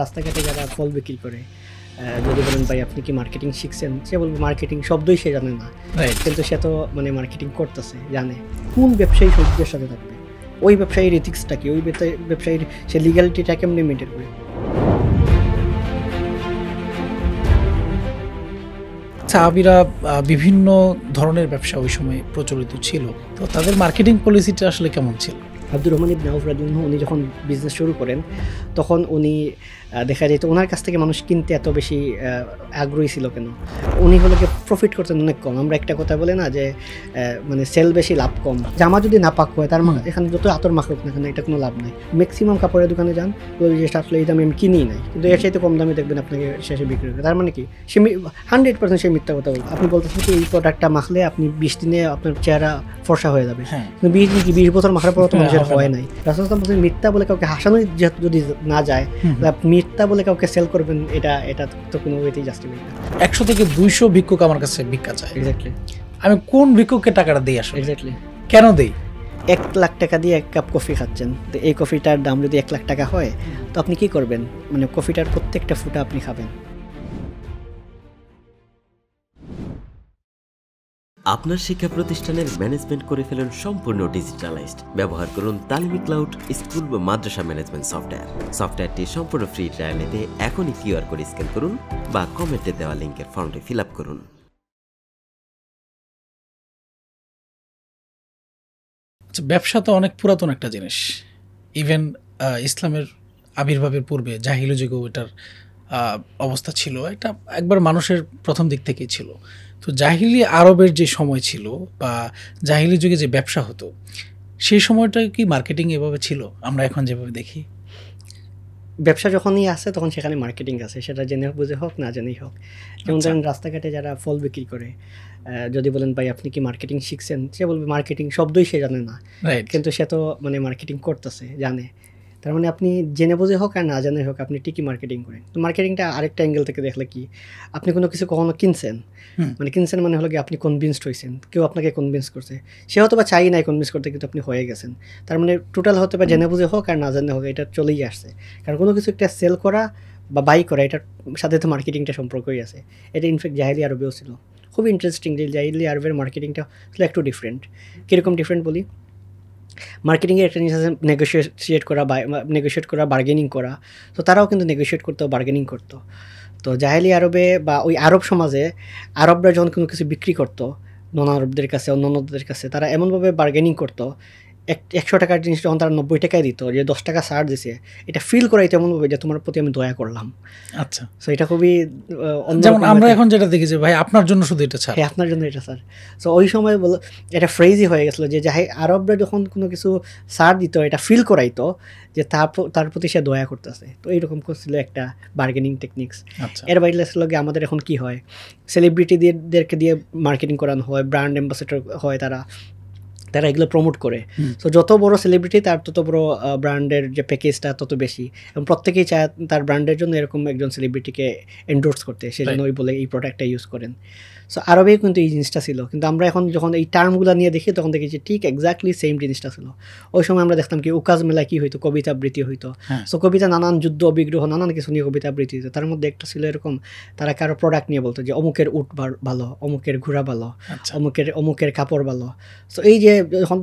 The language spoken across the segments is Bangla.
রাস্তাঘাটে যারা ফল বিক্রি করে যদি বলেন ভাই আপনি কি মার্কেটিং শিখছেন, সে বলবে মার্কেটিং শব্দই সে জানে না, কিন্তু সে তো মানে মার্কেটিং করতেছে, জানে কোন ব্যবসায়ী সূর্যের সাথে থাকবে, ওই ব্যবসায়ীর এথিক্সটা কি, ওই ব্যবসায়ীর সে লিগ্যালিটিটা কেমনি মেনটেন করে। সাহাবীরা বিভিন্ন ধরনের ব্যবসা ওই সময় প্রচলিত ছিল, তো তাদের মার্কেটিং পলিসিটা আসলে কেমন ছিল? আব্দুর রহমান ইবনে আউফ রাদিয়াল্লাহু আনহু উনি যখন বিজনেস শুরু করেন তখন উনি দেখা যেত ওনার কাছ থেকে মানুষ কিনতে এত বেশি আগ্রহী ছিল কেন, উনি হলো গিয়ে প্রফিট করতেন অনেক কম। আমরা একটা কথা বলে না যে মানে সেল বেশি লাভ কম, জামা যদি না পাক হয় তার এখানে যত আতর মাখুক না কেন এটা কোনো লাভ নাই। ম্যাক্সিমাম কাপড়ের দোকানে যান ওই জিনিসটা আসলে এই দামে আমি কিনি নাই, কিন্তু এর চাইতে কম দামে দেখবেন আপনাকে শেষে বিক্রি করবে। তার মানে কি সে 100% সে মিথ্যা কথা বলবে। আপনি বলতেছেন কি এই প্রোডাক্টটা মাখলে আপনি 20 দিনে আপনার চেহারা ফর্সা হয়ে যাবে, কিন্তু 20 বছর মাখার পর তো মানুষের হয় নাই। রাসূল সাল্লাল্লাহু আলাইহি ওয়াসাল্লাম মিথ্যা বলে কাউকে হাসানোই যদি না যায়, মিথ্যা বলে কাউকে সেল করবেন এটা তো কোনো ওয়েতেই জাস্টিফাই না। 100 থেকে 200 ভিক্ষুক আমার কাছে ভিক্ষা চায়, এক্স্যাক্টলি আমি কোন ভিক্ষুককে টাকাটা দিই আসলে? এক্স্যাক্টলি কেন দেই? 1 লাখ টাকা দিয়ে এক কাপ কফি খাচ্ছেন, তো এই কফিটার দাম যদি 1 লাখ টাকা হয় তো আপনি কি করবেন? মানে কফিটার প্রত্যেকটা ফুটা আপনি খাবেন। আপনার শিক্ষা প্রতিষ্ঠানের ম্যানেজমেন্ট করে ফেলুন সম্পূর্ণ ডিজিটালাইজড। ব্যবহার করুন তালিমি ক্লাউড স্কুল বা মাদ্রাসা ম্যানেজমেন্ট সফটওয়্যার। সফটওয়্যারটি সম্পূর্ণ ফ্রি ট্রায়াল নিতে এখনই কিউআর কোড স্ক্যান করুন বা কমেন্টে দেওয়া লিঙ্কের ফর্মটি ফিল আপ করুন। ব্যবসা তো অনেক পুরাতন একটা জিনিস। ইভেন ইসলামের আবির্ভাবের পূর্বে জাহিলি যুগেও এটার অবস্থা ছিল, এটা একবার মানুষের প্রথম দিক থেকেই ছিল। তো জাহিলি আরবের যে সময় ছিল বা জাহিলি যুগে যে ব্যবসা হতো সেই সময়টা কি মার্কেটিং এভাবে ছিল আমরা এখন যেভাবে দেখি? ব্যবসা যখনই আসে তখন সেখানে মার্কেটিং আছে, সেটা জেনে বুঝে হোক না জেনেই হোক। যেমন ধরেন রাস্তাঘাটে যারা ফল বিক্রি করে যদি বলেন ভাই আপনি কি মার্কেটিং শিখছেন, সে বলবে মার্কেটিং শব্দই সে জানে না, কিন্তু সে তো মানে মার্কেটিং করতেছে, জানে। তার মানে আপনি জেনে বুঝে হোক আর না জেনে হোক আপনি ঠিকই মার্কেটিং করেন। তো মার্কেটিংটা আরেকটা অ্যাঙ্গেল থেকে দেখলে কি, আপনি কোনো কিছু কখনো কিনছেন, মানে কিনছেন মানে হলো কি আপনি কনভিন্সড হয়েছেন, কেউ আপনাকে কনভিন্স করছে, সে হয়তো বা চাই নাই কনভিন্স করতে, কিন্তু আপনি হয়ে গেছেন। তার মানে টোটাল হতে বা জেনে বুঝে হোক আর না জেনে হোক এটা চলেই আসছে। কারণ কোনো কিছু একটা সেল করা বা বাই করা এটার সাথে তো মার্কেটিংটা সম্পর্কই আছে। এটা ইনফ্যাক্ট জাহিলি আরবেও ছিল। খুব ইন্টারেস্টিং যে জাহিলি আরবের মার্কেটিংটা আসলে একটু ডিফারেন্ট। কীরকম ডিফারেন্ট বলি, মার্কেটিংয়ের একটা জিনিস আছে নেগোশিয়েট করা, বার্গেনিং করা। তো তারাও কিন্তু নেগোশিয়েট করতো, বার্গেনিং করতো। তো জাহেলি আরবে বা ওই আরব সমাজে আরবরা যখন কোনো কিছু বিক্রি করতো নন আরবদের কাছে, অন্যান্যদের কাছে, তারা এমনভাবে বার্গেনিং করতো 100 টাকার জিনিস যখন তারা 90 টাকায় দিত, যে 10 টাকা ছাড় দিছে, এটা ফিল করাইতো এমনভাবে যে তোমার প্রতি আমি দয়া করলাম। আচ্ছা, সো এটা খুবই যেমন আমরা এখন যেটা দেখি যে ভাই আপনার জন্য শুধু এটা ছাড়, হ্যাঁ আপনার জন্য এটা স্যার। সো ওই সময় এটা ফ্রেজই হয়ে গেছিলো যে আরবরা যখন কোনো কিছু ছাড় দিত এটা ফিল করাইতো যে তার প্রতি সে দয়া করতেছে। তো এইরকম করছিল একটা বার্গেনিং টেকনিক্স। এর বাইরে ছিল গিয়ে আমাদের এখন কি হয়, সেলিব্রিটিদেরকে দিয়ে মার্কেটিং করানো হয়, ব্র্যান্ড অ্যাম্বাসেডর হয়, তারা এগুলো প্রমোট করে। সো যত বড় সেলিব্রিটি তার তত বড় ব্র্যান্ডের যে প্যাকেজটা তত বেশি, এবং প্রত্যেকেই চায় তার ব্র্যান্ডের জন্য এরকম একজন সেলিব্রিটিকে এন্ডোর্স করতে, সেজন্য ওই বলে এই প্রোডাক্টটা ইউজ করেন। সো আরবেও কিন্তু এই জিনিসটা ছিল, কিন্তু আমরা এখন যখন এই টার্মগুলো নিয়ে দেখি তখন দেখি যে ঠিক এক্স্যাক্টলি সেম জিনিসটা ছিল। ওই সময় আমরা দেখতাম কি উকাজ মেলায় কী হইতো, কবিতা আবৃত্তি হইতো। সো কবিতা নানান যুদ্ধ বিগ্রহ নানান কিছু নিয়ে কবিতা আবৃত্তি হইতো। তার মধ্যে একটা ছিল এরকম, তারা কারো প্রোডাক্ট নিয়ে বলতো যে অমুকের উট ভালো, অমুকের ঘোড়া ভালো, অমুকের কাপড় ভালো। সো এই যে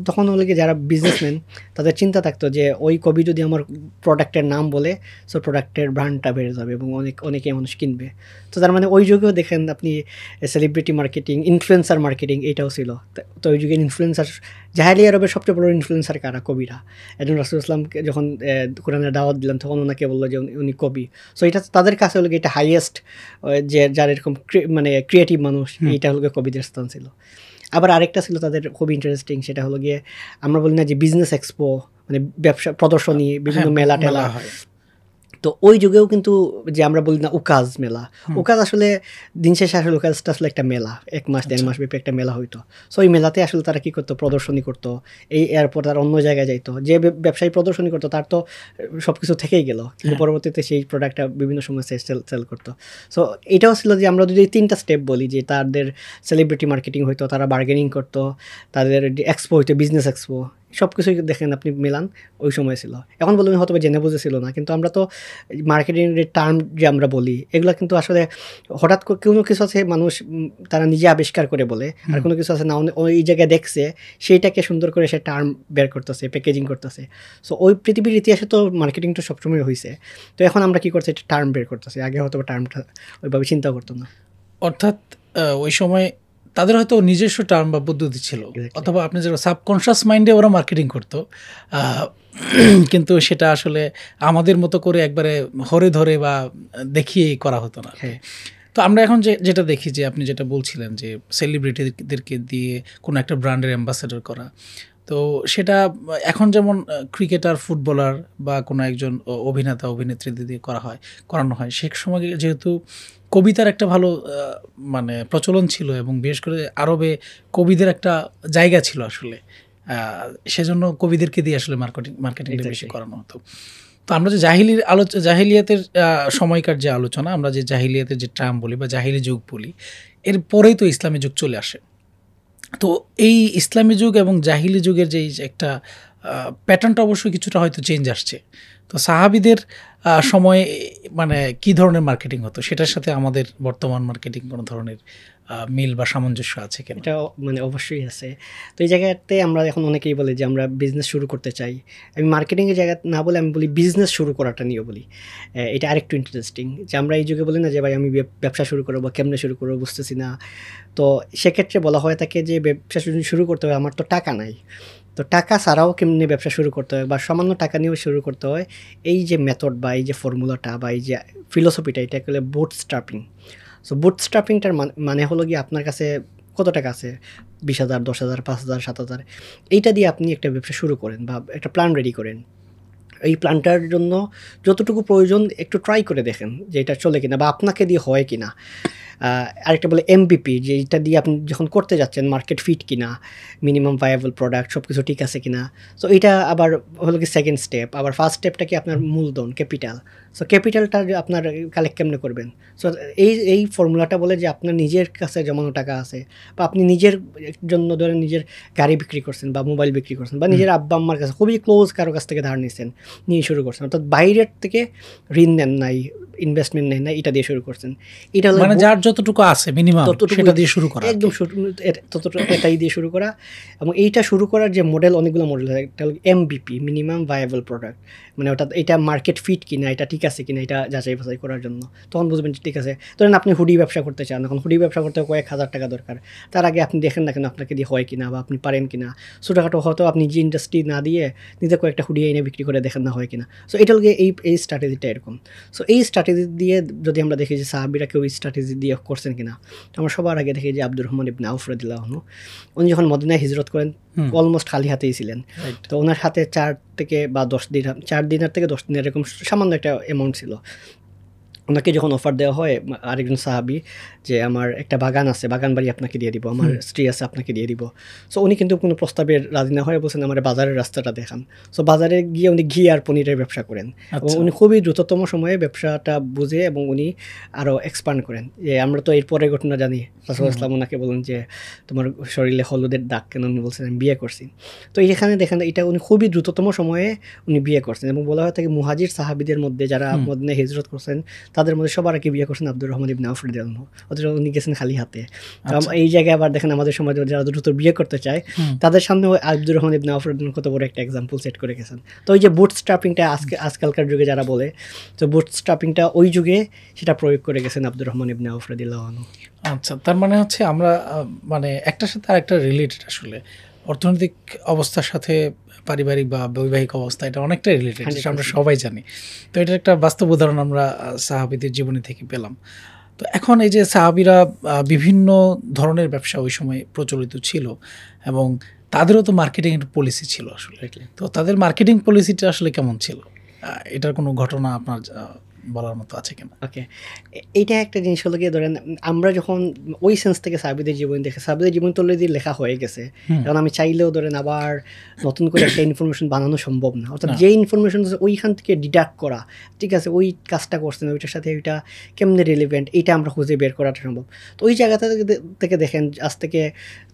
তখন হলে কি যারা বিজনেসম্যান তাদের চিন্তা থাকতো যে ওই কবি যদি আমার প্রোডাক্টের নাম বলে, সো প্রোডাক্টের ব্র্যান্ডটা বেড়ে যাবে এবং অনেকে মানুষ কিনবে। তো তার মানে ওই যুগেও দেখেন আপনি সেলিব্রিটি মার্কেটিং, ইনফ্লুয়েন্সার মার্কেটিং এইটাও ছিল। তো ওই যুগে ইনফ্লুয়েন্সার, জাহেলি আরবের সবচেয়ে বড় ইনফ্লুয়েন্সার কারা? কবিরা। একজন রাসূলুল্লাহ সাল্লাল্লাহু আলাইহি ওয়াসাল্লাম যখন কোরআনের দাওয়াত দিলেন তখন ওনাকে বললো যে উনি কবি। সো এটা তাদের কাছে হলো এটা হাইয়েস্ট, যে যার এরকম মানে ক্রিয়েটিভ মানুষ, এইটা হলো কবিদের স্থান ছিল। আবার আরেকটা ছিল তাদের খুব ইন্টারেস্টিং, সেটা হলো গিয়ে আমরা বলি না যে বিজনেস এক্সপো, মানে ব্যবসা প্রদর্শনী, বিভিন্ন মেলা টেলা। তো ওই যুগেও কিন্তু যে আমরা বলি না উকাজ মেলা, উকাজ আসলে দিন শেষে আসলে উকাজটা আসলে একটা মেলা, 1 মাস 1.5 মাস ব্যাপী একটা মেলা হইতো। সো ওই মেলাতে আসলে তারা কী করতো, প্রদর্শনী করতো। এরপর তারা অন্য জায়গায় যাইতো, যে ব্যবসায়ী প্রদর্শনী করতো তার তো সব কিছু থেকেই গেল, কিন্তু পরবর্তীতে সেই প্রোডাক্টটা বিভিন্ন সময় সেল করতো। সো এটাও ছিল যে আমরা যদি 3টা স্টেপ বলি, যে তাদের সেলিব্রিটি মার্কেটিং হইতো, তারা বার্গেনিং করতো, তাদের এক্সপো হইতো, বিজনেস এক্সপো, সব কিছুই দেখেন আপনি মেলান ওই সময় ছিল। এখন বলবেন হয়তো বা জেনে বুঝে ছিল না, কিন্তু আমরা তো মার্কেটিংয়ের টার্ম যে আমরা বলি এগুলো কিন্তু আসলে হঠাৎ করে কোনো কিছু আছে মানুষ তারা নিজে আবিষ্কার করে বলে, আর কোনো কিছু আছে না ওই জায়গায় দেখছে সেইটাকে সুন্দর করে সে টার্ম বের করতেছে, প্যাকেজিং করতেছে। সো ওই পৃথিবীর ইতিহাসে তো মার্কেটিংটা সবসময় হয়েছে। তো এখন আমরা কী করছি, এটা টার্ম বের করতেছি, আগে হয়তো টার্মটা ওইভাবে চিন্তা করতো না। অর্থাৎ ওই সময় তাদের হয়তো নিজস্ব টার্ম বা পদ্ধতি ছিল, অথবা আপনি যেটা সাবকনশিয়াস মাইন্ডে ওরা মার্কেটিং করতো, কিন্তু সেটা আসলে আমাদের মতো করে একবারে হরে ধরে বা দেখিয়ে করা হতো না। তো আমরা এখন যেটা দেখি যে আপনি যেটা বলছিলেন যে সেলিব্রিটিদেরকে দিয়ে কোনো একটা ব্র্যান্ডের অ্যাম্বাসেডর করা, তো সেটা এখন যেমন ক্রিকেটার, ফুটবলার বা কোনো একজন অভিনেতা অভিনেত্রীদের দিয়ে করানো হয়। সে সময় যেহেতু কবিতার একটা ভালো মানে প্রচলন ছিল, এবং বিশেষ করে আরবে কবিদের একটা জায়গা ছিল আসলে, সেজন্য কবিদেরকে দিয়ে আসলে মার্কেটিংটা বেশি করানো হতো। তো আমরা যে জাহিলিয়াতের সময়কার যে আলোচনা, আমরা যে জাহিলিয়াতের যে টার্ম বলি বা জাহিলি যুগ বলি, এর পরেই তো ইসলামী যুগ চলে আসে। তো এই ইসলামী যুগ এবং জাহিলি যুগের যে একটা প্যাটার্নটা অবশ্যই কিছুটা হয়তো চেঞ্জ আসছে। তো সাহাবিদের সময়ে মানে কী ধরনের মার্কেটিং হতো, সেটার সাথে আমাদের বর্তমান মার্কেটিং কোনো ধরনের মিল বা সামঞ্জস্য আছে কিনা? এটা মানে অবশ্যই আছে। তো এই জায়গাতে আমরা এখন অনেকেই বলে যে আমরা বিজনেস শুরু করতে চাই। আমি মার্কেটিংয়ের জায়গা না বলে আমি বলি বিজনেস শুরু করাটা নিয়ে বলি। এটা আরেকটু ইন্টারেস্টিং যে আমরা এই যুগে বলি না যে ভাই আমি ব্যবসা শুরু করবো, কেমনে শুরু করবো বুঝতেছি না। তো সেক্ষেত্রে বলা হয়ে থাকে যে ব্যবসা শুরু করতে হবে, আমার তো টাকা নাই। তো টাকা ছাড়াও কেমনি ব্যবসা শুরু করতে হয় বা সামান্য টাকা নিয়েও শুরু করতে হয়, এই যে মেথড বা এই যে ফর্মুলাটা বা এই যে ফিলোসফিটা, এটা বলে বুটস্ট্র্যাপিং। সো বুটস্ট্র্যাপিংটার মানে হলো গিয়ে আপনার কাছে কত টাকা আছে, 20,000, 10,000, 5,000, 7,000, এইটা দিয়ে আপনি একটা ব্যবসা শুরু করেন বা একটা প্ল্যান রেডি করেন। এই প্ল্যানটার জন্য যতটুকু প্রয়োজন একটু ট্রাই করে দেখেন যে এটা চলে কিনা বা আপনাকে দিয়ে হয় কিনা। আরেকটা বলে এমবিপি, যে এটা দিয়ে আপনি যখন করতে যাচ্ছেন মার্কেট ফিট কিনা, মিনিমাম ভায়াবল প্রোডাক্ট সব কিছু ঠিক আছে কিনা। সো এটা আবার হলো কি সেকেন্ড স্টেপ। আবার ফার্স্ট স্টেপটা কি আপনার মূলধন, ক্যাপিটাল। সো ক্যাপিটালটা আপনার কালেক্ট কেমনে করবেন। সো এই ফর্মুলাটা বলে যে আপনার নিজের কাছে জমানো টাকা আছে বা আপনি নিজের জন্য ধরেন নিজের গাড়ি বিক্রি করছেন বা মোবাইল বিক্রি করছেন বা নিজের আব্বা আম্মার কাছে খুবই ক্লোজ কারো কাছ থেকে ধার নিয়েছেন, নিয়ে শুরু করছেন। অর্থাৎ বাইরের থেকে ঋণ নেন নাই, ইনভেস্টমেন্ট নেন না, এটা দিয়ে শুরু করছেন। এটা হলো মানে যার যতটুকু আছে মিনিমাম সেটা দিয়ে শুরু করা, একদম এটাই দিয়ে শুরু করা। এবং এইটা শুরু করার যে মডেল, অনেকগুলো মডেল হয়। একটা হলো এমবিপি, মিনিমাম ভায়াবল প্রোডাক্ট, মানে ওটা এটা মার্কেট ফিট কিনা, এটা ঠিক আছে কিনা, এটা যাচাই বাছাই করার জন্য। তখন বুঝবেন ঠিক আছে। ধরেন আপনি হুডি ব্যবসা করতে চান, এখন হুডি ব্যবসা করতে কয়েক হাজার টাকা দরকার। তার আগে আপনি দেখেন না কেন আপনাকে দিয়ে হয় কিনা বা আপনি পারেন কিনা। ছোটোখাটো হয়তো আপনি যে ইন্ডাস্ট্রি না দিয়ে নিজে কয়েকটা হুডি এনে বিক্রি করে দেখেন না হয় কিনা। সো এটা হলো এই স্ট্র্যাটেজিটা এরকম। সো এই স্ট্র্যাটেজি দিয়ে যদি আমরা দেখি যে সাহাবীরা কেউ এই স্ট্র্যাটেজি দিয়ে করছেন কিনা, তো আমরা সবার আগে দেখি যে আব্দুর রহমান ইবনে আউফ রাদিয়াল্লাহু আনহু, উনি যখন মদিনায় হিজরত করেন অলমোস্ট খালি হাতেই ছিলেন। তো ওনার হাতে 4 থেকে বা 10 দিরহাম, 4 দিনার থেকে 10 দিনার এরকম সামান্য একটা অ্যামাউন্ট ছিল। ওনাকে যখন অফার দেওয়া হয় আরেকজন সাহাবী যে আমার একটা বাগান আছে, বাগান বাড়ি আপনাকে দিয়ে দিব, আমার স্ত্রী আছে আপনাকে দিয়ে দিব। সো উনি কিন্তু কোনো প্রস্তাবের রাজি না হয়ে বলছেন আমার বাজারের রাস্তাটা দেখান। সো বাজারে গিয়ে উনি ঘি আর পনিরের ব্যবসা করেন এবং উনি খুবই দ্রুততম সময়ে ব্যবসাটা বুঝে এবং উনি আরও এক্সপান্ড করেন। যে আমরা তো এর পরের ঘটনা জানি, রাসূলুল্লাহ সাল্লাল্লাহু আলাইহি ওয়াসাল্লাম ওনাকে বলেন যে তোমার শরীরে হলুদের দাগ কেন, উনি বলছেন আমি বিয়ে করছি। তো এইখানে দেখেন এটা উনি খুবই দ্রুততম সময়ে উনি বিয়ে করছেন। এবং বলা হয় থাকে মুহাজির সাহাবীদের মধ্যে যারা মদিনায় হিজরত করছেন তাদের মধ্যে সবার আগে বিয়ে করছেন আব্দুর রহমান ইবনে আউফ রাদিয়াল্লাহু আনহু, অথচ উনি গেছেন খালি হাতে। এই জায়গায় আবার দেখেন আমাদের সমাজে যারা দ্রুত বিয়ে করতে চায় তাদের সামনে আব্দুর রহমান ইবনে আউফ রাদিয়াল্লাহু আনহু কত বড় একটা এক্সাম্পল সেট করে গেছেন। তো ওই যে বুটস্ট্র্যাপিংটা আজকালকার যুগে যারা বলে, তো বুটস্ট্র্যাপিংটা ওই যুগে সেটা প্রয়োগ করে গেছেন আব্দুর রহমান ইবনে আউফ রাদিয়াল্লাহু আনহু। আচ্ছা, তার মানে হচ্ছে আমরা মানে একটার সাথে আরেকটা রিলেটেড, আসলে অর্থনৈতিক অবস্থার সাথে পারিবারিক বা বৈবাহিক অবস্থা এটা অনেকটা রিলেটেড, যেটা আমরা সবাই জানি। তো এটার একটা বাস্তব উদাহরণ আমরা সাহাবীদের জীবনী থেকে পেলাম। তো এখন এই যে সাহাবীরা বিভিন্ন ধরনের ব্যবসা ওই সময় প্রচলিত ছিল এবং তাদেরও তো মার্কেটিং এর পলিসি ছিল আসলে। তো তাদের মার্কেটিং পলিসিটা আসলে কেমন ছিল, এটার কোনো ঘটনা আপনার বলার মতো আছে কিনা। ওকে, এইটা একটা জিনিস হলো গিয়ে ধরেন আমরা যখন ওই সেন্স থেকে সাহাবীদের জীবন দেখে, সাহাবীদের জীবন তো অলরেডি লেখা হয়ে গেছে, এখন আমি চাইলেও ধরেন আবার নতুন করে একটা ইনফরমেশন বানানো সম্ভব না। অর্থাৎ যে ইনফরমেশন ওইখান থেকে ডিডাক্ট করা, ঠিক আছে ওই কাজটা করছেন ওইটার সাথে ওইটা কেমনে রিলেভেন্ট, এইটা আমরা খুঁজে বের করাটা সম্ভব। তো ওই জায়গাটা থেকে দেখেন আজ থেকে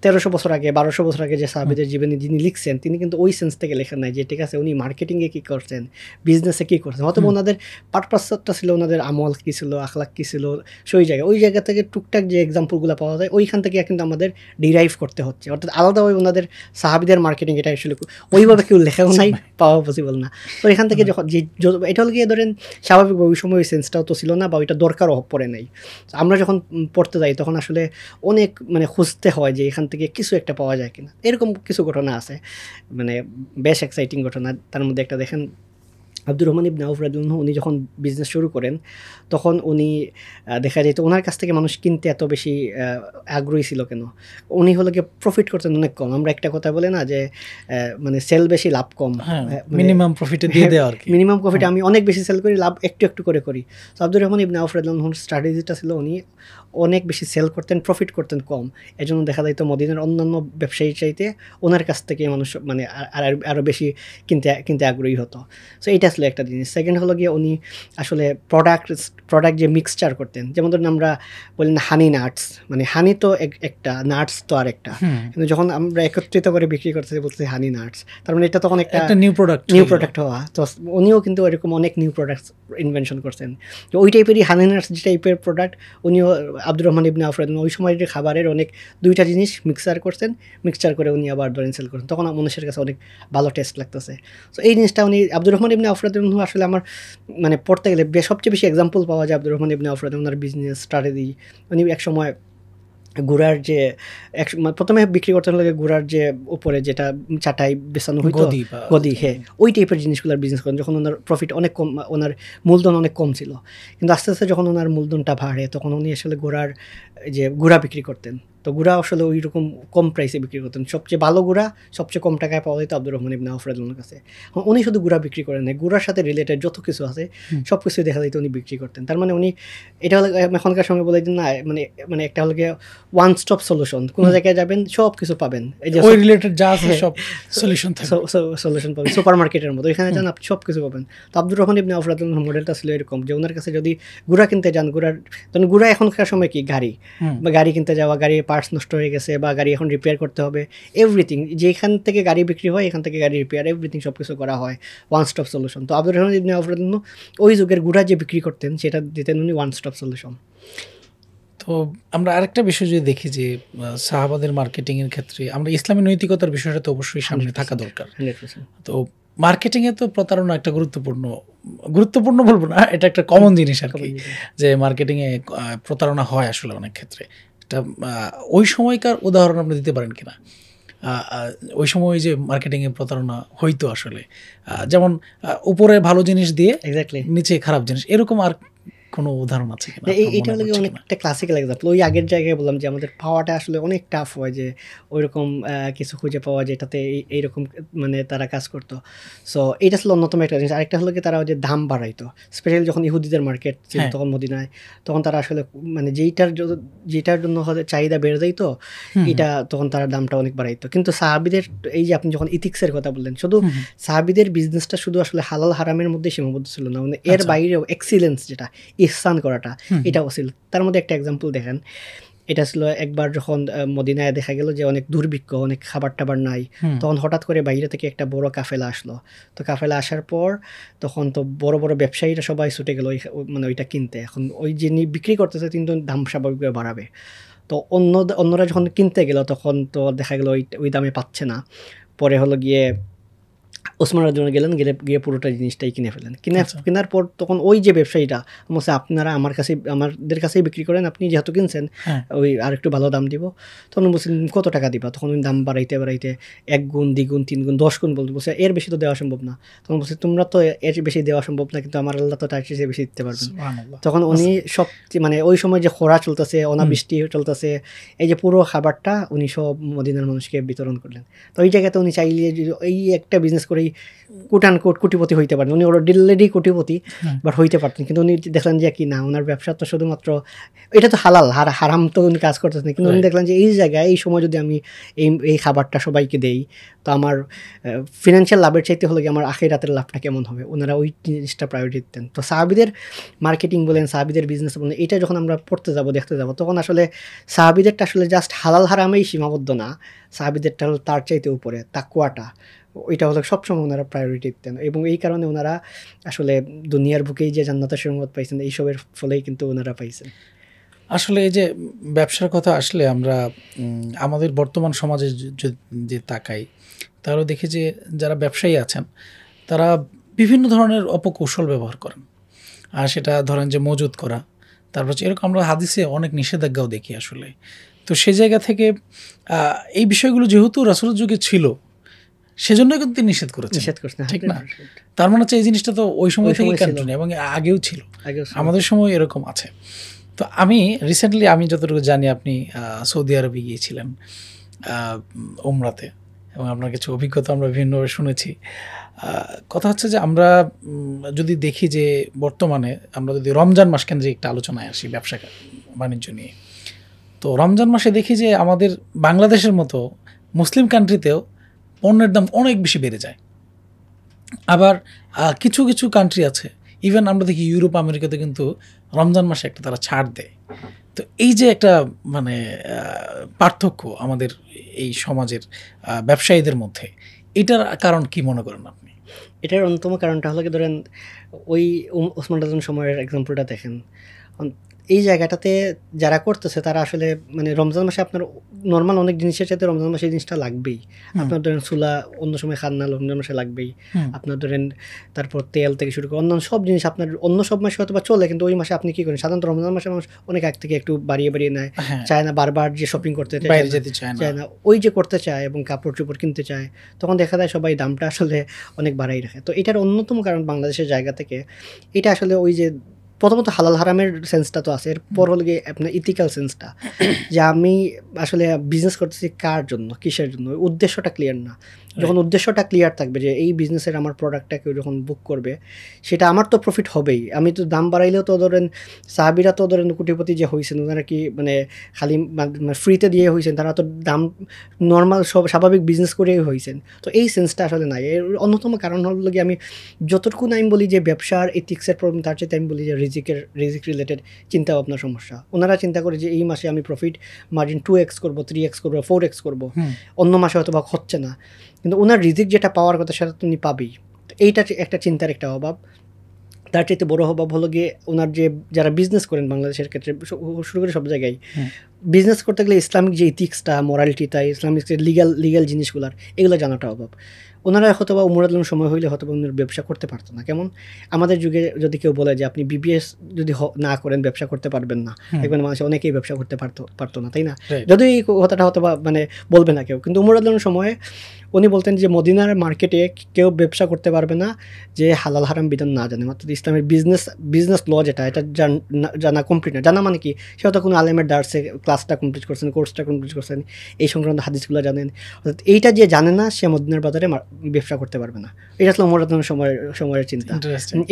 1300 বছর আগে 1200 বছর আগে যে সাহাবীদের জীবনে যিনি লিখছেন তিনি কিন্তু ওই সেন্স থেকে লেখেন নাই যে ঠিক আছে উনি মার্কেটিংয়ে কী করছেন, বিজনেসে কী করছেন, হয়তো ওনাদের পারপাসটা ছিল ওনাদের আমল কী ছিল, আখলাক কী ছিল, সেই জায়গায় ওই জায়গা থেকে টুকটাক যে এক্সাম্পলগুলো পাওয়া যায় ওইখান থেকে কিন্তু আমাদের ডিরাইভ করতে হচ্ছে। অর্থাৎ আলাদাভাবে ওনাদের সাহাবীদের মার্কেটিং এটা আসলে ওইভাবে কেউ লেখাও নাই, পাওয়া পসিবল না। তো এখান থেকে যখন যে এটা হল গিয়ে ধরেন স্বাভাবিকভাবে ওই সময় ওই সেন্সটাও তো ছিল না বা ওইটা দরকারও পড়ে নাই। আমরা যখন পড়তে যাই তখন আসলে অনেক মানে খুঁজতে হয় যে এখান থেকে কিছু একটা পাওয়া যায় কিনা। এরকম কিছু ঘটনা আছে, মানে বেশ এক্সাইটিং ঘটনা। তার মধ্যে একটা দেখেন আব্দুর রহমান ইবনে আউফ রাদিয়াল্লাহু আনহু উনি যখন বিজনেস শুরু করেন তখন উনি দেখা যেত ওনার কাছ থেকে মানুষ কিনতে এত বেশি আগ্রহী ছিল কেন, উনি হলো গিয়ে প্রফিট করতেন অনেক কম। আমরা একটা কথা বলে না যে মানে সেল বেশি লাভ কম, মিনিমাম প্রফিটে দিয়ে দেওয়া আর কি, মিনিমাম প্রফিটে আমি অনেক বেশি সেল করি, লাভ একটু একটু করে করি। তো আব্দুর রহমান ইবনে আউফ রাদিয়াল্লাহু আনহুর স্ট্র্যাটেজিটা ছিল উনি অনেক বেশি সেল করতেন, প্রফিট করতেন কম। এজন্য দেখা যাইতো মদিনার অন্যান্য ব্যবসায়ীর চাইতে ওনার কাছ থেকে মানুষ মানে আরও বেশি কিনতে আগ্রহী হতো। সো এইটা আসলে একটা জিনিস। সেকেন্ড হলো গিয়ে উনি আসলে প্রোডাক্ট যে মিক্সচার করতেন, যেমন ধরুন আমরা বললেন হানি নাটস, মানে হানি তো একটা, নাটস তো আর একটা, কিন্তু যখন আমরা একত্রিত করে বিক্রি করতে বলছি হানি নাটস, তার মানে এটা তখন একটা নিউ প্রোডাক্ট হওয়া। তো উনিও কিন্তু এরকম অনেক নিউ প্রোডাক্টস ইনভেনশন করছেন। তো ওই টাইপেরই হানি নাটস যে টাইপের প্রোডাক্ট উনিও আব্দুর রহমান ইবনে আউফ রাদিয়াল্লাহু আনহু ওই সময়ের খাবারের অনেক দুইটা জিনিস মিক্সচার করে উনি আবার ধরেন সেল করছেন, তখন মানুষের কাছে অনেক ভালো টেস্ট লাগতেছে। তো এই জিনিসটা উনি আব্দুর রহমান ইবনে আউফ রাদিয়াল্লাহু আনহু আসলে আমার মানে পড়তে গেলে সবচেয়ে বেশি এক্সাম্পল পাওয়া যায় আব্দুর রহমান ইবনে আউফ রাদিয়াল্লাহু আনহুর বিজনেস স্ট্র্যাটেজি। উনি এক সময় গুড়ার যে প্রথমে বিক্রি করতে হলে গুড়ার যে উপরে যেটা চাটাই বেচানো হইতো গদি, হ্যাঁ ওই টাইপের জিনিসগুলোর বিজনেস করেন, যখন ওনার প্রফিট অনেক কম, ওনার মূলধন অনেক কম ছিল। কিন্তু আস্তে আস্তে যখন ওনার মূলধনটা বাড়ে তখন উনি আসলে গুড়া বিক্রি করতেন। তো গুড়া আসলে ওই রকম কম প্রাইসে বিক্রি করতেন, সবচেয়ে ভালো গুড়া সবচেয়ে কম টাকায় পাওয়া যেত আব্দুর রহমান ইবনে আউফ রাদিয়াল্লাহু আনহুর কাছে। উনি শুধু গুড়া বিক্রি করেন না, গুড়ার সাথে রিলেটেড যত কিছু আছে সব কিছুই দেখা যেত উনি বিক্রি করতেন। তার মানে উনি এটা হলো এখনকার সময় বলে দিন না, মানে একটা হলো গিয়ে ওয়ান স্টপ সলিউশন, কোনো জায়গায় যাবেন সব কিছু পাবেন, এই যে ওই রিলেটেড যা আছে সব সলিউশন পাবেন, সুপার মার্কেটের মতো এখানে যান আপনি সব কিছু পাবেন। তো আব্দুর রহমান ইবনে আউফ রাদিয়াল্লাহু আনহুর মডেলটা ছিল এরকম যে ওনার কাছে যদি গুড়া কিনতে যান, গুড়া এখনকার সময় কি গাড়ি কিনতে যাওয়া, গাড়ির পার্টস নষ্ট হয়ে গেছে বা গাড়ি এখন রিপেয়ার করতে হবে, এভরিথিং যেখান থেকে গাড়ি বিক্রি হয় এখান থেকে গাড়ি রিপেয়ার এভরিথিং সব কিছু করা হয়, ওয়ান স্টপ সলিউশন। তো আব্দুর রহমান ইবনে আউফ রাদিয়াল্লাহু আনহু ওই যুগের গুড়া যে বিক্রি করতেন সেটা দিতেন উনি ওয়ান স্টপ সলিউশন। তো আমরা আরেকটা বিষয় যদি দেখি যে সাহাবাদের মার্কেটিংয়ের ক্ষেত্রে আমরা ইসলামী নৈতিকতার বিষয়টা তো অবশ্যই সামনে থাকা দরকার। 100%। তো মার্কেটিংয়ে তো প্রতারণা একটা গুরুত্বপূর্ণ বলবো না, এটা একটা কমন জিনিস আর কি, যে মার্কেটিংয়ে প্রতারণা হয় আসলে অনেক ক্ষেত্রে। এটা ওই সময়কার উদাহরণ আপনি দিতে পারেন কিনা, ওই সময় যে মার্কেটিংয়ে প্রতারণা হইতো আসলে, যেমন উপরে ভালো জিনিস দিয়ে নিচে খারাপ জিনিস, এরকম আর কোনো উদাহরণ আছে কিনা? এইটা হলো অনেকটা ক্লাসিক্যাল এক্সাম্পল। ওই আগের জায়গায় বললাম যে আমাদের পাওয়াটা আসলে অনেক টাফ হয়, যে ওইরকম কিছু খুঁজে পাওয়া যেটাতে এইরকম মানে তারা কাজ করতো। সো এইটা ছিল অন্যতম একটা জিনিস। আরেকটা হলো কি তারা যে দাম বাড়াইতো, স্পেশালি যখন ইহুদিদের মার্কেট ছিল তখন মদিনায়, তখন তারা আসলে মানে যেটার জন্য হয়তো চাহিদা বেড়ে যাইতো এটা তখন তারা দামটা অনেক বাড়াইতো। কিন্তু সাহাবিদের এই যে আপনি যখন ইথিক্সের কথা বললেন, শুধু সাহাবিদের বিজনেসটা শুধু আসলে হালাল হারামের মধ্যে সীমাবদ্ধ ছিল না, মানে এর বাইরেও এক্সিলেন্স যেটা ইহসান করাটা এটাও ছিল। তার মধ্যে একটা এক্সাম্পল দেখেন, এটা ছিল একবার যখন মদিনায় দেখা গেল যে অনেক দুর্ভিক্ষ, অনেক খাবার টাবার নাই, তখন হঠাৎ করে বাইরে থেকে একটা বড় কাফেলা আসলো। তো কাফেলা আসার পর তখন তো বড় বড় ব্যবসায়ীরা সবাই ছুটে গেল মানে ওইটা কিনতে। এখন ওই যিনি বিক্রি করতেছে কিন্তু দাম স্বাভাবিকভাবে বাড়াবে। তো অন্যরা যখন কিনতে গেল তখন তো দেখা গেল ওই দামে পাচ্ছে না। পরে হলো গিয়ে ওসমান রাদিয়াল্লাহু আনহু গিয়ে পুরোটা জিনিসটাই কিনে ফেলেন। কেনার পর তখন ওই যে ব্যবসায়ীটা বলছে আপনারা আমাদের কাছেই বিক্রি করেন, আপনি যেহেতু কিনছেন ওই আর একটু ভালো দাম দিব। তখন বলছিলেন কত টাকা দিবা, তখন ওই দাম বাড়াইতে 1 গুণ 2 গুণ 3 গুণ 10 গুণ বলছে এর বেশি তো দেওয়া সম্ভব না। তখন বলছে তোমরা তো এর বেশি দেওয়া সম্ভব না, কিন্তু আমার আল্লাহ তো তার চেয়ে বেশি দিতে পারবেন। তখন উনি সব মানে ওই সময় যে খরা চলতেছে, অনাবৃষ্টি চলতেছে, এই যে পুরো খাবারটা উনি সব মদিনার মানুষকে বিতরণ করলেন। তো এই জায়গাতে উনি চাইলে এই একটা বিজনেস করেই কোটান কোট কোটিপতি হইতে পারেন, উনি অলরেডি কোটিপতি বাট হইতে পারতেন, কিন্তু উনি দেখলেন যে কি না ওনার ব্যবসা তো শুধুমাত্র এটা তো হালাল, হারাম তো উনি কাজ করতেছেন, কিন্তু উনি দেখলেন যে এই জায়গায় এই সময় যদি আমি এই খাবারটা সবাইকে দেই তো আমার ফিনান্সিয়াল লাভের চাইতে হলে কি আমার আখিরাতের লাভটা কেমন হবে, ওনারা ওই জিনিসটা প্রায়োরিটি দিতেন। তো সাহাবীদের মার্কেটিং বলেন, সাহাবীদের বিজনেস বলেন, এটা যখন আমরা পড়তে যাব দেখতে যাব তখন আসলে সাহাবীদেরটা আসলে জাস্ট হালাল হারামেই সীমাবদ্ধ না, সাহাবীদেরটা হলো তার চাইতে উপরে তাকওয়াটা, ওইটা হলো সবসময় ওনারা প্রায়োরিটি দিতেন, এবং এই কারণে ওনারা আসলে দুনিয়ার বুকেই যে জান্নাতের সুসংবাদ পাইছেন এইসবের ফলেই কিন্তু ওনারা পাইছেন। আসলে এই যে ব্যবসার কথা আসলে আমরা আমাদের বর্তমান সমাজে যে তাকাই তাহলে দেখি যে যারা ব্যবসায়ী আছেন তারা বিভিন্ন ধরনের অপকৌশল ব্যবহার করেন, আর সেটা ধরেন যে মজুত করা, তারপর এরকম আমরা হাদিসে অনেক নিষেধাজ্ঞাও দেখি আসলে। তো সেই জায়গা থেকে এই বিষয়গুলো যেহেতু রাসূলের যুগে ছিল সেজন্য কিন্তু তিনি নিষেধ করেছেন, ঠিক না? তার মানে হচ্ছে এই জিনিসটা তো ওই সময় থেকে কন্টিনিউ এবং আগেও ছিল, আমাদের সময় এরকম আছে। তো আমি রিসেন্টলি আমি যতটুকু জানি আপনি সৌদি আরবে গিয়েছিলেন উমরাতে, এবং আপনার কিছু অভিজ্ঞতা আমরা বিভিন্নভাবে শুনেছি। কথা হচ্ছে যে আমরা যদি দেখি যে বর্তমানে আমরা যদি রমজান মাস কেন্দ্রিক একটা আলোচনায় আসি ব্যবসা বাণিজ্য নিয়ে, তো রমজান মাসে দেখি যে আমাদের বাংলাদেশের মতো মুসলিম কান্ট্রিতেও পণ্যের দাম অনেক বেশি বেড়ে যায়। আবার কিছু কিছু কান্ট্রি আছে, ইভেন আমরা দেখি ইউরোপ আমেরিকাতে কিন্তু রমজান মাসে একটা তারা ছাড় দেয়। তো এই যে একটা মানে পার্থক্য আমাদের এই সমাজের ব্যবসায়ীদের মধ্যে, এটার কারণ কি মনে করেন আপনি? এটার অন্যতম কারণটা হলো কি, ধরেন ওই ওসমান রাজন সময়ের এক্সাম্পলটা দেখেন, এই জায়গাটাতে যারা করতেছে তারা আসলে মানে রমজান মাসে আপনার নর্মাল অনেক জিনিসের সাথে রমজান মাসে এই জিনিসটা লাগবেই। আপনার ধরেন চুলা অন্য সময় খান না, রমজান মাসে লাগবেই। আপনার ধরেন তারপর তেল থেকে শুরু করে অন্যান্য সব জিনিস আপনার অন্য সব মাসে হয়তো বা চলে, কিন্তু ওই মাসে আপনি কী করেন, সাধারণত রমজান মাসে মানুষ অনেক আগ থেকে একটু বাড়িয়ে নেয়, চায় না বারবার যে শপিং করতে চায় না, ওই যে করতে চায় এবং কাপড় চোপড় কিনতে চায়, তখন দেখা যায় সবাই দামটা আসলে অনেক বাড়াই রাখে। তো এটার অন্যতম কারণ বাংলাদেশের জায়গা থেকে এটা আসলে ওই যে প্রথমত হালাল হারামের সেন্সটা তো আছে, এরপর হল গিয়ে আপনার ইথিক্যাল সেন্সটা, যে আমি আসলে বিজনেস করতেছি কার জন্য, কিসের জন্য, উদ্দেশ্যটা ক্লিয়ার না। যখন উদ্দেশ্যটা ক্লিয়ার থাকবে যে এই বিজনেসের আমার প্রোডাক্টটা কেউ যখন বুক করবে সেটা আমার তো প্রফিট হবেই, আমি তো দাম বাড়াইলেও তো ধরেন সাহাবিরা তো ধরেন কোটিপতি যে হয়েছেন ওনারা কি মানে খালি ফ্রিতে দিয়ে হয়েছেন, তারা তো দাম নর্মাল সব স্বাভাবিক বিজনেস করেই হয়েছেন। তো এই সেন্সটা আসলে নাই। এর অন্যতম কারণ হলো কি, আমি যতটুকু আমি বলি যে ব্যবসার এথিক্সের প্রবলেম, তার চাইতে আমি বলি যে রিজিক রিলেটেড চিন্তা ভাবনার সমস্যা। ওনারা চিন্তা করে যে এই মাসে আমি প্রফিট মার্জিন 2x করবো, 3x করবো, 4x করবো, অন্য মাসে হয়তো বা হচ্ছে না, কিন্তু ওনার রিজিক যেটা পাওয়ার কথা সেটা তুমি পাবেই। এইটা একটা চিন্তার একটা অভাব। তার চাইতে বড় অভাব হলো গিয়ে ওনার যে যারা বিজনেস করেন বাংলাদেশের ক্ষেত্রে শুরু করে সব জায়গায় বিজনেস করতে গেলে ইসলামিক যে ইথিক্সটা, মোরালিটিটা, ইসলামিক যে লিগাল জিনিসগুলার এগুলো জানাটা অভাব। ওনারা হয়তো বা উমরাতুল সময় হইলে হয়তো বা ওনার ব্যবসা করতে পারতো না। কেমন আমাদের যুগে যদি কেউ বলে যে আপনি বিবিএস যদি না করেন ব্যবসা করতে পারবেন না, দেখবেন মানুষ অনেকেই ব্যবসা করতে পারতো না, তাই না? যদি এই কথাটা হয়তো বা মানে বলবে না কেউ, কিন্তু উমরাতুল সময়ে উনি বলতেন যে মদিনার মার্কেটে কেউ ব্যবসা করতে পারবে না যে হালাল হারাম বিধান না জানে, মাত্র ইসলামের বিজনেস ল যেটা এটা জানা কমপ্লিট না। জানা মানে কি, সে হয়তো কোনো আলেমের দার্সে ক্লাসটা কমপ্লিট করছেন, কোর্সটা কমপ্লিট করছেন, এই সংক্রান্ত হাদিসগুলো জানেন, অর্থাৎ এইটা যে জানে না সে মদিনার বাজারে ব্যবসা করতে পারবে না। এটা আসলে উমরাতুল সময়ের চিন্তা।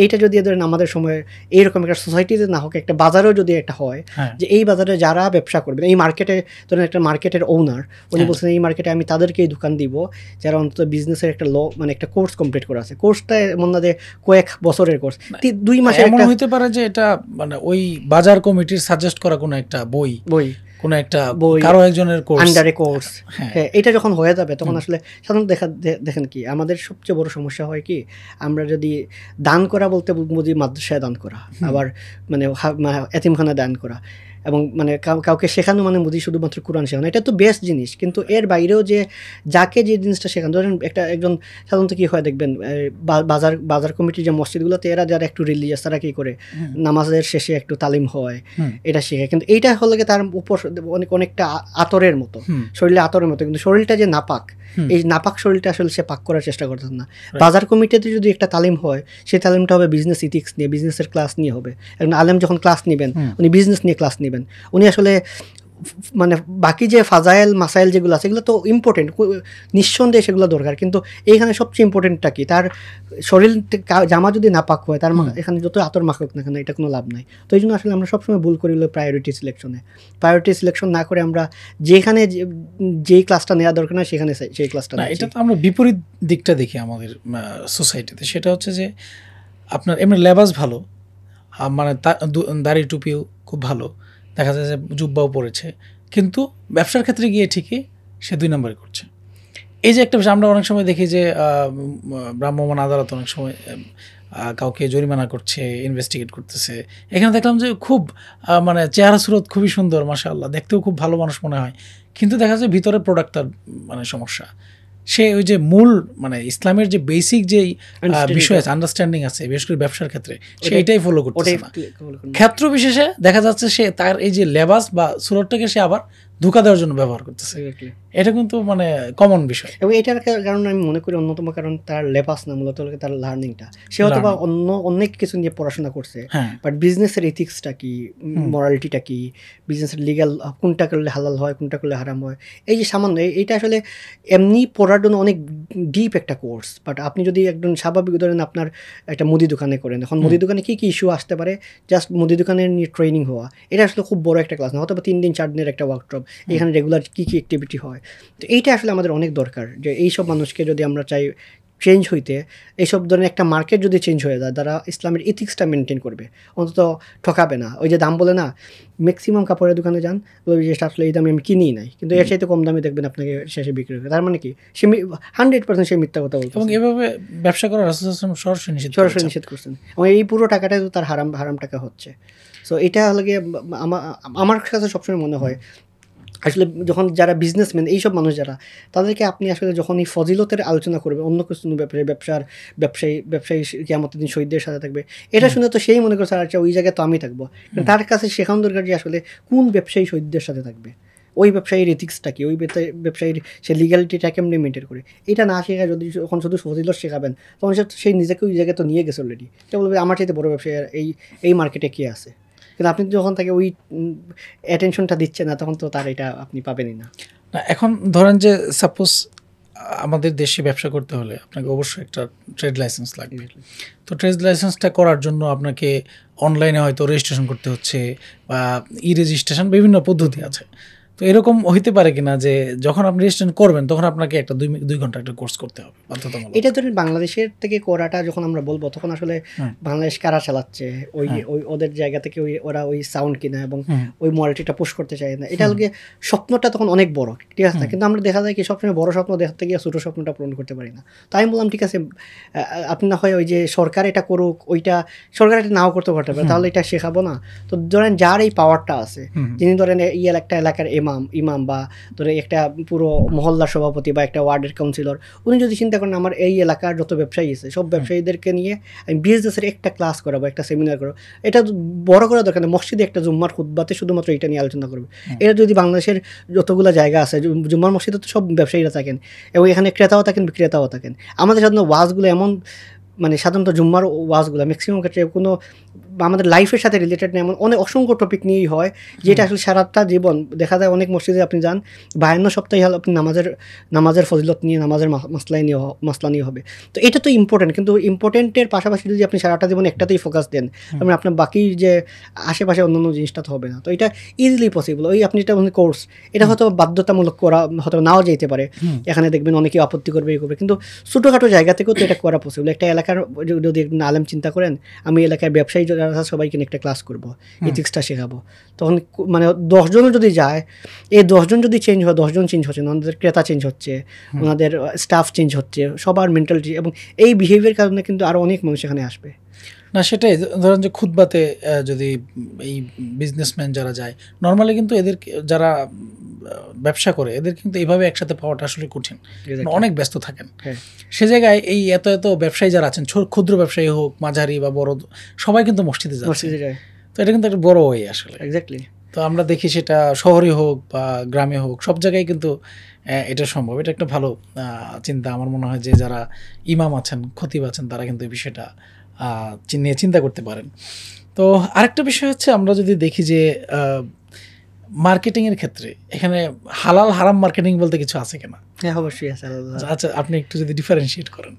এইটা যদি ধরেন আমাদের সময় এইরকম একটা সোসাইটিতে না হোক, একটা বাজারেও যদি একটা হয় যে এই বাজারে যারা ব্যবসা করবে, এই মার্কেটে ধরেন একটা মার্কেটের ওনার উনি বলছেন এই মার্কেটে আমি তাদেরকেই দোকান দিব যারা অন্তত বিজনেসের একটা মানে একটা কোর্স কমপ্লিট করা আছে। কোর্সটা এমন না যে কয়েক বছরের কোর্স, 2 মাসের এমন হতে পারে যে এটা মানে ওই বাজার কমিটির সাজেস্ট করা কোনো একটা বই কোনো একটা বই, কারো একজনের কোর্স, আন্ডারে কোর্স। হ্যাঁ, এটা যখন হয়ে যাবে তখন আসলে সাধারণত দেখেন কি আমাদের সবচেয়ে বড় সমস্যা হয় কি, আমরা যদি দান করা বলতে বুঝি মাদ্রাসায় দান করা, আবার মানে এতিমখানায় দান করা, এবং মানে কাউকে শেখানো মানে বুঝি শুধুমাত্র কোরআন শেখানো, এটা তো বেস্ট জিনিস। কিন্তু এর বাইরেও যে যাকে যে জিনিসটা শেখানো, ধরেন একজন সাধারণত কী হয় দেখবেন বাজার কমিটির যে মসজিদগুলোতে এরা যারা একটু রিলিজিয়াস তারা কী করে নামাজের শেষে একটু তালিম হয়, এটা শেখে। কিন্তু এইটা হলে তার উপর অনেকটা আতরের মতো, শরীরে আতরের মতো, কিন্তু শরীরটা যে নাপাক, এই নাপাক শরীরটা আসলে সে পাক করার চেষ্টা করতেন না। বাজার কমিটিতে যদি একটা তালিম হয়, সেই তালিমটা হবে বিজনেস ইথিক্স নিয়ে, বিজনেসের ক্লাস নিয়ে হবে। একজন আলেম যখন ক্লাস নেবেন উনি বিজনেস নিয়ে ক্লাস নেবেন, উনি আসলে মানে বাকি যে ফাজাইল মাসাইল যেগুলো আছে এগুলো তো ইম্পর্টেন্ট, নিঃসন্দেহে সেগুলো দরকার, কিন্তু এইখানে সবচেয়ে ইম্পর্টেন্টটা কি, তার শরীর জামা যদি নাপাক হয় তার এখানে যত আতর মাখুক না কেন এটা কোনো লাভ নাই। তো এই জন্য আসলে আমরা সবসময় ভুল করি হলো প্রায়োরিটি সিলেকশন না করে আমরা যেখানে যেই ক্লাসটা নেওয়া দরকার না সেখানে সেই ক্লাসটা না। এটা তো আমরা বিপরীত দিকটা দেখি আমাদের সোসাইটিতে, সেটা হচ্ছে যে আপনার এমনি লেবাস ভালো, মানে দাড়ি টুপিও খুব ভালো, দেখা যায় যে জুব্বাও পড়েছে, কিন্তু ব্যবসার ক্ষেত্রে গিয়ে ঠিকই সে 2 নম্বরে করছে। এই যে একটা বিষয় আমরা অনেক সময় দেখি যে ভ্রাম্যমাণ আদালত অনেক সময় কাউকে জরিমানা করছে, ইনভেস্টিগেট করতেছে। এখানে দেখলাম যে খুব মানে চেহারা সুরত খুবই সুন্দর, মাশাআল্লাহ, দেখতেও খুব ভালো মানুষ মনে হয়, কিন্তু দেখা যায় ভিতরে প্রোডাক্টটার মানে সমস্যা। সে ওই যে মূল মানে ইসলামের যে বেসিক যে বিষয় আছে, আন্ডারস্ট্যান্ডিং আছে, বিশেষ করে ব্যবসার ক্ষেত্রে, সে এটাই ফলো করতেছে না। ক্ষেত্র বিশেষে দেখা যাচ্ছে সে তার এই যে লেবাস বা সুরতটাকে সে আবার ধোঁকা দেওয়ার জন্য ব্যবহার করতেছে। এটা কিন্তু মানে কমন বিষয়, এবং এটার কারণে আমি মনে করি অন্যতম কারণ তার লেবাস না, মূলত তার লার্নিংটা। সে হয়তো বা অনেক কিছু নিয়ে পড়াশোনা করছে, বাট বিজনেসের এথিক্সটা কি, মরালিটিটা কি, বিজনেসের লিগ্যাল কোনটা করলে হালাল হয় কোনটা করলে হারাম হয়, এই যে সামান্য এইটা আসলে এমনি পড়ার জন্য অনেক ডিপ একটা কোর্স। বাট আপনি যদি একজন স্বাভাবিক ধরেন আপনার একটা মুদি দোকানে করেন, এখন মুদি দোকানে কী কী ইস্যু আসতে পারে, জাস্ট মুদি দোকানের নিয়ে ট্রেনিং হওয়া, এটা আসলে খুব বড় একটা ক্লাস না, হয়তো 3 দিন 4 দিনের একটা ওয়ার্কশপ, এখানে রেগুলার কী কী অ্যাক্টিভিটি হয়। তো এইটা আসলে আমাদের অনেক দরকার, যে এইসব মানুষকে যদি আমরা চাই চেঞ্জ হইতে, এইসব ধরনের একটা মার্কেট যদি চেঞ্জ হয়ে যায়, যারা ইসলামের ইথিক্সটা মেনটেন করবে, অন্তত ঠকাবে না। ওই যে দাম বলে না, ম্যাক্সিমাম কাপড়ের দোকানে যান, ওই যে আসলে এই দামে আমি কিনি নাই, কিন্তু এর চাইতে কম দামে দেখবেন আপনাকে শেষে বিক্রি করে। তার মানে কি, সে 100% সে মিথ্যা কথা বলছে। এবং এভাবে ব্যবসা করার সরাসরি নিষেধ করছেন, এবং এই পুরো টাকাটাই তো তার হারাম টাকা হচ্ছে। সো এটা হলে গিয়ে আমার কাছে সবসময় মনে হয় আসলে যখন যারা বিজনেসম্যান এইসব মানুষ যারা, তাদেরকে আপনি আসলে যখন এই ফজিলতের আলোচনা করবে, অন্য কিছু ব্যাপারে ব্যবসায়ী কিয়ামতের দিন শহীদদের সাথে থাকবে, এটা শুনে তো সেই মনে করছে আচ্ছা ওই জায়গায় তো আমি থাকবো, তার কাছে শেখানো দরকার যে আসলে কোন ব্যবসায়ী শহীদদের সাথে থাকবে, ওই ব্যবসায়ীর এথিক্সটা কি, ওই ব্যবসায়ীর সে লিগ্যালিটিটা কেমনি মেনটেন করে। এটা না শেখায় যদি যখন শুধু ফজিলত শেখাবেন, তখন সেই নিজেকে ওই জায়গায় তো নিয়ে গেছে অলরেডি, সে বলবে আমার চাইতে বড় ব্যবসায়ী এই মার্কেটে কে আছে। কিন্তু আপনি যখন তাকে ওই অ্যাটেনশনটা দিচ্ছেন না, তখন তো তার এটা আপনি পাবেনই না। এখন ধরেন যে সাপোজ আমাদের দেশে ব্যবসা করতে হলে আপনাকে অবশ্যই একটা ট্রেড লাইসেন্স লাগবে। তো ট্রেড লাইসেন্সটা করার জন্য আপনাকে অনলাইনে হয়তো রেজিস্ট্রেশন করতে হচ্ছে, বা রেজিস্ট্রেশন বিভিন্ন পদ্ধতি আছে। তো এরকম হইতে পারে কিনা যে যখন আপনি রেজিস্ট্রেশন করবেন তখন আপনাকে একটা 2 ঘন্টা একটা কোর্স করতে হবে বাধ্যতামূলক? এটা ধরেন বাংলাদেশের থেকে করাটা যখন আমরা বলবো, তখন আসলে বাংলাদেশ কারা চালাচ্ছে, ওই ওদের জায়গা থেকে ওরা ওই সাউন্ড কিনা এবং ওই মোয়ালিটিটা পুশ করতে চায় না, এটা হলে স্বপ্নটা তখন অনেক বড়, ঠিক আছে। কিন্তু আমরা দেখা যায় কি সবসময় বড় স্বপ্ন দেখতে গিয়ে ছোটো স্বপ্নটা পূরণ করতে পারি না। তাই আমি বললাম ঠিক আছে, আপনি না হয় ওই যে সরকার এটা করুক, ওইটা সরকার এটা নাও করতে পারতে পারে, তাহলে এটা শেখাবো না। তো ধরেন যার এই পাওয়ারটা আছে, যিনি ধরেন একটা এলাকার ইমাম বা ধরে একটা পুরো মহল্লার সভাপতি বা একটা ওয়ার্ডের কাউন্সিলর, উনি যদি চিন্তা করেন আমার এই এলাকার যত ব্যবসায়ী আছে সব ব্যবসায়ীদেরকে নিয়ে আমি বিজনেসের একটা ক্লাস করাবো, একটা সেমিনার করবো, এটা বড় করা দরকার না, মসজিদে একটা জুম্মার খুতবাতে শুধুমাত্র এটা নিয়ে আলোচনা করবে। এটা যদি বাংলাদেশের যতগুলো জায়গা আছে, জুম্মার মসজিদে তো সব ব্যবসায়ীরা থাকেন এবং এখানে ক্রেতাও থাকেন বিক্রেতাও থাকেন। আমাদের সাধারণত ওয়াজগুলো এমন, মানে সাধারণত জুম্মার ওয়াজগুলো ম্যাক্সিমাম ক্ষেত্রে কোনো আমাদের লাইফের সাথে রিলেটেড না, এমন অসংখ্য টপিক নিয়েই হয়, যেটা আসলে সারাটা জীবন দেখা যায়। অনেক মসজিদে আপনি যান 52 সপ্তাহে হল আপনি নামাজের ফজিলত নিয়ে, নামাজের মাসলা নিয়ে হবে। তো এটা তো ইম্পর্টেন্ট, কিন্তু ইম্পর্টেন্টের পাশাপাশি যদি আপনি সারাটা জীবন একটাতেই ফোকাস দেন, মানে আপনার বাকি যে আশেপাশে অন্যান্য জিনিসটা তো হবে না। তো এটা ইজিলি পসিবল। ওই আপনি এটা কোর্স, এটা হয়তো বাধ্যতামূলক করা হয়তো নাও যেতে পারে, এখানে দেখবেন অনেকেই আপত্তি করবে কিন্তু ছোটোখাটো জায়গা থেকেও তো এটা করা পসিবল। একটা এলাকার যদি আলেম চিন্তা করেন, আমি এলাকার ব্যবসায়ী যারা সবাইকে একটা ক্লাস করবো, এথিক্সটা শেখাবো, তখন মানে 10 জনও যদি যায়, এই 10 জন যদি চেঞ্জ হয়, 10 জন চেঞ্জ হচ্ছে, ওনাদের ক্রেতা চেঞ্জ হচ্ছে, ওনাদের স্টাফ চেঞ্জ হচ্ছে, সবার মেন্টালিটি এবং এই বিহেভিয়ার কারণে কিন্তু আরও অনেক মানুষ এখানে আসবে। না সেটাই, ধরেন যে খুতবাতে যদি এই বিজনেসম্যান যারা যায়, নর্মালি কিন্তু এদের যারা ব্যবসা করে এদের কিন্তু এইভাবে একসাথে পাওয়াটা আসলে কঠিন, অনেক ব্যস্ত থাকেন। সে জায়গায় এই এত ব্যবসায়ী যারা আছেন, ক্ষুদ্র ব্যবসায়ী হোক, মাঝারি বা বড়, সবাই কিন্তু মসজিদে যাচ্ছে। তো এটা কিন্তু একটা বড় ওয়ে আসলে। এক্স্যাক্টলি। তো আমরা দেখি সেটা শহরে হোক বা গ্রামে হোক, সব জায়গায় কিন্তু এটা সম্ভব। এটা একটা ভালো চিন্তা। আমার মনে হয় যে যারা ইমাম আছেন, খতিব আছেন, তারা কিন্তু এই বিষয়টা নিয়ে চিন্তা করতে পারেন। তো আরেকটা বিষয় হচ্ছে, আমরা যদি দেখি যে মার্কেটিং এর ক্ষেত্রে এখানে হালাল হারাম মার্কেটিং বলতে কিছু আছে কিনা? হ্যাঁ, অবশ্যই আছে। আচ্ছা, আপনি একটু যদি ডিফারেন্সিয়েট করেন।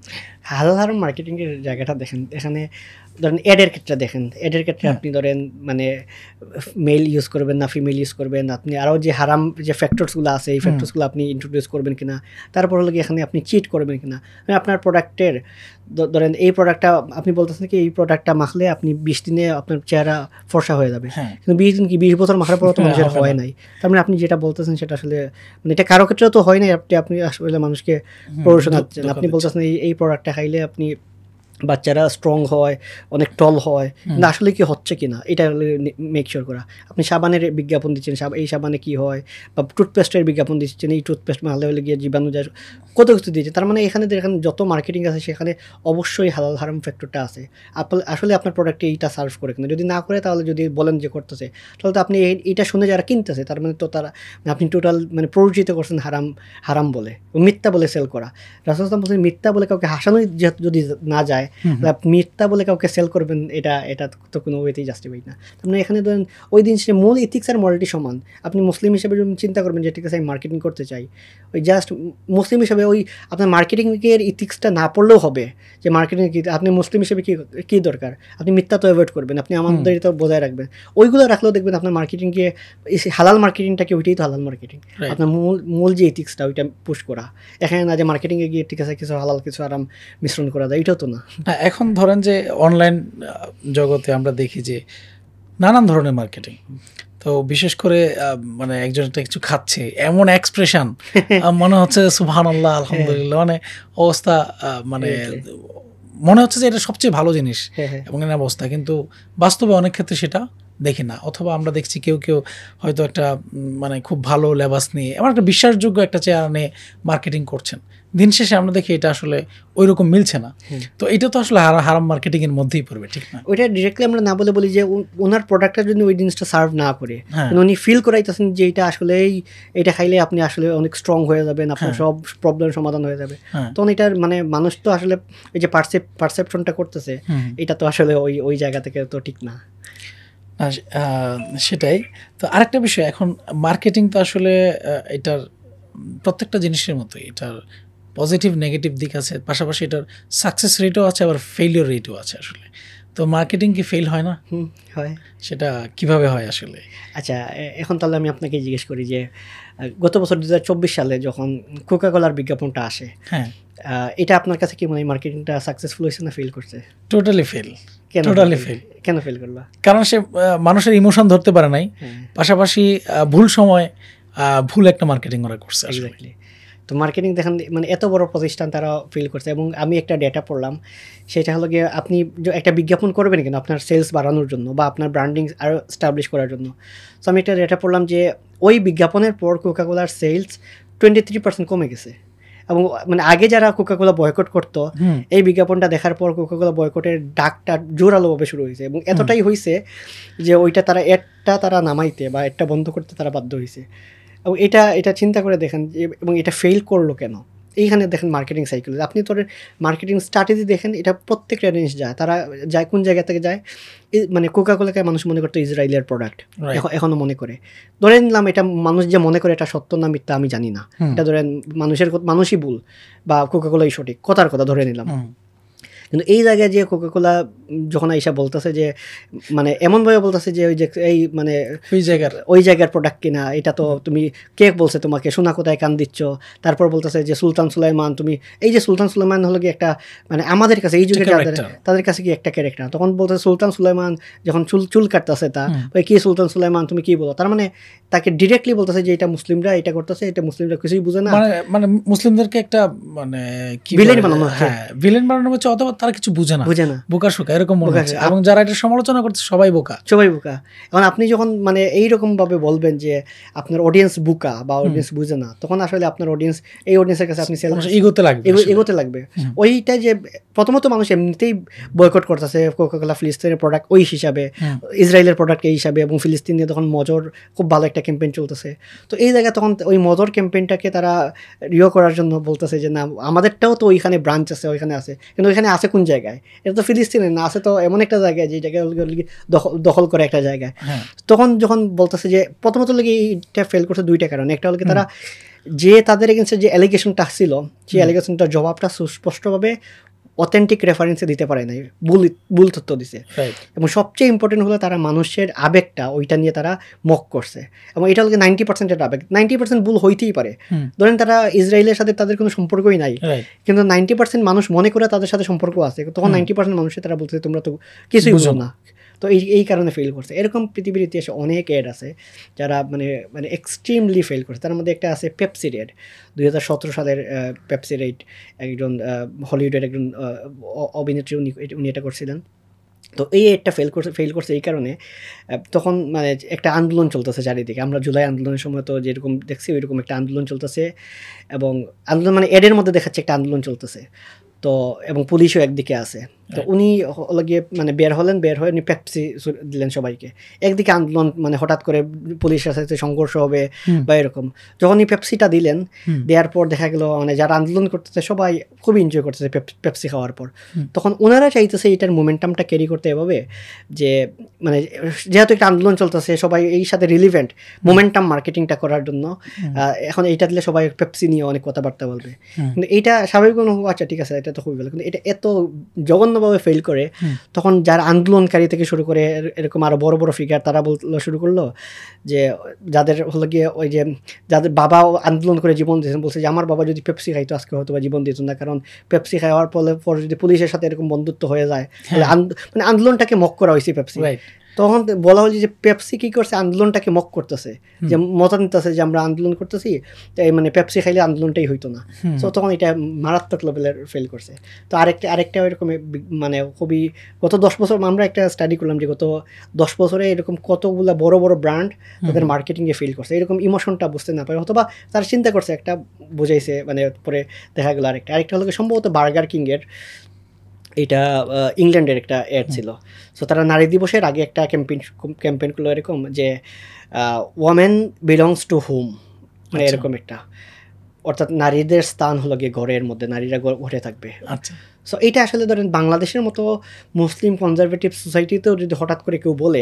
হালাল হারাম মার্কেটিং এর জায়গাটা দেখেন, এখানে ধরেন এডের ক্ষেত্রে দেখেন, এডের ক্ষেত্রে আপনি ধরেন মানে মেল ইউজ করবেন না ফিমেল ইউজ করবেন, আপনি আরও যে হারাম যে ফ্যাক্টরসগুলো আছে এই ফ্যাক্টরসগুলো আপনি ইন্ট্রোডিউস করবেন কিনা, তারপর হলো কি এখানে আপনি চিট করবেন কিনা, মানে আপনার প্রোডাক্টের ধরেন এই প্রোডাক্টটা আপনি বলতেছেন কি এই প্রোডাক্টটা মাখলে আপনি 20 দিনে আপনার চেহারা ফর্সা হয়ে যাবে, কিন্তু 20 দিন কি 20 বছর মাখার পর তো মানুষের হয় নাই। তার মানে আপনি যেটা বলতেছেন সেটা আসলে মানে এটা কারো ক্ষেত্রেও তো হয় নাই, আপনি আসলে মানুষকে প্ররোচনা দিচ্ছেন। আপনি বলতেছেন এই প্রোডাক্টটা খাইলে আপনি বাচ্চারা স্ট্রং হয়, অনেক টল হয়, কিন্তু আসলে কি হচ্ছে কিনা এটা মেক শিওর করা। আপনি সাবানের বিজ্ঞাপন দিচ্ছেন, এই সাবানে কি হয়, বা টুথপেস্টের বিজ্ঞাপন দিচ্ছেন এই টুথপেস্ট মারলে হলে গিয়ে জীবাণু যায়, কত কিছু দিয়েছে। তার মানে এখানে যত মার্কেটিং আছে সেখানে অবশ্যই হালাল হারাম ফ্যাক্টরটা আছে। আসলে আপনার প্রোডাক্টে এইটা সার্ভ করে কিনা, যদি না করে তাহলে যদি বলেন যে করতেছে, তাহলে তো আপনি এইটা শুনে যারা কিনতেছে তার মানে তো তারা আপনি টোটাল মানে প্ররোচিত করছেন হারাম বলে, মিথ্যা বলে সেল করা। রাসূল সাল্লাল্লাহু আলাইহি ওয়াসাল্লাম বলছেন মিথ্যা বলে কাউকে হাসানো যদি না যায়, মিথ্যা বলে কাউকে সেল করবেন, এটা তো কোনো ওয়েতেই জাস্টিফাই না। তার মানে এখানে ধরেন ওই দিন সে মূল ইথিক্স আর মরালিটি সমান। আপনি মুসলিম হিসেবে যদি চিন্তা করবেন যে ঠিক আছে আমি মার্কেটিং করতে চাই, ওই জাস্ট মুসলিম হিসেবে ওই আপনার মার্কেটিংয়ের ইথিক্সটা না পড়লেও হবে যে মার্কেটিং কি, আপনি মুসলিম হিসেবে কী দরকার, আপনি মিথ্যা তো অ্যাভয়েড করবেন, আপনি আমাদেরটা বজায় রাখবেন, ওইগুলো রাখলেও দেখবেন আপনার মার্কেটিংকে হালাল মার্কেটিংটাকে ওইটাই তো হালাল মার্কেটিং। আপনার মূল যে ইথিক্সটা ওইটা পুশ করা, এখানে না যে মার্কেটিংয়ে গিয়ে ঠিক আছে কিছু হালাল কিছু আরাম মিশ্রণ করা যায়, এটাও তো না। এখন ধরেন যে অনলাইন জগতে আমরা দেখি যে নানান ধরনের মার্কেটিং, তো বিশেষ করে মানে একজন একটা কিছু খাচ্ছে এমন এক্সপ্রেশন মনে হচ্ছে সুবহানাল্লাহ আলহামদুলিল্লাহ, মানে অবস্থা মানে মনে হচ্ছে যে এটা সবচেয়ে ভালো জিনিস এবং এর অবস্থা, কিন্তু বাস্তবে অনেক ক্ষেত্রে সেটা দেখি না। অথবা আমরা দেখছি কেউ হয়তো একটা মানে খুব ভালো লেবাস নিয়ে এমন একটা বিশ্বাসযোগ্য একটা চেহারা নিয়ে মার্কেটিং করছেন, দিন শেষে আমরা দেখি এটা আসলে ওই রকম মিলছে না। তো এটা তো আসলে হারাম মার্কেটিং এর মধ্যেই পড়বে, ঠিক না? ওইটা ডিরেক্টলি আমরা না বলি যে ওনার প্রোডাক্টটা যদি ওই জিনিসটা সার্ভ না করে, উনি ফিল করাইতেছেন যে এটা আসলেই এটা খাইলে আপনি আসলে অনেক স্ট্রং হয়ে যাবেন, আপনার সব প্রবলেম সমাধান হয়ে যাবে, তখন এটার মানে মানুষ তো আসলে এই যে পারসেপশনটা করতেছে এটা তো আসলে ওই জায়গা থেকে তো ঠিক না। সেটাই তো আরেকটা বিষয়, এখন মার্কেটিং তো আসলে এটার প্রত্যেকটা জিনিসের মতোই এটার পজিটিভ নেগেটিভ দিক আছে, পাশাপাশি এটার সাকসেস রেটও আছে আবার ফেইলিওর রেটও আছে আসলে। তো মার্কেটিং কি ফেল হয় না? হয়। সেটা কিভাবে হয় আসলে? আচ্ছা, এখন তাহলে আমি আপনাকে জিজ্ঞেস করি যে গত বছর 2024 সালে যখন কোকাকোলার বিজ্ঞাপনটা আসে, হ্যাঁ, এটা আপনার কাছে কি মনে হয় মার্কেটিংটা সাকসেসফুল হয়েছে না ফেল করছে? Totally fail. Totally fail. কেন ফেল করলো? কারণ সে মানুষের ইমোশন ধরতে পারে নাই, পাশাপাশি ভুল সময় ভুল একটা মার্কেটিং ওরা করছে। এক্স্যাক্টলি। তো মার্কেটিং দেখেন মানে এত বড় প্রতিষ্ঠান তারা ফেল করছে, এবং আমি একটা ডেটা পড়লাম, সেটা হলো গিয়ে আপনি একটা বিজ্ঞাপন করবেন কেন আপনার সেলস বাড়ানোর জন্য বা আপনার ব্র্যান্ডিং আরও এস্টাবলিশ করার জন্য। সো আমি একটা ডেটা পড়লাম যে ওই বিজ্ঞাপনের পর কোকাকোলার সেলস 23% কমে গেছে, এবং মানে আগে যারা কোকাকোলা বয়কট করতো এই বিজ্ঞাপনটা দেখার পর কোকাকোলা বয়কটের ডাকটা জোরালোভাবে শুরু হয়েছে, এবং এতটাই হয়েছে যে ওইটা তারা নামাইতে বা একটা বন্ধ করতে তারা বাধ্য হয়েছে। এবং এটা চিন্তা করে দেখেন এবং এটা ফেল করলো কেন, এইখানে দেখেন মার্কেটিং সাইকেল। আপনি তোর মার্কেটিং স্ট্র্যাটেজি দেখেন, এটা প্রত্যেকটা জিনিস তারা যায় কোন জায়গা থেকে যায়, মানে কোকাকোলাকে মানুষ মনে করতো ইসরায়েলের প্রোডাক্ট, এখনও মনে করে। ধরে নিলাম এটা মানুষ যে মনে করে এটা সত্য না মিথ্যা আমি জানি না, এটা ধরেন মানুষই ভুল বা কোকাকোলাই সঠিক, কথার কথা ধরে নিলাম। কিন্তু এই জায়গায় যে কোকাকোলা যখন আইসা বলতেছে যে মানে এমনভাবে বলতেছে যে এই মানে ওই জায়গার প্রোডাক্ট কিনা, এটা তো তুমি কে বলছে তোমাকে, সোনা কোথায় কান দিচ্ছ। তারপর বলতেছে যে সুলতান সুলাইমান, তুমি এই যে সুলতান সুলাইমান হলো কি একটা মানে আমাদের কাছে এই যুগে তাদের কাছে কি একটা ক্যারেক্টার। তখন বলতেছে সুলতান সুলাইমান যখন চুল কাটতেছে ওই কি সুলতান সুলাইমান তুমি কি বলো, তার মানে তাকে ডিরেক্টলি বলতেছে যে এটা মুসলিমরা এটা করতেছে, এটা মুসলিমরা কিছুই বুঝে না, মানে মুসলিমদেরকে একটা মানে ভিলেন বানানো হচ্ছে। ভিলেন বানানো হচ্ছে, অথবা তারা কিছু বুঝে না, বোকা শোকা এরকম মনে হচ্ছে, এবং যারা এটা সমালোচনা করছে সবাই বোকা। এখন আপনি যখন মানে এইরকম ভাবে বলবেন যে আপনার অডিয়েন্স বোকা বা অডিয়েন্স বুঝে না, তখন আসলে আপনার এই অডিয়েন্সের কাছে আপনি এগোতে লাগবে। ওইটা যে প্রথমত মানুষ এমনিতেই বয়কট করতেছে কোকাকোলা ফিলিস্তিনের প্রোডাক্ট ওই হিসাবে, ইসরায়েলের প্রোডাক্ট এই হিসাবে, এবং ফিলিস্তিন নিয়ে তখন মজর খুব ভালো একটা ক্যাম্পেইন চলতেছে। তো এই জায়গায় তখন ওই মজর ক্যাম্পেইনটাকে তারা করার জন্য বলতেছে যে না আমাদেরটাও তো ওইখানে ব্রাঞ্চ আছে, ওইখানে আছে, কিন্তু ওইখানে আছে আছে কোন জায়গায়, এটা তো ফিলিস্তিনে না, আছে তো এমন একটা জায়গায় যে জায়গায় দখল করে একটা জায়গায়। তখন যখন বলতেছে যে প্রথমত লাগে এইটা ফেল করছে দুইটা কারণে, একটা হলো তারা যে তাদের এগেন্সে যে অ্যালিগেশনটা ছিল সেই অ্যালিগেশনটার জবাবটা সুস্পষ্টভাবে অথেন্টিক রেফারেন্সে দিতে পারে নাই, ভুল তথ্য দিছে। এবং সবচেয়ে ইম্পর্টেন্ট হলো তারা মানুষের আবেগটা ওইটা নিয়ে তারা মক করছে, এবং এটা হলো 90% আবেগ, 90% ভুল হইতেই পারে। ধরেন তারা ইসরায়েলের সাথে তাদের কোনো সম্পর্কই নাই, কিন্তু 90% মানুষ মনে করে তাদের সাথে সম্পর্ক আছে, তখন 90% মানুষের তারা বলছে তোমরা তো কিছুই বুঝো না। তো এই কারণে ফেল করছে। এরকম পৃথিবীর ইতিহাসে অনেক এড আছে যারা মানে এক্সট্রিমলি ফেল করছে। তার মধ্যে একটা আছে পেপসির এড, 2017 সালের পেপসির এড, একজন হলিউডের একজন অভিনেত্রী, উনি এটা করছিলেন। তো এই এডটা ফেল করছে এই কারণে, তখন মানে একটা আন্দোলন চলতেছে চারিদিকে। আমরা জুলাই আন্দোলনের সময় তো যেরকম দেখছি ওইরকম একটা আন্দোলন চলতেছে, এবং আন্দোলন মানে এডের মধ্যে দেখাচ্ছে একটা আন্দোলন চলতেছে। তো এবং পুলিশও একদিকে আছে। তো উনি গিয়ে মানে বের হয়ে উনি পেপসি দিলেন সবাইকে। একদিকে আন্দোলন, মানে হঠাৎ করে পুলিশের সাথে সংঘর্ষ হবে বা এরকম। যখন উনি পেপসিটা দিলেন, দেওয়ার পর দেখা গেল মানে যারা আন্দোলন করতেছে সবাই খুবই এনজয় করতেছে পেপসি খাওয়ার পর। তখন ওনারা চাইতেছে এইটার মোমেন্টামটা ক্যারি করতে এভাবে যে মানে যেহেতু একটা আন্দোলন চলতেছে, সবাই এই সাথে রিলিভেন্ট মোমেন্টাম মার্কেটিংটা করার জন্য এখন এইটা দিলে সবাই পেপসি নিয়ে অনেক কথাবার্তা বলবে। কিন্তু এইটা স্বাভাবিক, আচ্ছা ঠিক আছে এটা তো খুবই ভালো, কিন্তু এটা এত জঘন্যভাবে ফেল করে তখন যারা আন্দোলনকারী থেকে শুরু করে এরকম আরো বড় বড় ফিগার তারা বলতে শুরু করলো যে যাদের হলো গিয়ে ওই যে যাদের বাবা আন্দোলন করে জীবন দিয়েছেন, বলছে যে আমার বাবা যদি পেপসি খাইতো আজকে হয়তো বা জীবন দিত না, কারণ পেপসি খাওয়ার পর যদি পুলিশের সাথে এরকম বন্ধুত্ব হয়ে যায় তাহলে মানে আন্দোলনটাকে মক করা হয়েছে পেপসি। তখন বলা হল যে পেপসি কি করছে, আন্দোলনটাকে মক করতেছে, যে মতা নিতেছে যে আমরা আন্দোলন করতেছি, তাই মানে পেপসি খাইলে আন্দোলনটাই হইতো না। তো তখন এটা মারাত্মক লেভেলের ফেল করছে। তো আরেকটা এরকম মানে খুবই গত 10 বছর আমরা একটা স্টাডি করলাম যে গত 10 বছরে এরকম কতগুলো বড় বড় ব্র্যান্ড তাদের মার্কেটিংয়ে ফেল করছে, এরকম ইমোশনটা বুঝতে না পারে, অথবা তারা চিন্তা করছে একটা বুঝাইছে, মানে পরে দেখা গেলো আরেকটা হলো সম্ভবত বার্গার কিংয়ের, এটা ইংল্যান্ডের একটা অ্যাড ছিল। সো তারা নারী দিবসের আগে একটা ক্যাম্পেইন করলো এরকম যে ওয়ামেন বিলংস টু হোম, মানে এরকম একটা, অর্থাৎ নারীদের স্থান হলো গিয়ে ঘরের মধ্যে, নারীরা ঘরে থাকবে। আচ্ছা, সো এইটা আসলে ধরেন বাংলাদেশের মতো মুসলিম কনজারভেটিভ সোসাইটিতেও যদি হঠাৎ করে কেউ বলে,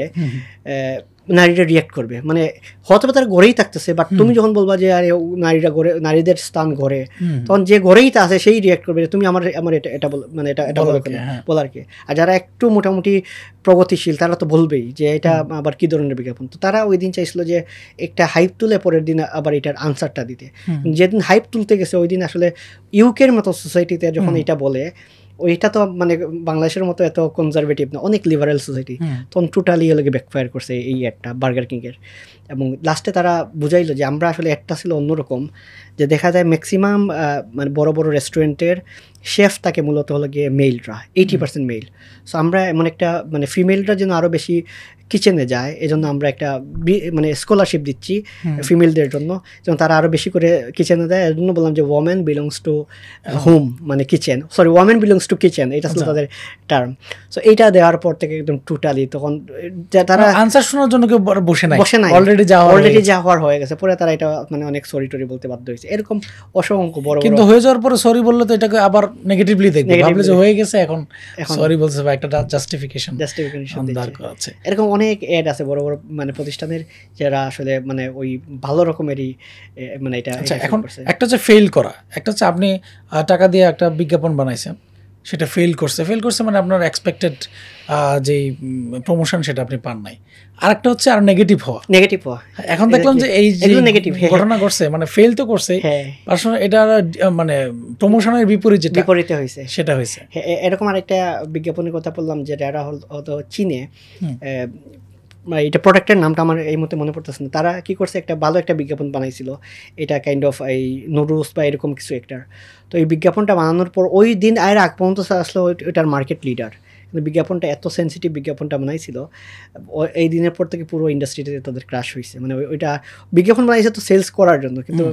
নারীরা রিয়াক্ট করবে, মানে হয়তো তারা ঘরেই থাকতেছে, বাট তুমি যখন বলবা যে আরে নারীরা ঘরে, নারীদের স্থান ঘরে, তখন যে ঘরেই তা আছে সেই রিয়াক্ট করবে, তুমি আমার এটা মানে এটা বলার কি। আর যারা একটু মোটামুটি প্রগতিশীল তারা তো বলবেই যে এটা আবার কি ধরনের বিজ্ঞাপন। তো তারা ওই দিন চাইছিল যে একটা হাইপ তুলে পরের দিন আবার এটার আনসারটা দিতে। যেদিন হাইপ তুলতে গেছে ওই দিন আসলে ইউকের মতো সোসাইটিতে যখন এটা বলে, ওইটা তো মানে বাংলাদেশের মতো এত কনজারভেটিভ না, অনেক লিবারেল সোসাইটি, তখন টোটালি এলাকে ব্যাকফায়ার করছে এই একটা বার্গার কিংয়ের। এবং লাস্টে তারা বুঝাইলো যে আমরা আসলে একটা ছিল অন্যরকম, যে দেখা যায় ম্যাক্সিমাম মানে বড় বড় রেস্টুরেন্টের শেফ থাকে মূলত হলো গিয়ে মেইলরা, 80% মেইল। সো আমরা এমন একটা মানে ফিমেলরা যেন আরও বেশি কিচেনে যায়, এজন্য আমরা একটা মানে স্কলারশিপ দিচ্ছি ফিমেলদের জন্য, যেন তারা আরও বেশি করে কিচেনে দেয়। এর জন্য বললাম যে ওয়ামেন বিলংস টু হোম, মানে kitchen, sorry women belongs to kitchen, এটা ছিল তাদের টার্ম। সো এইটা দেওয়ার পর থেকে একদম টোটালি তখন তারা আনসার শোনার জন্য কেউ বসে নাই, অলরেডি যাওয়ার হয়ে গেছে। পরে তারা এটা মানে অনেক সরি টরি বলতে বাধ্য হয়েছে। এরকম অসংখ্য বড়, কিন্তু হয়ে যাওয়ার পরে সরি বললে তো এটাকে আবার নেগেটিভলি দেখবে, ভাবলে যে হয়ে গেছে এখন সরি বলছে বা একটা জাস্টিফিকেশন দরকার আছে। এরকম অনেক এড আছে বড় বড় মানে প্রতিষ্ঠানের, যারা আসলে মানে ওই ভালো রকমেরই মানে এটা। এখন একটা হচ্ছে ফেল করা, একটা হচ্ছে আপনি টাকা দিয়ে একটা বিজ্ঞাপন বানাইছেন, সেটা ফেল করছে মানে আপনার এক্সপেক্টেড যেই প্রমোশন সেটা আপনি পান নাই। আরেকটা হচ্ছে আর নেগেটিভ হওয়া। এখন দেখলাম যে এই যে নেগেটিভ ঘটনা ঘটছে, মানে ফেল তো করছে, এটা মানে প্রমোশনের বিপরীতে হয়েছে, সেটা হয়েছে। এরকম আরেকটা বিজ্ঞাপনের কথা বললাম যে যারা হয়তো চীনে, এটা প্রোডাক্টের নামটা আমার এই মুহূর্তে মনে পড়তেছে না, তারা কি করছে একটা ভালো একটা বিজ্ঞাপন বানাইছিল, এটা কাইন্ড অফ এই নুডলস বা এরকম কিছু একটা। তো এই বিজ্ঞাপনটা বানানোর পর ওই দিন আয়ের আগ পর্যন্ত আসলে ওইটার মার্কেট লিডার, কিন্তু বিজ্ঞাপনটা এত সেন্সিটিভ বিজ্ঞাপনটা বানাইছিল, এই দিনের পর থেকে পুরো ইন্ডাস্ট্রিতে তাদের ক্রাশ হয়েছে। মানে ওইটা বিজ্ঞাপন বানাইছে তো সেলস করার জন্য, কিন্তু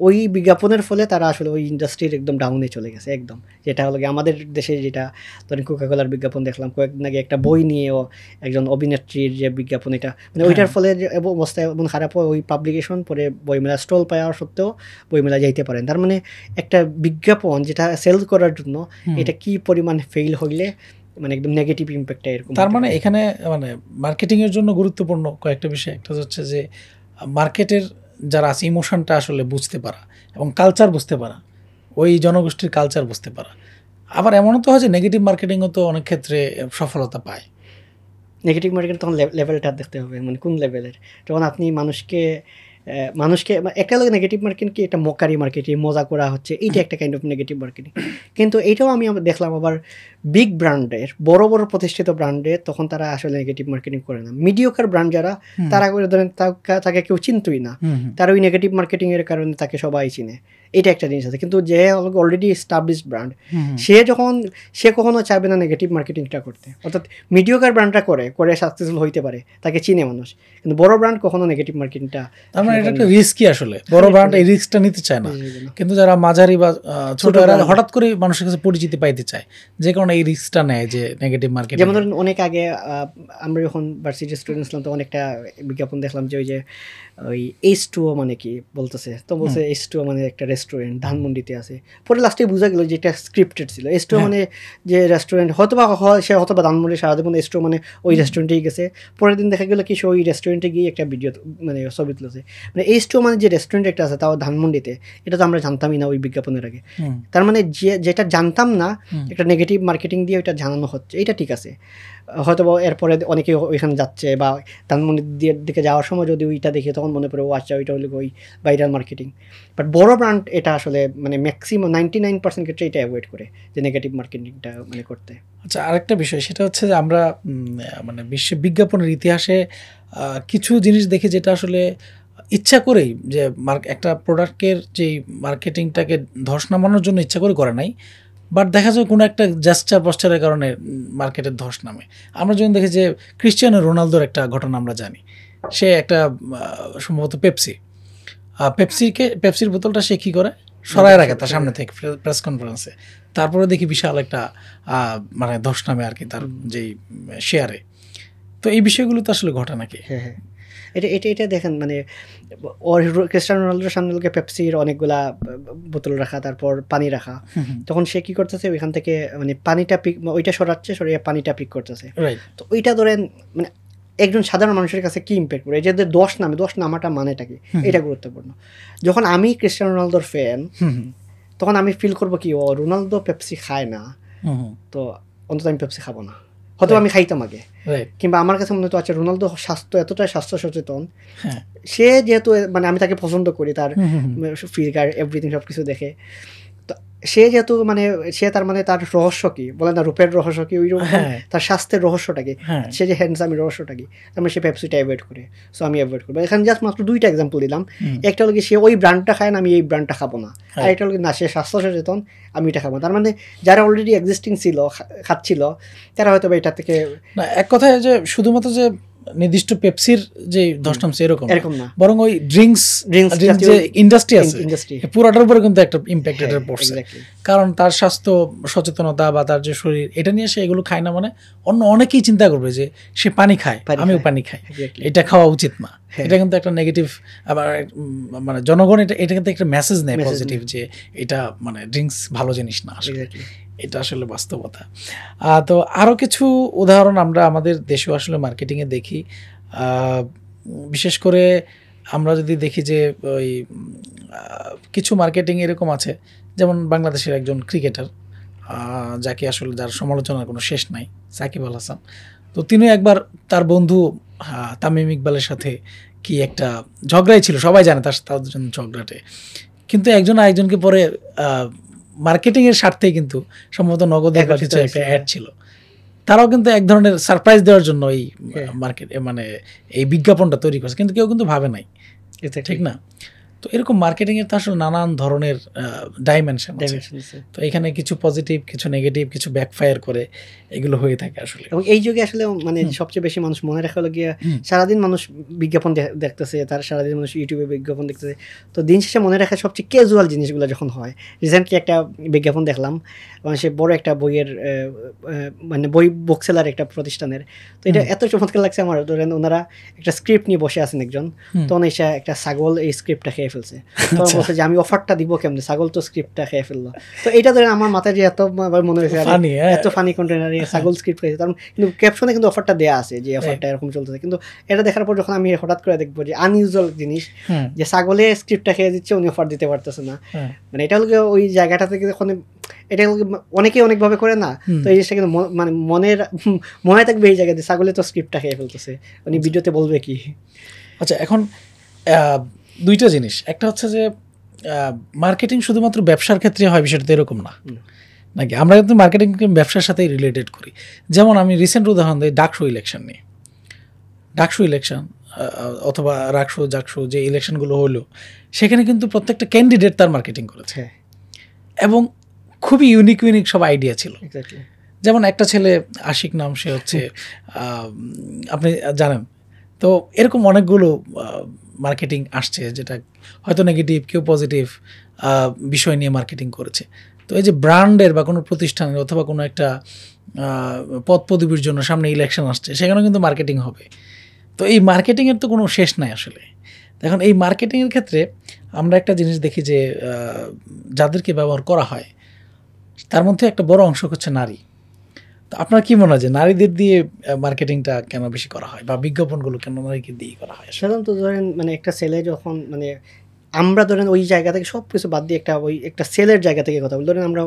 ওই বিজ্ঞাপনের ফলে তারা আসলে ওই ইন্ডাস্ট্রির একদম ডাউনে চলে গেছে একদম। যেটা হলো আমাদের দেশে যেটা ধরেন কোকাকোলার বিজ্ঞাপন দেখলাম কয়েকদিন আগে, একটা বই নিয়েও একজন অভিনেত্রীর যে বিজ্ঞাপন, এটা মানে ওইটার ফলে যে অবস্থা এমন খারাপ হয়, ওই পাবলিকেশন পরে বইমেলা স্টল পাওয়ার সত্ত্বেও বইমেলা যাইতে পারেন। তার মানে একটা বিজ্ঞাপন যেটা সেল করার জন্য এটা কি পরিমাণ ফেইল হইলে মানে একদম নেগেটিভ ইম্প্যাক্টটা এরকম। তার মানে এখানে মানে মার্কেটিংয়ের জন্য গুরুত্বপূর্ণ কয়েকটা বিষয়। একটা হচ্ছে যে মার্কেটের যারা আছে ইমোশনটা আসলে বুঝতে পারা এবং কালচার বুঝতে পারা, ওই জনগোষ্ঠীর কালচার বুঝতে পারা। আবার এমনও তো হয় যে নেগেটিভ মার্কেটিংও তো অনেক ক্ষেত্রে সফলতা পায়। নেগেটিভ মার্কেটিং তখন লেভেলটা দেখতে হবে, মানে কোন লেভেলের। যখন আপনি মানুষকে একটা লোক নেগেটিভ মার্কেটিং কি একটা মকারি মার্কেটিং, মজা করা হচ্ছে, এইটা একটা কাইন্ড অফ নেগেটিভ মার্কেটিং। কিন্তু এইটাও আমি দেখলাম আবার বিগ ব্র্যান্ডের, বড় বড় প্রতিষ্ঠিত ব্র্যান্ডের, তখন তারা আসলে নেগেটিভ মার্কেটিং করে না। মিডিওকার ব্র্যান্ড যারা, তারা করে ধরেন তাকে কেউ চিনতই না, তার ওই নেগেটিভ মার্কেটিংয়ের কারণে তাকে সবাই চিনে, এটা একটা জিনিস আছে। কিন্তু যে অলরেডি এস্টাবলিশড ব্র্যান্ড, সে কখনো চাইবে না নেগেটিভ মার্কেটিংটা করতে। অর্থাৎ মিডিওকার ব্র্যান্ডটা করে সাকসেসফুল হইতে পারে, তাকে চিনে মানুষ, কিন্তু বড় ব্র্যান্ড কখনো নেগেটিভ মার্কেটিংটা, এটা একটা রিস্কি আসলে। বড় ব্র্যান্ড এই রিস্কটা নিতে চায় না, কিন্তু যারা মাঝারি বা ছোট হঠাৎ করে মানুষের কাছে পরিচিতি পাইতে চায়, যে কারণে এই রিস্কটা নেয় যে নেগেটিভ মার্কেটিং। যেমন ধরেন অনেক আগে আমরা যখন ভার্সিটি স্টুডেন্ট ছিলাম, তো অনেকটা বিজ্ঞাপন দেখলাম যে ওই যে ওই H2O মানে কি বলতেছে, তো বলছে H2O মানে একটা রেস্টুরেন্ট ধানমন্ডিতে আছে। পরে লাস্টে বোঝা গেল যে এটা স্ক্রিপ্টেড ছিল। H2O মানে যে রেস্টুরেন্ট, সে হয়তো বা ধানমন্ডি সারাদিন H2O মানে ওই রেস্টুরেন্টেই গেছে। পরের দিন দেখা গেল কি সে ওই রেস্টুরেন্টে গিয়ে একটা ভিডিও মানে ছবি তুলেছে। মানে H2O মানে যে রেস্টুরেন্ট একটা আছে, তাও ধানমন্ডিতে, এটা তো আমরা জানতামই না ওই বিজ্ঞাপনের আগে। তার মানে যেটা জানতাম না, একটা নেগেটিভ মার্কেটিং দিয়ে ওইটা জানানো হচ্ছে, এটা ঠিক আছে। হয়তো এরপরে অনেকে ওইখানে যাচ্ছে বা ধানমন্ডি দিকে যাওয়ার সময় যদি ওইটা দেখে তখন মনে পড়ে ও আচ্ছা ওইটা হলো ওই ভাইরাল মার্কেটিং। বাট বড় ব্র্যান্ড এটা আসলে মানে ম্যাক্সিমাম 99% ক্ষেত্রে এটা অ্যাভয়েড করে যে নেগেটিভ মার্কেটিংটা মানে করতে। আচ্ছা, আরেকটা বিষয় সেটা হচ্ছে যে আমরা মানে বিশ্ব বিজ্ঞাপনের ইতিহাসে কিছু জিনিস দেখি যেটা আসলে ইচ্ছা করেই, যে একটা প্রোডাক্টের যে মার্কেটিংটাকে ধস নামানোর জন্য ইচ্ছা করে নাই, বাট দেখা যায় কোনো একটা জেস্টার পশ্চারের কারণে মার্কেটের ধস নামে। আমরা যখন দেখি যে ক্রিশ্চিয়ানো রোনালদোর একটা ঘটনা আমরা জানি, সে একটা সম্ভবত পেপসির বোতলটা সে কী করে সরায় রাখে তার সামনে থেকে প্রেস কনফারেন্সে, তারপরে দেখি বিশাল একটা মানে ধস নামে আর কি তার যেই শেয়ারে। তো এই বিষয়গুলো তো আসলে ঘটে নাকি? হ্যাঁ, এটা দেখেন, মানে ক্রিস্টিয়ানো রোনালদোর সামনে লোকে পেপসির অনেকগুলা বোতল রাখা, তারপর পানি রাখা, তখন সে কি করতেছে ওইখান থেকে মানে পানিটা ওইটা সরিয়ে পানিটা পিক করতেছে। তো ওইটা ধরেন মানে একজন সাধারণ মানুষের কাছে কি ইম্প্যাক্ট করে, যে দশ নামাটা মানেটা কি, এটা গুরুত্বপূর্ণ। যখন আমি ক্রিস্টিয়ানো রোনালদোর ফ্যান, তখন আমি ফিল করবো কি ও রোনালদো পেপসি খায় না, তো অন্তত আমি পেপসি খাবো না। হয়তো আমি খাইতাম আগে, কিংবা আমার কাছে মনে হতো আচ্ছা রোনালদো এতটাই স্বাস্থ্য সচেতন, সে যেহেতু মানে আমি তাকে পছন্দ করি, তার ফিগার এভরিথিং সব কিছু দেখে, তো সে যেহেতু মানে সে তার মানে তার রহস্য কি বলে না, রূপের রহস্য কি, ওই তার স্বাস্থ্যের রহস্যটা কি, সে যে হ্যান্ডসামের রহস্যটা কি, তার মানে সে পেপসিটা অ্যাভয়েড করে। সো আমি অ্যাভয়েড করবো। এখানে জাস্ট মাত্র দুইটা এক্সাম্পল দিলাম। একটা হলো কি সে ওই ব্র্যান্ডটা খায় না, আমি এই ব্র্যান্ডটা খাবো না। আর একটা হলো কি না, সে স্বাস্থ্য সচেতন, আমি এটা খাবো। তার মানে যারা অলরেডি এক্সিস্টিং ছিল, খাচ্ছিল, তারা হয়তো এটা থেকে না, এক কথায় যে শুধুমাত্র যে নির্দিষ্ট পেপসির যে ধস নামছে এরকম না, বরং ওই ড্রিঙ্কস যে ইন্ডাস্ট্রি আছে পুরাটার উপরে কিন্তু একটা ইম্প্যাক্ট এটা পড়ছে। কারণ তার স্বাস্থ্য সচেতনতা বা তার যে শরীর, এটা নিয়ে সে এগুলো খায় না, মানে অন্য অনেকেই চিন্তা করবে যে সে পানি খায়, আমিও পানি খাই, এটা খাওয়া উচিত না। এটা কিন্তু একটা নেগেটিভ, আবার মানে জনগণ এটা কিন্তু একটা মেসেজ নেয় পজিটিভ, যে এটা মানে ড্রিঙ্কস ভালো জিনিস না। এটা আসলে বাস্তবতা। তো আরও কিছু উদাহরণ আমরা আমাদের দেশেও আসলে মার্কেটিংয়ে দেখি। বিশেষ করে আমরা যদি দেখি যে ওই কিছু মার্কেটিং এরকম আছে, যেমন বাংলাদেশের একজন ক্রিকেটার যাকে আসলে যার সমালোচনার কোনো শেষ নাই, সাকিব আল হাসান। তো তিনি একবার তার বন্ধু তামিম ইকবালের সাথে কি একটা ঝগড়াই ছিল, সবাই জানে তার জন্য ঝগড়াটে, কিন্তু একজন আরেকজনকে পরে মার্কেটিংয়ের স্বার্থেই কিন্তু সম্ভবত নগদের কিছু একটা অ্যাড ছিল, তারাও কিন্তু এক ধরনের সারপ্রাইজ দেওয়ার জন্য এই মার্কেট মানে এই বিজ্ঞাপনটা তৈরি করছে, কিন্তু কেউ কিন্তু ভাবে নাই, ঠিক না? তো এরকম মার্কেটিংয়ের তো আসলে নানান ধরনের ডাইমেনশন আছে। তো এখানে কিছু পজিটিভ, কিছু নেগেটিভ, কিছু ব্যাকফায়ার করে এগুলো হয়ে থাকে আসলে। এবং এই যুগে আসলে মানে সবচেয়ে বেশি মানুষ মনে রাখা হলো গিয়ে সারাদিন মানুষ বিজ্ঞাপন দেখতেছে, তার সারাদিন মানুষ ইউটিউবে বিজ্ঞাপন দেখতেছে। তো দিন শেষে মনে রাখা সবচেয়ে ক্যাজুয়াল জিনিসগুলো যখন হয়। রিসেন্টলি একটা বিজ্ঞাপন দেখলাম, মানে সে বড় একটা বইয়ের মানে বই বুকসেলার একটা প্রতিষ্ঠানের। তো এটা এত চমৎকার লাগছে আমার। ধরেন ওনারা একটা স্ক্রিপ্ট নিয়ে বসে আছেন একজন, তখন এসে একটা ছাগল এই স্ক্রিপ্টটা খেয়ে ফেলছে। তখন বলছে যে আমি অফারটা দিব কেমনে, ছাগল তো স্ক্রিপ্টটা খেয়ে ফেললো। তো এটা ধরেন আমার মাথায় যে এত মনে হয়েছে এত ফানি কন্টেন্ট, ছাগল স্ক্রিপ্ট খেয়েছে, কারণ কিন্তু ক্যাপশনে কিন্তু অফারটা দেওয়া আছে যে অফারটা এরকম চলতেছে। কিন্তু এটা দেখার পর যখন আমি হঠাৎ করে দেখবো যে আনইউজুয়াল জিনিস, যে ছাগলে স্ক্রিপ্টটা খেয়ে দিচ্ছে, উনি অফার দিতে পারতেছে না, মানে এটা হলো ওই জায়গাটা থেকে যখন এটা অনেকেই অনেকভাবে করে না, তো এই জিনিসটা কিন্তু মানে মনে থাকবে এই জায়গাতে ছাগলে তো স্ক্রিপ্টটা খেয়ে ফেলতেছে, উনি ভিডিওতে বলবে কি। আচ্ছা, এখন দুইটা জিনিস, একটা হচ্ছে যে মার্কেটিং শুধুমাত্র ব্যবসার ক্ষেত্রে হয় বিষয়টা তো এরকম না, নাকি? আমরা কিন্তু মার্কেটিং ব্যবসার সাথেই রিলেটেড করি। যেমন আমি রিসেন্ট উদাহরণ দিই ডাকসু ইলেকশন নিয়ে। ডাকসু ইলেকশন অথবা রাকসু জাকসু যে ইলেকশনগুলো হলো, সেখানে কিন্তু প্রত্যেকটা ক্যান্ডিডেট তার মার্কেটিং করেছে এবং খুবই ইউনিক সব আইডিয়া ছিল। যেমন একটা ছেলে আশিক নাম, সে হচ্ছে আপনি জানেন, তো এরকম অনেকগুলো মার্কেটিং আসছে যেটা হয়তো নেগেটিভ, কেউ পজিটিভ বিষয় নিয়ে মার্কেটিং করেছে। তো এই যে ব্র্যান্ডের বা কোনো প্রতিষ্ঠানের অথবা কোনো একটা পদ পদবীর জন্য সামনে ইলেকশন আসছে, সেখানেও কিন্তু মার্কেটিং হবে। তো এই মার্কেটিংয়ের তো কোনো শেষ নাই আসলে। এখন এই মার্কেটিংয়ের ক্ষেত্রে আমরা একটা জিনিস দেখি যে যাদেরকে ব্যবহার করা হয় তার মধ্যে একটা বড় অংশ হচ্ছে নারী। তো আপনার কি মনে হয় যে নারীদের দিয়ে মার্কেটিংটা কেন বেশি করা হয়, বা বিজ্ঞাপনগুলো কেন নারীকে দিয়ে করা হয়? সাধারণত ধরেন মানে একটা ছেলে যখন মানে আমরা ধরেন ওই জায়গা থেকে সব কিছু বাদ দিয়ে একটা সেলের জায়গা থেকে কথা বলি, ধরেন আমরা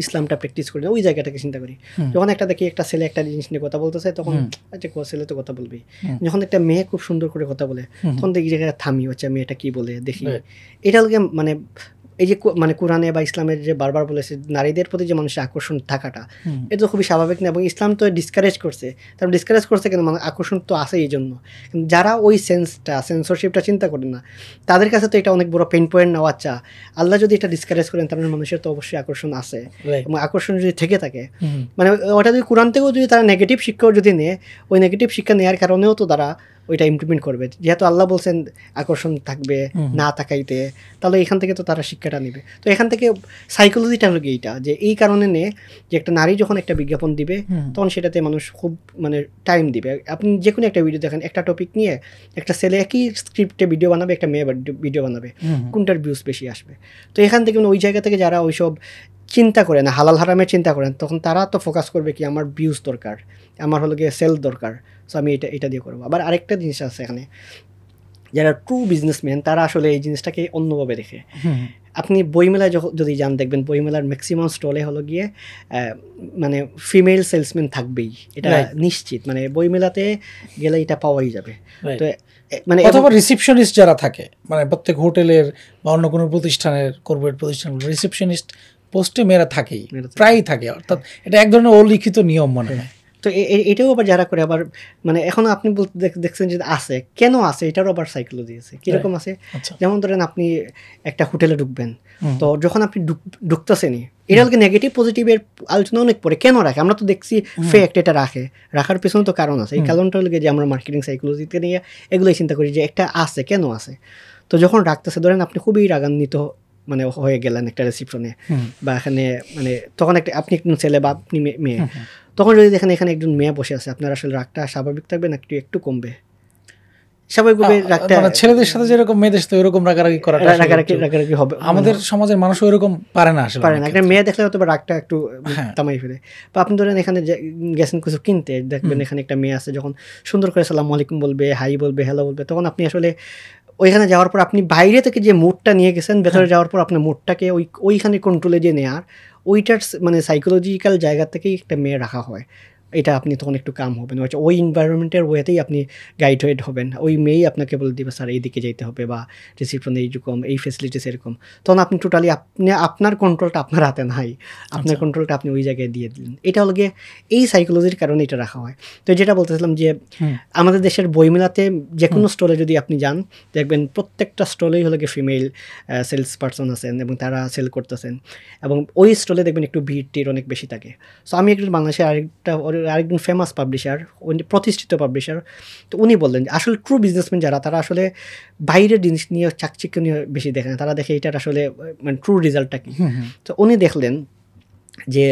ইসলামটা প্রেকটিস করি, ওই জায়গাটাকে চিন্তা করি। যখন একটা দেখি একটা ছেলে একটা জিনিস নিয়ে কথা বলতেছে, তখন আচ্ছা ছেলে তো কথা বলবি। যখন একটা মেয়ে খুব সুন্দর করে কথা বলে, তখন দেখি জায়গায় থামি, হচ্ছে মেয়েটা কি বলে দেখি। এটা মানে এই যে মানে কোরআনে বা ইসলামের যে বারবার বলেছে নারীদের প্রতি যে মানুষের আকর্ষণ থাকাটা, এটা তো খুবই স্বাভাবিক না। এবং ইসলাম তো ডিসকারেজ করছে, তারপর ডিসকারেজ করছে কেন, মানে আকর্ষণ তো আছে এই জন্য। যারা ওই সেন্সরশিপটা চিন্তা করেন না, তাদের কাছে তো এটা অনেক বড় পেইন পয়েন্ট নেওয়া। আচ্ছা, আল্লাহ যদি এটা ডিসকারেজ করেন, তাহলে মানুষের তো অবশ্যই আকর্ষণ আছে, এবং আকর্ষণ যদি থেকে থাকে, মানে ওটা যদি কোরআন থেকেও যদি তারা নেগেটিভ শিক্ষাও যদি নেয়, ওই নেগেটিভ শিক্ষা নেওয়ার কারণেও তো তারা ওইটা ইমপ্লিমেন্ট করবে। যেহেতু আল্লাহ বলছেন আকর্ষণ থাকবে না তাকাইতে, তাহলে এখান থেকে তো তারা শিক্ষাটা নেবে। তো এখান থেকে সাইকোলজিটা হলো এইটা, যে এই কারণে নে যে একটা নারী যখন একটা বিজ্ঞাপন দিবে, তখন সেটাতে মানুষ খুব মানে টাইম দিবে। আপনি যে কোনো একটা ভিডিও দেখেন, একটা টপিক নিয়ে একটা ছেলে একই স্ক্রিপ্টে ভিডিও বানাবে, একটা মেয়ে ভিডিও বানাবে, কোনটার ভিউজ বেশি আসবে। তো এখান থেকে ওই জায়গা থেকে যারা ওইসব চিন্তা করে না, হালাল হারামের চিন্তা করেন, তখন তারা তো ফোকাস করবে কি আমার ভিউজ দরকার, আমার হলো গিয়ে সেল দরকার, সো আমি এটা দিয়ে করবো। আবার আরেকটা জিনিস আছে এখানে, যারা ট্রু বিজনেসম্যান তারা আসলে এই জিনিসটাকে অন্যভাবে দেখে। আপনি বইমেলায় যদি যান, দেখবেন বইমেলার ম্যাক্সিমাম স্টলে হলো গিয়ে মানে ফিমেল সেলসম্যান থাকবেই, এটা নিশ্চিত। মানে বইমেলাতে গেলে এটা পাওয়াই যাবে। তো মানে অথবা রিসেপশনিস্ট যারা থাকে, মানে প্রত্যেক হোটেলের বা অন্য কোনো প্রতিষ্ঠানের, কর্পোরেট প্রতিষ্ঠানগুলো রিসেপশনিস্ট পোস্টে মেয়েরা থাকেই, প্রায়ই থাকে। অর্থাৎ এটা এক ধরনের অলিখিত নিয়ম মনে হয়। তো এটাও আবার যারা করে, আবার মানে এখন আপনি দেখছেন যে আছে, কেন আছে এটারও আবার সাইকোলজি আছে। কীরকম আছে, যেমন ধরেন আপনি একটা হোটেলে ঢুকবেন, তো যখন আপনি ঢুকতেছেনই, এটা হলো নেগেটিভ পজিটিভের আলোচনা অনেক পরে কেন রাখে, আমরা তো দেখছি ফেক্ট এটা রাখার পেছনে তো কারণ আছে। এই কারণটা হলো যে আমরা মার্কেটিং সাইকোলজিতে নিয়ে এগুলোই চিন্তা করি যে একটা আছে, কেন আছে। তো যখন রাখতেছে, ধরেন আপনি খুবই রাগান্বিত মানে হয়ে গেলেন একটা রিসেপশনে বা এখানে, মানে তখন আপনি একজন ছেলে বা আপনি মেয়ে, তখন যদি দেখেন এখানে একজন মেয়ে বসে আছে, আপনার আসলে রাগটা স্বাভাবিক থাকবে না একটু কমবে? স্বাভাবিকভাবে রাগটা, ছেলেদের সাথে যেরকম মেয়েদের সাথে ওইরকম রাগারাগি হবে। আমাদের সমাজের মানুষ ওইরকম পারে না, একটা মেয়ে দেখলে হয়তো রাগটা একটু তামাই ফেলে। বা আপনি ধরেন এখানে গেছেন কিছু কিনতে, দেখবেন এখানে একটা মেয়ে আছে, যখন সুন্দর করে সালাম আলাইকুম বলবে, হাই বলবে, হ্যালো বলবে, তখন আপনি আসলে ওইখানে যাওয়ার পর আপনি বাইরে থেকে যে মুডটা নিয়ে গেছেন, ভেতরে যাওয়ার পর আপনার মুডটাকে ওইখানে কন্ট্রোলে যে নেওয়ার, ওইটার মানে সাইকোলজিক্যাল জায়গা থেকেই একটা মেয়ে রাখা হয়। এটা আপনি তখন একটু কাম হবেন, ওই এনভায়রনমেন্টের ওয়েতেই আপনি গাইড হবেন, ওই মেয়েই আপনাকে বলে দিবে স্যার এইদিকে যেতে হবে বা রিসিপশন এইরকম, এই ফেসিলিটিস এরকম, তখন আপনি টোটালি আপনার কন্ট্রোলটা আপনার হাতে নাই, আপনার কন্ট্রোলটা আপনি ওই জায়গায় দিয়ে দিলেন। এটা হলো গিয়ে এই সাইকোলজির কারণে এটা রাখা হয়। তো যেটা বলতেছিলাম যে আমাদের দেশের বইমেলাতে যে কোনো স্টলে যদি আপনি যান দেখবেন প্রত্যেকটা স্টলেই হলো গিয়ে ফিমেল সেলস পার্সন আছেন এবং তারা সেল করতেছেন, এবং ওই স্টলে দেখবেন একটু ভিড় টির অনেক বেশি থাকে। সো আমি একটু বাংলাদেশের আরেকজন ফেমাস পাবলিশার, উনি প্রতিষ্ঠিত পাবলিশার, তো উনি বললেন যে আসলে ট্রু বিজনেসম্যান যারা, তারা আসলে বাইরের জিনিস নিয়ে চাকচিক্য নিয়ে বেশি দেখে না, তারা দেখে এটার আসলে মানে ট্রু রেজাল্টটা কী। তো উনি দেখলেন যে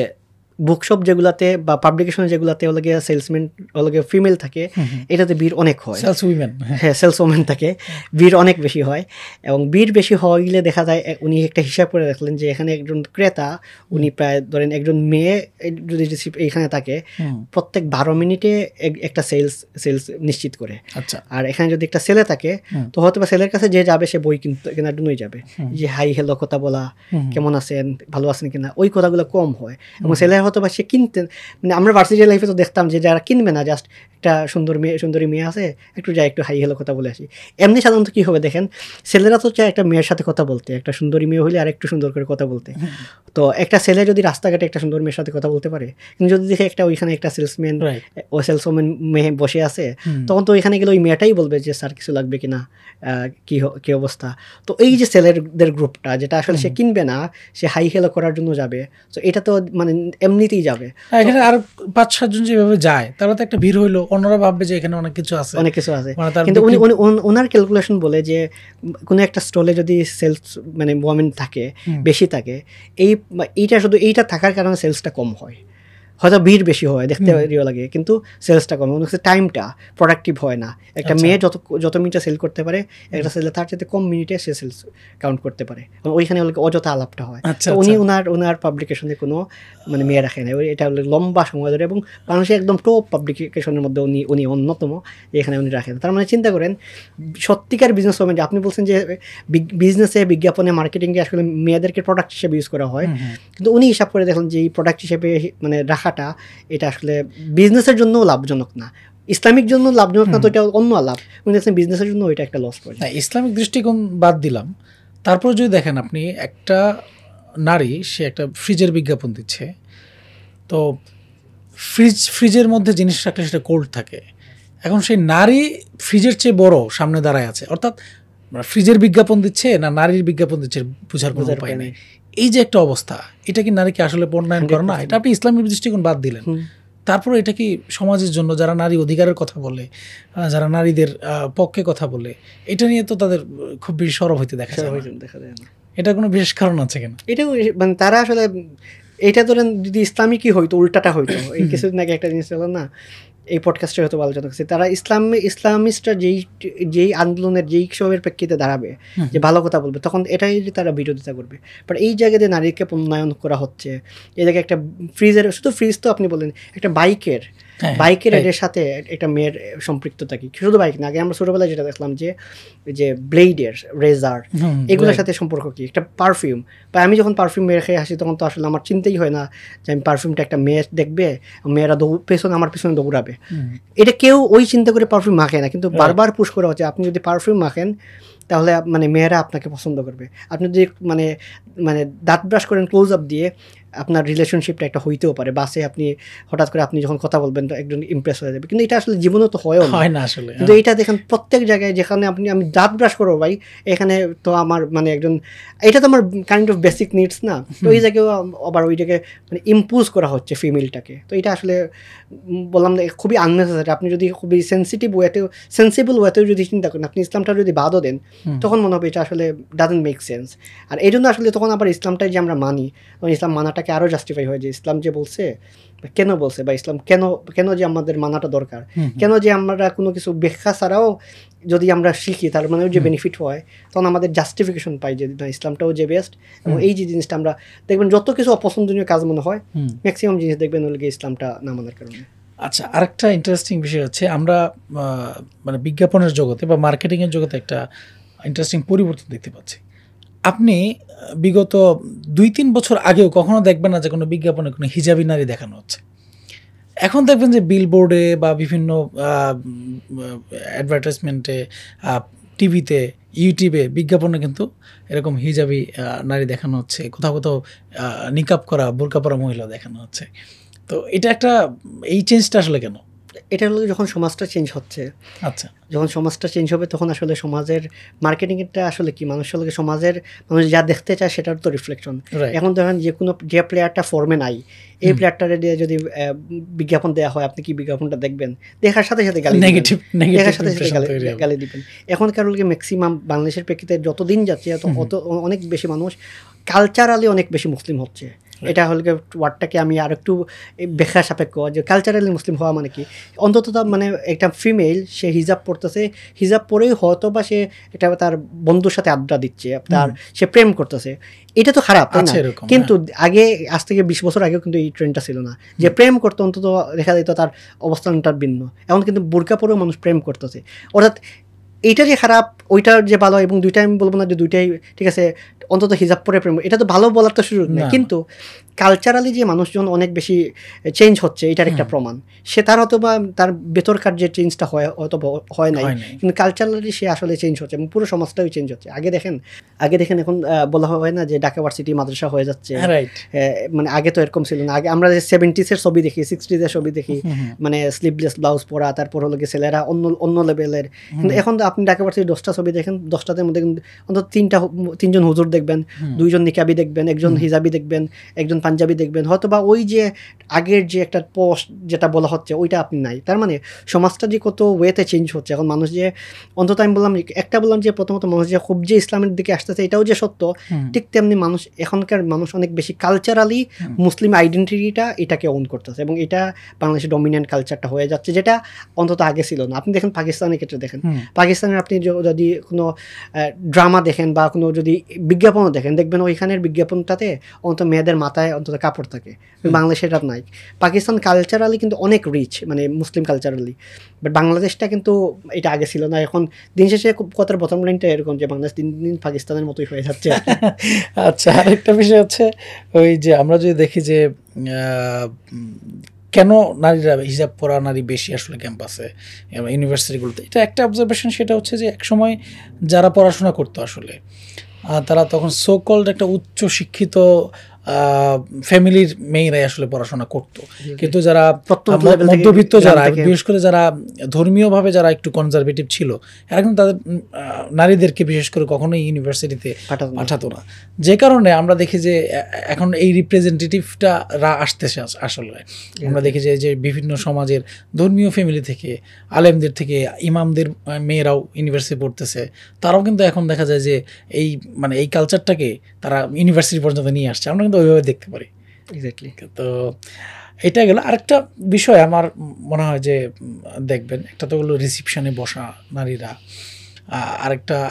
বুকশপ যেগুলাতে বা পাবলিকেশন যেগুলাতে হলো গিয়ে সেলসম্যান হলো গিয়ে ফিমেল থাকে, এটাতে ভিড় অনেক হয়, হ্যাঁ সেলস ওমেন থাকে, ভিড় অনেক বেশি হয়। এবং ভিড় বেশি হইলে দেখা যায়, উনি একটা হিসাব করে দেখলেন যে এখানে একজন ক্রেতা, উনি প্রায় ধরেন একজন মেয়ে যদি এইখানে থাকে প্রত্যেক 12 মিনিটে একটা সেলস নিশ্চিত করে। আর এখানে যদি একটা ছেলে থাকে তো হয়তো বা ছেলের কাছে যে যাবে সে বই কেনার জন্যই যাবে, যে হাই হ্যালো কথা বলা, কেমন আছেন, ভালো আছেন কিনা, ওই কথাগুলো কম হয়। এবং ছেলে হয়তো বা সে কিনতে, মানে আমরা ভার্সিটি লাইফে তো দেখতাম যে যারা কিনবে না, জাস্ট একটা সুন্দরী মেয়ে আছে, একটু যাই একটু হাই হ্যালো কথা বলে আসি। এমনি সাধারণত কী হবে দেখেন, ছেলেরা তো চায় একটা মেয়ের সাথে কথা বলতে, একটা সুন্দরী মেয়ে হলে আর একটু সুন্দর করে কথা বলতে। তো একটা ছেলে যদি রাস্তাঘাটে একটা সুন্দর মেয়ের সাথে কথা বলতে পারে, কিন্তু যদি দেখে একটা ওইখানে একটা সেলসম্যান ও সেলসম্যান মেয়ে বসে আছে, তখন তো ওইখানে গেলে ওই মেয়েটাই বলবে যে স্যার কিছু লাগবে কিনা, কী অবস্থা। তো এই যে ছেলেদের গ্রুপটা যেটা আসলে সে কিনবে না, সে হাই হ্যালো করার জন্য যাবে, তো এটা তো মানে এমনিতেই যাবে। এখানে আর 5-7 জন যেভাবে যায়, তাহলে তো একটা ভিড় হইলো, অন্যরা ভাববে যে এখানে অনেক কিছু আছে। কিন্তু ওনার ক্যালকুলেশন বলে যে কোনো একটা স্টলে যদি সেলস মানে ওয়ামেন থাকে বেশি থাকে, এইটা শুধু এইটা থাকার কারণে সেলসটা কম হয়, হয়তো ভিড় বেশি হয়, দেখতে ভালো লাগে, কিন্তু সেলসটা কম, মনে হচ্ছে টাইমটা প্রোডাক্টিভ হয় না। একটা মেয়ে যত মিনিটে সেল করতে পারে, একটা সেলে তার চাইতে কম মিনিটে সে সেলস কাউন্ট করতে পারে, ওইখানে অযথা আলাপটা হয়। উনি ওনার পাবলিকেশনে কোনো মানে মেয়ে রাখে না, এটা হলো লম্বা সময় ধরে, এবং বাংলাদেশে একদম টপ পাবলিকেশনের মধ্যে উনি অন্যতম, এখানে উনি রাখেন। তার মানে চিন্তা করেন সত্যিকার বিজনেস ওমেন, আপনি বলছেন যে বিজনেসে, বিজ্ঞাপনে, মার্কেটিংয়ে আসলে মেয়েদেরকে প্রোডাক্ট হিসেবে ইউজ করা হয়, কিন্তু উনি হিসাব করে দেখলেন যে এই প্রোডাক্ট হিসেবে মানে রাখাটা এটা আসলে বিজনেসের জন্য লাভজনক না, ইসলামিক জন্য লাভজনক না, তো এটা অন্য লাভ, বিজনেসের জন্য ওইটা একটা লস পড়ে। ইসলামিক দৃষ্টিকোণ বাদ দিলাম, তারপর যদি দেখেন আপনি একটা নারী, সে একটা ফ্রিজের বিজ্ঞাপন দিচ্ছে, তো ফ্রিজের মধ্যে জিনিস রাখলে সেটা কোল্ড থাকে, এখন সেই নারী ফ্রিজের চেয়ে বড় সামনে দাঁড়ায় আছে, অর্থাৎ ফ্রিজের বিজ্ঞাপন দিচ্ছে না নারীর বিজ্ঞাপন দিচ্ছে বোঝার কোনো উপায় নেই। এই যে একটা অবস্থা, এটা কি নারীকে আসলে পণ্যায়ন করে না? এটা আপনি ইসলামিক দৃষ্টিকোণ বাদ দিলেন, তারপরে এটা কি সমাজের জন্য যারা নারী অধিকারের কথা বলে, যারা নারীদের পক্ষে কথা বলে, এটা নিয়ে তো তাদের খুব বেশি সরব হইতে দেখা যায় না। এটা কোনো বিশেষ কারণ আছে কিনা? এটা মানে তারা আসলে এটা ধরেন যদি ইসলামিকই হইতো, উল্টাটা হইতো, এই কিছুদিন আগে একটা জিনিস ছিল না, এই পডকাস্টে হয়তো আলোচনা করছে, তারা ইসলামিস্টরা যেই আন্দোলনের যেই সবের প্রেক্ষিতে দাঁড়াবে, যে ভালো কথা বলবে, তখন এটাই তারা বিরোধিতা করবে। বাট এই জায়গাতে নারীকে পণ্যায়ন করা হচ্ছে, এই জায়গায় একটা ফ্রিজের, শুধু ফ্রিজ তো আপনি বলেন, একটা বাইকের এর সাথে একটা মেয়ের সম্পৃক্ততা কি, শুধু বাইক না, আগে আমরা ছোটোবেলায় যেটা দেখলাম যে ব্লেডের, রেজার, এগুলোর সাথে সম্পর্ক কি, একটা পারফিউম, বা আমি যখন পারফিউম মেরে খেয়ে আসি, তখন তো আসলে আমার চিন্তাই হয় না যে আমি পারফিউমটা একটা মেয়ে দেখবে, মেয়েরা আমার পেছনে দৌড়াবে, এটা কেউ ওই চিন্তা করে পারফিউম মাখে না, কিন্তু বারবার পুশ করা হচ্ছে আপনি যদি পারফিউম মাখেন তাহলে মানে মেয়েরা আপনাকে পছন্দ করবে, আপনি যদি মানে দাঁত ব্রাশ করেন ক্লোজ আপ দিয়ে, আপনার রিলেশনশিপটা একটা হইতেও পারে, বাসে আপনি হঠাৎ করে আপনি যখন কথা বলবেন তো একজন ইমপ্রেস হয়ে যাবে, কিন্তু এটা আসলে জীবনেও তো হয় না আসলে। কিন্তু এটা দেখেন প্রত্যেক জায়গায়, যেখানে আমি দাঁত ব্রাশ করবো ভাই, এখানে তো আমার মানে একজন, এটা তো আমার কাইন্ড অফ বেসিক নিডস না, তো এই জায়গায় আবার ওইটাকে মানে ইম্পোজ করা হচ্ছে ফিমেলটাকে, তো এটা আসলে বললাম না খুবই আননেসেসারি। আপনি যদি খুবই সেন্সিবল ওয়েতেও যদি চিন্তা করেন, আপনি ইসলামটা যদি বাদও দেন, তখন মনে হবে এটা আসলে ডাজন্ট মেক সেন্স। আর এই জন্য আসলে তখন আবার ইসলামটাই যে আমরা মানি, তখন ইসলাম মানাটাকে আরও জাস্টিফাই হয়, যে ইসলাম যে বলছে, কেন বলছে, বা ইসলাম কেন যে আমাদের মানাটা দরকার, কেন যে আমরা কোনো কিছু ব্যাখ্যা ছাড়াও যদি আমরা শিখি তার মানে যে বেনিফিট হয়, তখন আমাদের জাস্টিফিকেশন পাই যে না, ইসলামটাও যে বেস্ট। এবং এই যে জিনিসটা আমরা দেখবেন যত কিছু অপছন্দনীয় কাজ মনে হয়, ম্যাক্সিমাম জিনিস দেখবেন ওই ইসলামটা না মানার কারণে। আচ্ছা, আরেকটা ইন্টারেস্টিং বিষয় হচ্ছে, আমরা মানে বিজ্ঞাপনের জগতে বা মার্কেটিংয়ের জগতে একটা ইন্টারেস্টিং পরিবর্তন দেখতে পাচ্ছি। আপনি বিগত 2-3 বছর আগেও কখনো দেখবেন না যে কোনো বিজ্ঞাপনে কোনো হিজাবি নারী দেখানো হচ্ছে। এখন দেখবেন যে বিলবোর্ডে বা বিভিন্ন অ্যাডভার্টাইজমেন্টে, টিভিতে, ইউটিউবে বিজ্ঞাপনে কিন্তু এরকম হিজাবি নারী দেখানো হচ্ছে, কোথাও কোথাও নিকাব করা, বোরকা পরা মহিলা দেখানো হচ্ছে। তো এটা একটা, এই চেঞ্জটা আসলে কেন? এটা হলো যখন সমাজটা চেঞ্জ হচ্ছে, আচ্ছা, যখন সমাজটা চেঞ্জ হবে তখন আসলে সমাজের মার্কেটিংটা আসলে কি, মানুষের সমাজের মানুষ যা দেখতে চায় সেটার তো রিফ্লেকশন। Right. এখন ধরেন যে প্লেয়ারটা ফর্মে নাই, এই প্লেয়ারটারে দিয়ে যদি বিজ্ঞাপন দেওয়া হয়, আপনি কি বিজ্ঞাপনটা দেখবেন? দেখার সাথে সাথে গালি দিবেন, নেগেটিভ দেখার সাথে সাথে গালি দিবেন। এখন কারণ কি ম্যাক্সিমাম বাংলাদেশের প্রেক্ষিতে যত দিন যাচ্ছে অত অনেক বেশি মানুষ কালচারালি অনেক বেশি মুসলিম হচ্ছে। এটা হল ওয়ার্ডটাকে আমি আর একটু ব্যাখ্যা সাপেক্ষ, যে কালচারালি মুসলিম হওয়া মানে কি, অন্তত মানে একটা ফিমেল সে হিজাব পরতেছে, হিজাব পরেই হয়তো বা সে এটা তার বন্ধুর সাথে আড্ডা দিচ্ছে, তার সে প্রেম করতেছে, এটা তো খারাপ, তাই না? কিন্তু আগে, আজ থেকে 20 বছর আগেও কিন্তু এই ট্রেন্ডটা ছিল না, যে প্রেম করতো অন্তত দেখা যেত তার অবস্থানটা ভিন্ন। এখন কিন্তু বোরকা পরেও মানুষ প্রেম করতেছে, অর্থাৎ এইটা যে খারাপ ওইটার যে ভালো, এবং দুইটাই আমি বলবো না যে দুইটাই ঠিক আছে, অন্তত হিজাব পরে প্রেম, এটা তো ভালো বলার তো সুযোগ নেই। কিন্তু কালচারালি যে মানুষজন অনেক বেশি চেঞ্জ হচ্ছে এটার একটা প্রমাণ। সে তার হয়তো বা তার ভেতরকার যে চেঞ্জটা হয়তো হয় নাই, কিন্তু কালচারালি সে আসলে চেঞ্জ হচ্ছে এবং পুরো সমাজটাই চেঞ্জ হচ্ছে। আগে দেখেন এখন বলা হয় না যে ঢাকা ভার্সিটি মাদ্রাসা হয়ে যাচ্ছে, মানে আগে তো এরকম ছিল না। আগে আমরা যে 70s-এর ছবি দেখি, 60s-এর ছবি দেখি, মানে স্লিভলেস ব্লাউজ পরা, তারপর হলো গিয়ে ছেলেরা অন্য লেভেলের। কিন্তু এখন তো আপনি ঢাকা ভার্সিটির 10টা ছবি দেখেন, 10টার মধ্যে অন্তত 3জন হুজুর দেখবেন, 2জন নিকাবি দেখবেন, একজন হিজাবি দেখবেন, একজন পাঞ্জাবি দেখবেন, হয়তো বা ওই যে আগের যে একটা পোস্ট যেটা বলা হচ্ছে ওইটা আপনি নাই। তার মানে সমাজটা যে কত ওয়েতে চেঞ্জ হচ্ছে। এখন মানুষ যে অন্তত আমি বললাম যে প্রথমত মানুষ যে খুব যে ইসলামের দিকে আসতেছে এটাও যে সত্য, ঠিক তেমনি মানুষ এখনকার মানুষ অনেক বেশি কালচারালি মুসলিম আইডেন্টিটিটা এটাকে ওন করতেছে, এবং এটা বাংলাদেশের ডমিনেন্ট কালচারটা হয়ে যাচ্ছে, যেটা অন্তত আগে ছিল না। আপনি দেখেন পাকিস্তানের ক্ষেত্রে দেখেন, পাকিস্তানের আপনি যদি কোনো ড্রামা দেখেন বা কোনো যদি বিজ্ঞাপনও দেখেন, দেখবেন ওইখানের বিজ্ঞাপনটাতে অন্তত মেয়েদের মাথায় অন্তত কাপড় থাকে, বাংলাদেশে এটা নাই। পাকিস্তান কালচারালি কিন্তু অনেক রিচ, মানে মুসলিম কালচারালি, বাট বাংলাদেশটা কিন্তু এটা আগে ছিল না। এখন দিন শেষে কথার বটম লাইনটা এরকম যে বাংলাদেশ দিন দিন পাকিস্তানের মতোই হয়ে যাচ্ছে। আচ্ছা, আরেকটা বিষয় হচ্ছে ওই যে আমরা যদি দেখি যে কেন নারীরা হিজাব পরা নারী বেশি আসলে ক্যাম্পাসে ইউনিভার্সিটিগুলোতে, এটা একটা অবজারভেশন, সেটা হচ্ছে যে একসময় যারা পড়াশোনা করতো আসলে তারা তখন সো কল্ড একটা উচ্চ শিক্ষিত ফ্যামিলির মেয়েরাই আসলে পড়াশোনা করতো, কিন্তু যারা মধ্যবিত্ত, যারা বিশেষ করে যারা ধর্মীয়ভাবে যারা একটু কনজারভেটিভ ছিল, এরা কিন্তু তাদের নারীদেরকে বিশেষ করে কখনোই ইউনিভার্সিটিতে পাঠাতো না। যে কারণে আমরা দেখি যে এখন এই রিপ্রেজেন্টেটিভটা আসতেছে। আসলে আমরা দেখি যে বিভিন্ন সমাজের ধর্মীয় ফ্যামিলি থেকে, আলেমদের থেকে, ইমামদের মেয়েরাও ইউনিভার্সিটি পড়তেছে, তারাও কিন্তু এখন দেখা যায় যে এই মানে এই কালচারটাকে তারা ইউনিভার্সিটি পর্যন্ত নিয়ে আসছে। আমরা কিন্তু ওইভাবে দেখতে পারি। এক্স্যাক্টলি। তো এটা গেল। আরেকটা বিষয় আমার মনে হয় যে দেখবেন, একটা তো হলো রিসিপশনে বসা নারীরা,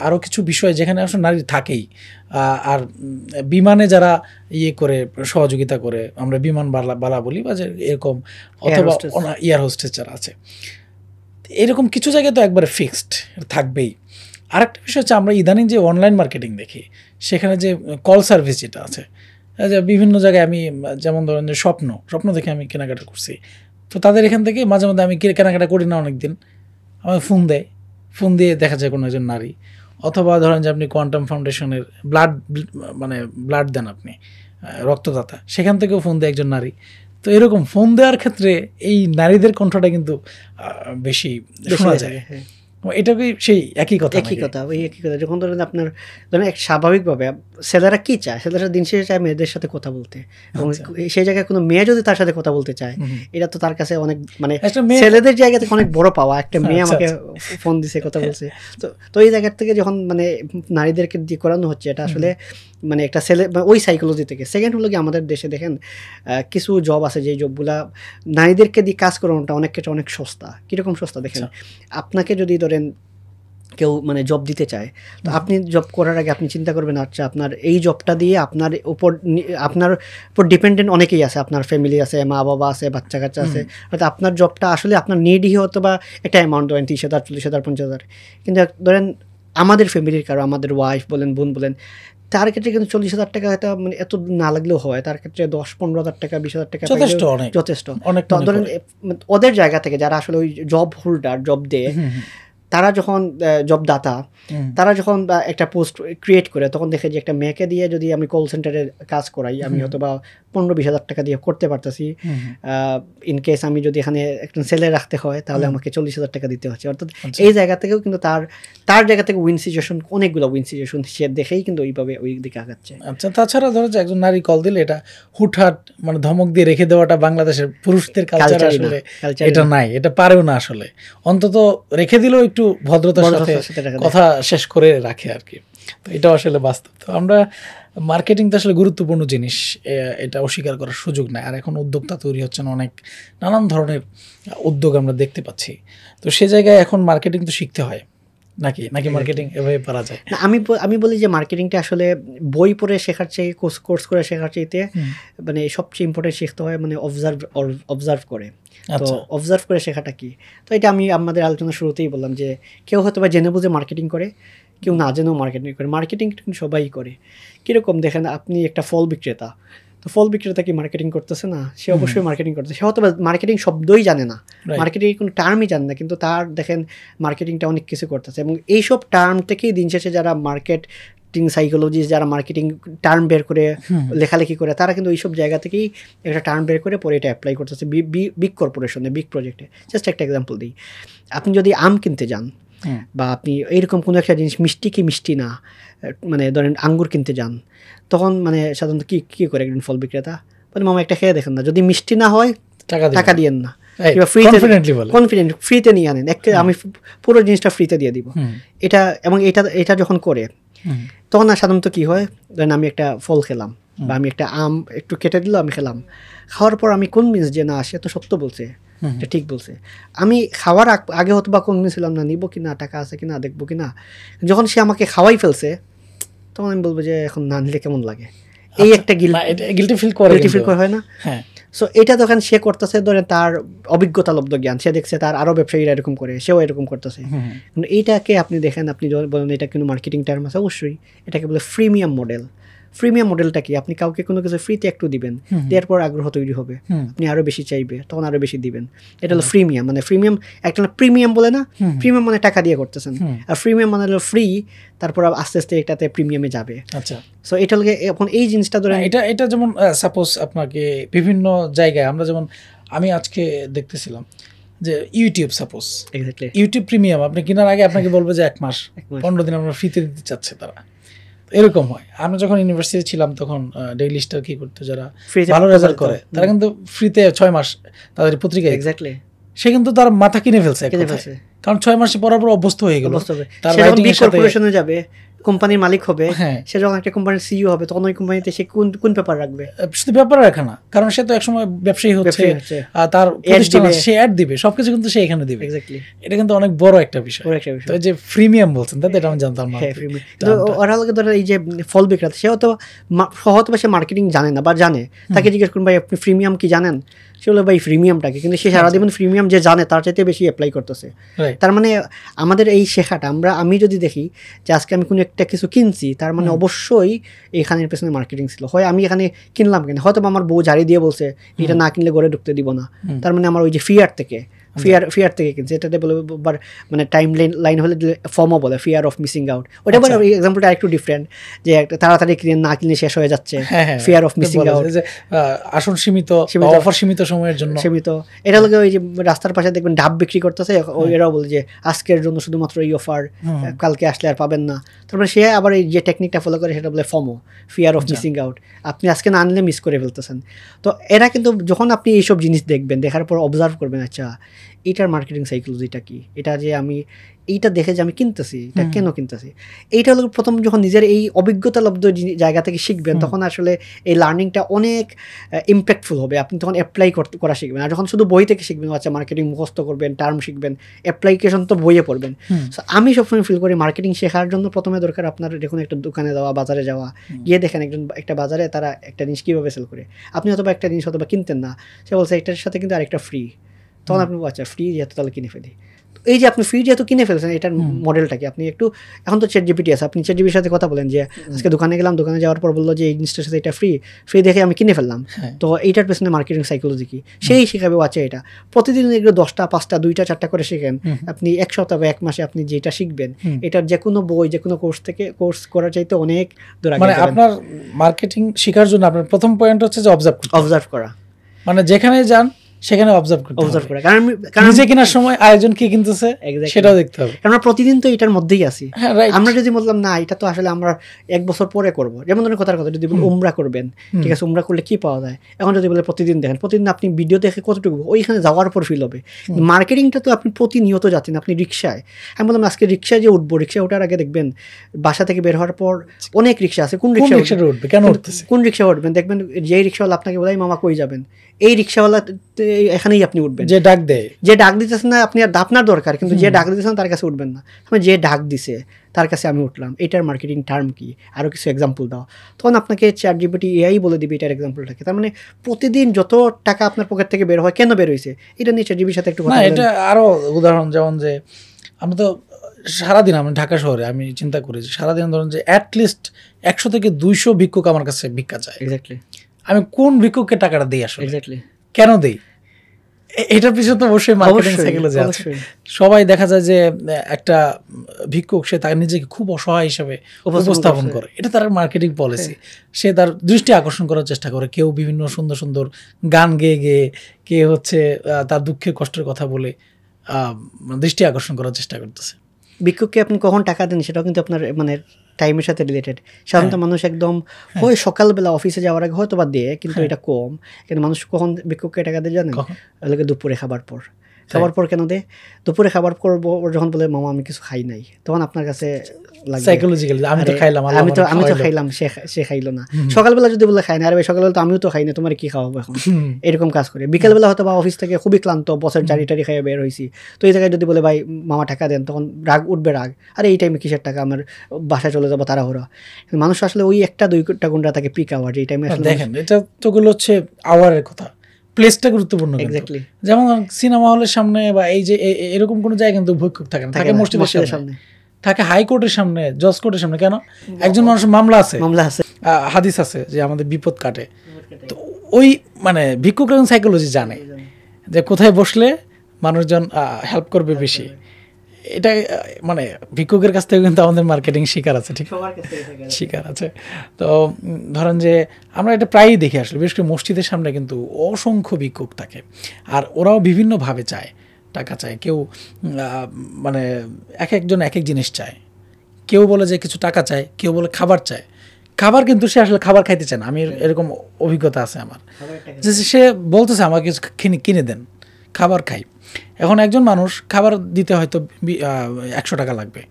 আরও কিছু বিষয় যেখানে আসলে নারী থাকেই, আর বিমানে যারা করে সহযোগিতা করে, আমরা বিমান বালা বলি বা যে এরকম, অথবা এয়ার হোস্টেস যারা আছে, এরকম কিছু জায়গায় তো একবারে ফিক্সড থাকবেই। আরেকটা বিষয় হচ্ছে আমরা ইদানিং যে অনলাইন মার্কেটিং দেখি, সেখানে যে কল সার্ভিস যেটা আছে, যে বিভিন্ন জায়গায় আমি যেমন ধরেন যে স্বপ্ন দেখে আমি কেনাকাটা করছি, তো তাদের এখান থেকে মাঝে মধ্যে আমি কেনাকাটা করি না, অনেকদিন আমাকে ফোন দিয়ে দেখা যায় কোনো একজন নারী, অথবা ধরেন যে আপনি কোয়ান্টাম ফাউন্ডেশনের ব্লাড দেন, আপনি রক্তদাতা, সেখান থেকেও ফোন দেয় একজন নারী। তো এরকম ফোন দেওয়ার ক্ষেত্রে এই নারীদের কণ্ঠটা কিন্তু বেশি শোনা যায়। এটাকে সেই একই কথা। যখন ধরেন আপনার এক স্বাভাবিকভাবে ছেলেরা কি চায়, ছেলেরা দিন শেষে চায় মেয়েদের সাথে কথা বলতে, এবং সেই জায়গায় কোনো মেয়ে যদি তার সাথে কথা বলতে চায়, এটা তো তার কাছে অনেক, মানে ছেলেদের জায়গা থেকে অনেক বড় পাওয়া, একটা মেয়ে আমাকে ফোন দিছে, কথা বলছে। তো এই জায়গার থেকে যখন মানে নারীদেরকে দিয়ে করানো হচ্ছে, এটা আসলে মানে একটা ছেলে ওই সাইকোলজি থেকে। সেকেন্ড হলো কি, আমাদের দেশে দেখেন কিছু জব আছে, যে জবগুলা নারীদেরকে দিয়ে কাজ করানোটা অনেক ক্ষেত্রে অনেক সস্তা। কীরকম সস্তা দেখেন, আপনাকে যদি ধরেন কেউ মানে জব দিতে চায়, তো আপনি জব করার আগে আপনি চিন্তা করবেন, আচ্ছা আপনার এই জবটা দিয়ে আপনার উপর ডিপেন্ডেন্ট অনেকেই আছে, আপনার ফ্যামিলি আছে, মা বাবা আছে, বাচ্চা কাচ্চা আছে, হয়তো আপনার জবটা আসলে আপনার নিডই হতো বা একটা অ্যামাউন্ট ধরেন 30,000, 40,000, 50,000, কিন্তু ধরেন আমাদের ফ্যামিলির কারো, আমাদের ওয়াইফ বলেন, বোন বলেন, তার ক্ষেত্রে কিন্তু 40,000 টাকা হয়তো মানে এত না লাগলেও হয়, তার ক্ষেত্রে 10-15,000 টাকা 20,000 টাকা যথেষ্ট, পাইলেও অনেক যথেষ্ট। অনেক তো মনে ধরেন করে। ওদের জায়গা থেকে যারা আসলে ওই জব হোল্ডার, জব দেয়, তারা যখন জবদাতা, তারা যখন একটা পোস্ট ক্রিয়েট করে, তখন দেখে যে একটা মেয়েকে দিয়ে যদি আমি কল সেন্টারে কাজ করাই, আমি হয়তো বা 15-20,000 টাকা দিয়ে করতে পারতেছি। ইন কেস আমি যদি এখানে একজন ছেলে রাখতে হয়, তাহলে আমাকে 40,000 টাকা দিতে হচ্ছে। অর্থাৎ এই জায়গা থেকেও কিন্তু তার জায়গা থেকে উইন সিচুয়েশন, অনেকগুলো উইন সিচুয়েশন সে দেখেই কিন্তু ওইভাবে ওই দিকে আগাচ্ছে। আচ্ছা, তাছাড়া ধরো যে একজন নারী কল দিলে এটা হুটহাট মানে ধমক দিয়ে রেখে দেওয়াটা বাংলাদেশের পুরুষদের কালচার আসলে এটা নাই, এটা পারেও না আসলে। অন্তত রেখে দিলেও একটু ভদ্রতার সাথে কথা শেষ করে রাখে আর কি। তো এটা আসলে বাস্তব। তো আমরা মার্কেটিং তো আসলে গুরুত্বপূর্ণ জিনিস, এটা অস্বীকার করার সুযোগ নাই। আর এখন উদ্যোক্তা তৈরি হচ্ছেন, অনেক নানান ধরনের উদ্যোগ আমরা দেখতে পাচ্ছি। তো সে জায়গায় এখন মার্কেটিং তো শিখতে হয় নাকি মার্কেটিং এভাবে পারা যায়? না, আমি বলি যে মার্কেটিংটা আসলে বই পড়ে শেখার চেয়ে, কোর্স করে শেখার চাইতে মানে সবচেয়ে ইম্পর্টেন্ট শিখতে হয় মানে অবজার্ভ করে। তো অবজার্ভ করে শেখাটা কি, তো এটা আমি আমাদের আলোচনা শুরুতেই বললাম যে কেউ হয়তো বা জেনে বুঝে মার্কেটিং করে, কেউ না জেনেও মার্কেটিং করে। মার্কেটিং কিন্তু সবাই করে। কীরকম দেখেন, আপনি একটা ফল বিক্রেতা, তো ফল বিক্রেতা কি মার্কেটিং করতেছে না? সে অবশ্যই মার্কেটিং করতেছে। সে হয়তো মার্কেটিং শব্দই জানে না, মার্কেটিং কোনো টার্মই জানে না, কিন্তু তার দেখেন মার্কেটিংটা অনেক কিছু করতেছে। এবং এইসব টার্ম থেকেই দিন শেষে যারা মার্কেটিং সাইকোলজিস্ট, যারা মার্কেটিং টার্ম বের করে লেখালেখি করে, তারা কিন্তু এইসব জায়গা থেকেই একটা টার্ম বের করে পরে এটা অ্যাপ্লাই করতেছে বিগ কর্পোরেশনে, বিগ প্রজেক্টে। জাস্ট একটা এক্সাম্পল দিই, আপনি যদি আম কিনতে যান বা আপনি এইরকম কোনো একটা জিনিস, মিষ্টি কি মিষ্টি না, মানে ধরেন আঙ্গুর কিনতে যান, তখন মানে সাধারণত কি করে একজন ফল বিক্রেতা, মানে মামা একটা খেয়ে দেখেন না, যদি মিষ্টি না হয় টাকা দিয়েন না, কনফিডেন্ট ফ্রিতে নিয়ে আনেন, আমি পুরো জিনিসটা ফ্রিতে দিয়ে দিব। এটা যখন করে, তখন আর সাধারণত কি হয়, ধরেন আমি একটা ফল খেলাম বা আমি একটা আম একটু কেটে দিল, আমি খেলাম, খাওয়ার পর আমি কনভিন্স যে না, সে তো সত্য বলছে, এটা ঠিক বলছে। আমি খাওয়ার আগে হয়তো বা কনভিন্স ছিলাম না, নিব কিনা, টাকা আছে কিনা, দেখবো কিনা। যখন সে আমাকে খাওয়াই ফেলছে, তখন আমি বলবো যে এখন না নিলে কেমন লাগে, এই একটা গিল্টি ফিল করে হয় না। সো এটা যখন সে করতেছে, ধরেন তার অভিজ্ঞতা লব্ধ জ্ঞান, সে দেখছে তার আরও ব্যবসায়ীরা এরকম করে, সেও এরকম করতেছে। কিন্তু এইটাকে আপনি দেখেন, আপনি বলেন এটা কিন্তু মার্কেটিং টার্ম আছে, অবশ্যই এটাকে বলে ফ্রিমিয়াম মডেল। ফ্রিমিয়াম মডেলটা কি, আপনি কাউকে কোনো কিছু ফ্রিতে একটু দিবেন, দেওয়ার পর আগ্রহ তৈরি হবে, আপনি আরও বেশি চাইবে, তখন আরও বেশি দিবেন। এটা হলো ফ্রিমিয়াম। মানে ফ্রিমিয়াম একটা প্রিমিয়াম বলে না, প্রিমিয়াম মানে টাকা দিয়ে করতেছেন, আর ফ্রিমিয়াম মানে হলো ফ্রি, তারপর আস্তে আস্তে এটাতে প্রিমিয়ামে যাবে। আচ্ছা, সো এটা হলো এখন এই জিনিসটা ধরে এটা যেমন সাপোজ আপনাকে বিভিন্ন জায়গায়, আমরা যেমন আমি আজকে দেখতেছিলাম যে ইউটিউব, সাপোজ ইউটিউব প্রিমিয়াম আপনি কেনার আগে আপনাকে বলবে যে 1 মাস 15 দিন আমরা ফ্রিতে দিতে চাচ্ছে তারা। এরকম হয়। আমরা যখন ইউনিভার্সিটি ছিলাম তখন ডেইলি স্টার কি করতো, যারা ভালো রেজাল্ট করে তারা কিন্তু ফ্রিতে 6 মাস তাদের পত্রিকায়, এক্স্যাক্টলি সে কিন্তু তার মাথা কিনে ফেলছে, কারণ 6 মাসে পড়ার পর অভ্যস্ত হয়ে গেল। তার রাইটিং এর সাথে কর্পোরেশনে যাবে, কোম্পানির মালিক হবে, সে যখন একটা কোম্পানির সিইও হবে, তখন ওই কোম্পানিতে সে কোন পেপার রাখবে? শুধু পেপার রাখে না, কারণ সে তো একসময় ব্যবসায়ী হচ্ছে, তার প্রতিষ্ঠান আছে, সে অ্যাড দিবে, সবকিছু কিন্তু সে এখানে দিবে। এটা কিন্তু অনেক বড় একটা বিষয়। তো যে প্রিমিয়াম বলছেন, তাতে এটা আমি জানতাম না। ওরা লোকে ধরে এই যে ফল বিক্রেতা, সেও তো হয়তো সে মার্কেটিং জানে না, বা জানে, তাকে জিজ্ঞেস করুন ভাই আপনি প্রিমিয়াম কি জানেন, সে বলে ভাই প্রিমিয়ামটাকে, কিন্তু সে সারা জীবন প্রিমিয়াম যে জানে তার চাইতে বেশি অ্যাপ্লাই করতেছে। তার মানে আমাদের এই শেখাটা, আমি যদি দেখি যে আজকে আমি কোনো একটা কিছু কিনছি, তার মানে অবশ্যই এখানের পেছনে মার্কেটিং ছিল। হয় আমি এখানে কিনলাম কিনা, হয়তো আমার বউ জারি দিয়ে বলছে এটা না কিনলে ঘরে ঢুকতে দিব না, তার মানে আমার ওই যে ফিয়ার থেকে কিনছে, এটাতে বলে মানে টাইম লাইন হলে ফর্মও বলে ফিয়ার অফ মিসিং আউট। ওটা বলে এক্সাম্পলটা একটু ডিফারেন্ট, যে একটা তাড়াতাড়ি কিনে না কিনে শেষ হয়ে যাচ্ছে, ফিয়ার অফ মিসিং আউট, আসন সীমিত, অফার সীমিত সময়ের জন্য সীমিত। এটা লোকে ওই যে রাস্তার পাশে দেখবেন ডাব বিক্রি করতেছে, এরাও বলে যে আজকের জন্য শুধুমাত্র এই অফার, কালকে আসলে আর পাবেন না। তারপরে সে আবার এই যে টেকনিকটা ফলো করে, সেটা বলে FOMO, fear of missing out, আপনি আজকে না আনলে মিস করে ফেলতেছেন। তো এরা কিন্তু যখন আপনি এইসব জিনিস দেখবেন, দেখার পর অবজার্ভ করবেন, আচ্ছা এইটার মার্কেটিং সাইকোলজিটা কি, এটা যে আমি এইটা দেখে যে আমি কিনতেছি, এটা কেন কিনতেছি, এইটা হলো প্রথম যখন নিজের এই অভিজ্ঞতালব্ধ জায়গা থেকে শিখবেন, তখন আসলে এই লার্নিংটা অনেক ইম্প্যাক্টফুল হবে। আপনি তখন অ্যাপ্লাই করা শিখবেন। আর যখন শুধু বই থেকে শিখবেন, আচ্ছা মার্কেটিং মুখস্থ করবেন, টার্ম শিখবেন, অ্যাপ্লিকেশন তো বইয়ে পড়বেন। সো আমি সবসময় ফিল করি মার্কেটিং শেখার জন্য প্রথমে দরকার আপনার দেখুন একটা দোকানে যাওয়া, বাজারে যাওয়া, গিয়ে দেখেন একটা বাজারে তারা একটা জিনিস কীভাবে সেল করে। আপনি হয়তো একটা জিনিস হয়তো কিনতেন না, সে বলছে এটার সাথে কিন্তু আরেকটা ফ্রি, তখন আপনি আচ্ছা ফ্রি যেহেতু তাহলে কিনে ফেলি। এই যে আপনি ফ্রি যেহেতু কিনে ফেলছেন এটার মডেলটা কি, আপনি একটু এখন তো ChatGPT আছে, আপনি ChatGPT-র সাথে কথা বলেন যে আজকে দোকানে গেলাম, দোকানে যাওয়ার পর বললো যে এই জিনিসটার সাথে এটা ফ্রি দেখে আমি কিনে ফেললাম। তো এইটার পেছনে মার্কেটিং সাইকোলজি কি, সেই শেখাবে বাচ্চা এটা। প্রতিদিন এগুলো 10টা 5টা 2টা 4টা করে শিখেন, আপনি 1 সপ্তাহ বা 1 মাসে আপনি যেটা শিখবেন এটার যে কোনো বই যে কোনো কোর্স করার চাইতে অনেক দূর আগে। মানে আপনার মার্কেটিং শেখার জন্য আপনার প্রথম পয়েন্ট হচ্ছে যে অবজার্ভ করা, মানে যেখানে যান সেখানে অবজার্ভ করা, কারণ নিজে কেনার সময় আয়োজন কি কিনতেছে সেটাও দেখতে হবে, কারণ আমরা প্রতিদিন তো এটার মধ্যেই আছি। আমরা যদি বললাম না এটা তো আসলে আমরা 1 বছর পরে করব, যেমন ধরেন কথার কথা যদি বলি উমরা করবেন, ঠিক আছে উমরা করলে কি পাওয়া যায়, এখন যদি বলে প্রতিদিন দেখেন, প্রতিদিন আপনি ভিডিও দেখে কতটুকু ওইখানে যাওয়ার পর ফিল হবে। মার্কেটিংটা তো আপনি প্রতিনিয়ত যাচ্ছেন, আপনি রিক্সায়, আমি বললাম আজকে রিক্সায় যে উঠবো, রিক্সা ওঠার আগে দেখবেন বাসা থেকে বের হওয়ার পর অনেক রিক্সা আছে, কোন রিক্সা উঠবে, কেন উঠতেছে, কোন রিক্সা উঠবেন, দেখবেন যেই রিক্সাওয়ালা আপনাকে বলে মামা কই যাবেন, এই রিক্সাওয়ালা এখানেই আপনি উঠবেন, যে ডাক দিতেছেন না আপনি, আর আপনার দরকার কিন্তু যে ডাক দিতেছেন তার কাছে উঠবেন না, যে ডাক দিছে তার কাছে আমি উঠলাম। এটার মার্কেটিং টার্ম কি, আরও কিছু এক্সাম্পল দাও, তখন আপনাকে ChatGPT AI বলে দিবে এটার এক্সাম্পলটাকে। তার মানে প্রতিদিন যত টাকা আপনার পকেট থেকে বের হয় কেন বের হয়েছে এটা নিয়ে ChatGPT-র সাথে একটু কথা বলেন। এটা আরও উদাহরণ, যেমন যে আমরা তো সারাদিন আমি ঢাকা শহরে আমি চিন্তা করি যে সারাদিন ধরুন যে অ্যাটলিস্ট 100 থেকে 200 ভিক্ষুক আমার কাছে ভিক্ষা চায়। এক্স্যাক্টলি, আমি কোন ভিক্ষুককে টাকাটা দিই আসলে, এক্স্যাক্টলি কেন দেই, এটার পিছনে তো অবশ্যই মার্কেটিং সাইকোলজি আছে। সবাই দেখা যায় যে একটা ভিক্ষুক সে তার নিজেকে খুব অসহায় হিসেবে উপস্থাপন করে, এটা তার মার্কেটিং পলিসি। সে তার দৃষ্টি আকর্ষণ করার চেষ্টা করে, কেউ বিভিন্ন সুন্দর সুন্দর গান গেয়ে গেয়ে, কে হচ্ছে তার দুঃখের কষ্টের কথা বলে দৃষ্টি আকর্ষণ করার চেষ্টা করতেছে। ভিক্ষুককে আপনি কখন টাকা দেন সেটাও কিন্তু আপনার মানে টাইমের সাথে রিলেটেড। সাধারণত মানুষ একদম হয় সকালবেলা অফিসে যাওয়ার আগে হয়তো বা দেয়, কিন্তু এটা কম। কিন্তু মানুষ কখন ভিক্ষুককে টাকা দেয় জানেন? দুপুরে খাবার পর। খাবার পর কেন দেয়? দুপুরে খাবার করবো যখন বলে মামা আমি কিছু খাই নাই, তখন আপনার কাছে সাইকোলজিক্যালি আমি তো খাইলাম সে খাইলো না। সকালবেলা যদি বলে খাই না, আরে সকালবেলা তো আমিও তো খাই না, তোমার কি খাওয়াবো এখন, এরকম কাজ করে। বিকেলবেলা হয়তো বা অফিস থেকে খুবই ক্লান্ত, বসের জারি টারি খাইয়ে বের হয়েছি, তো এই জায়গায় যদি বলে ভাই মামা টাকা দেন, তখন রাগ উঠবে, রাগ আরে এই টাইমে কিসের টাকা, আমার বাসায় চলে যাবো তাড়াহুড়া। মানুষ আসলে ওই 1-2 ঘন্টা তাকে পিক আওয়ার, এই টাইমে দেখেন এটা তো গুলো হচ্ছে আওয়ারের কথা, প্লেসটা গুরুত্বপূর্ণ। এক্স্যাক্টলি, যেমন সিনেমা হলের সামনে বা এই যে এরকম কোনো জায়গায় কিন্তু ভিক্ষুক থাকে না, থাকে মসজিদের সামনে, থাকে হাইকোর্টের সামনে, জজ কোর্টের সামনে। কেন? একজন মানুষের মামলা আছে, হাদিস আছে যে আমাদের বিপদ কাটে। তো ওই মানে ভিক্ষুক এখন সাইকোলজি জানে যে কোথায় বসলে মানুষজন হেল্প করবে বেশি। এটা মানে ভিক্ষুকের কাছ থেকে কিন্তু আমাদের মার্কেটিং শিকার আছে, ঠিক শিকার আছে। তো ধরেন যে আমরা এটা প্রায়ই দেখি আসলে, বিশেষ করে মসজিদের সামনে কিন্তু অসংখ্য ভিক্ষুক থাকে, আর ওরাও বিভিন্নভাবে চায়, টাকা চায়। কেউ মানে একজন এক এক জিনিস চায়, কেউ বলে যে কিছু টাকা চায়, কেউ বলে খাবার চায়। খাবার কিন্তু সে আসলে খাবার খাইতে চায় না, আমি এরকম অভিজ্ঞতা আছে আমার, যে সে বলতেছে আমাকে কিছু কিনে দেন, খাবার খাই। এখন একজন মানুষ খাবার দিতে হয়তো 100 টাকা লাগবে,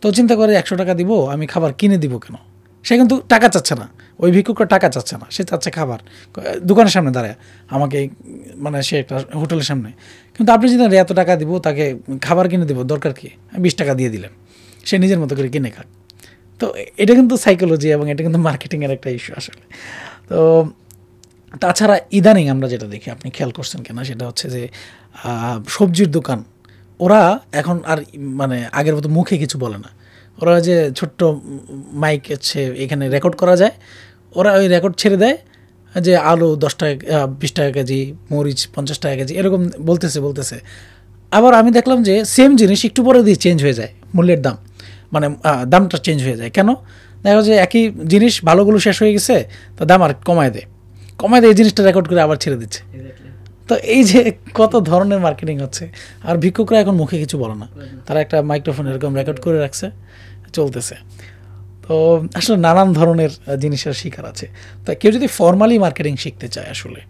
তো চিন্তা করে 100 টাকা দিব, আমি খাবার কিনে দিব কেন? সে কিন্তু টাকা চাচ্ছে না, ওই ভিক্ষুকরা টাকা চাচ্ছে না, সে চাচ্ছে খাবার। দোকানের সামনে দাঁড়ায় আমাকে, মানে সে একটা হোটেলের সামনে, কিন্তু আপনি যদি এত টাকা দিব, তাকে খাবার কিনে দিব, দরকার কি? 20 টাকা দিয়ে দিলেন, সে নিজের মতো করে কিনে খাক। তো এটা কিন্তু সাইকোলজি এবং এটা কিন্তু মার্কেটিংয়ের একটা ইস্যু আসলে। তো তাছাড়া ইদানিং আমরা যেটা দেখি, আপনি খেয়াল করছেন কিনা, সেটা হচ্ছে যে সবজির দোকান, ওরা এখন আর মানে আগের মতো মুখে কিছু বলে না, ওরা যে ছোট্ট মাইক হচ্ছে এখানে রেকর্ড করা যায়, ওরা ওই রেকর্ড ছেড়ে দেয় যে আলু 10 টাকা 20 টাকা কেজি, মরিচ 50 টাকা কেজি, এরকম বলতেছে। আবার আমি দেখলাম যে সেম জিনিস একটু পরে দিয়ে চেঞ্জ হয়ে যায়, মূল্যের দাম মানে দামটা চেঞ্জ হয়ে যায়। কেন? দেখা যায় একই জিনিস ভালোগুলো শেষ হয়ে গেছে, তো দাম আর কমায় দেয় এই জিনিসটা রেকর্ড করে আবার ছেড়ে দিচ্ছে। তো এই যে কত ধরনের মার্কেটিং হচ্ছে। আর ভিক্ষুকরা এখন মুখে কিছু বলে না, তারা একটা মাইক্রোফোন এরকম রেকর্ড করে রাখছে, চলতেছে। তো আসলে নানান ধরনের জিনিসের শিকার আছে। তো কেউ যদি ফর্মালি মার্কেটিং শিখতে চায় আসলে,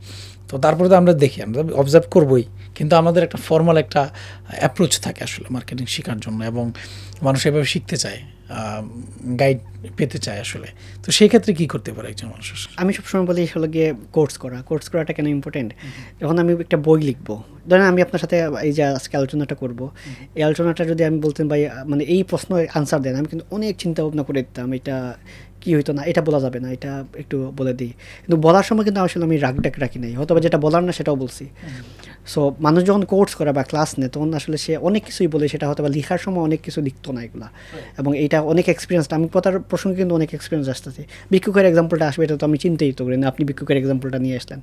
তো তারপরে তো আমরা দেখি, আমরা অবজার্ভ করবই, কিন্তু আমাদের একটা ফর্মাল একটা অ্যাপ্রোচ থাকে আসলে মার্কেটিং শেখার জন্য, এবং মানুষ এভাবে শিখতে চায়, গাইড পেতে চায় আসলে। তো সেই ক্ষেত্রে কী করতে পারে একজন মানুষ? আমি সবসময় বলি আসলে গিয়ে কোর্স করাটা কেন ইম্পর্টেন্ট। যখন আমি একটা বই লিখবো, ধরেন আমি আপনার সাথে এই যে আজকে আলোচনাটা করবো, এই আলোচনাটা যদি আমি বলতেন ভাই মানে এই প্রশ্ন আনসার দেন, আমি কিন্তু অনেক চিন্তা ভাবনা করে দিতাম, এটা কী হইতো না এটা বলা যাবে না, এটা একটু বলে দিই। কিন্তু বলার সময় কিন্তু আসলে আমি রাগ ডাক রাখি নাই, হয়তো যেটা বলার না সেটাও বলছি। সো মানুষ যখন কোর্স করে বা ক্লাস নেয় তখন আসলে সে অনেক কিছুই বলে, সেটা হয়তো বা লেখার সময় অনেক কিছু লিখতো না এগুলা। এবং এইটা অনেক এক্সপিরিয়েন্স, আমি কথার প্রসঙ্গে কিন্তু অনেক এক্সপিরিয়েন্স আসতেছে। ভিক্ষুকের এক্সাম্পলটা আসবে এটা তো আমি চিন্তাই তো করি না, আপনি ভিক্ষুকের এক্সাম্পলটা নিয়ে আসলেন।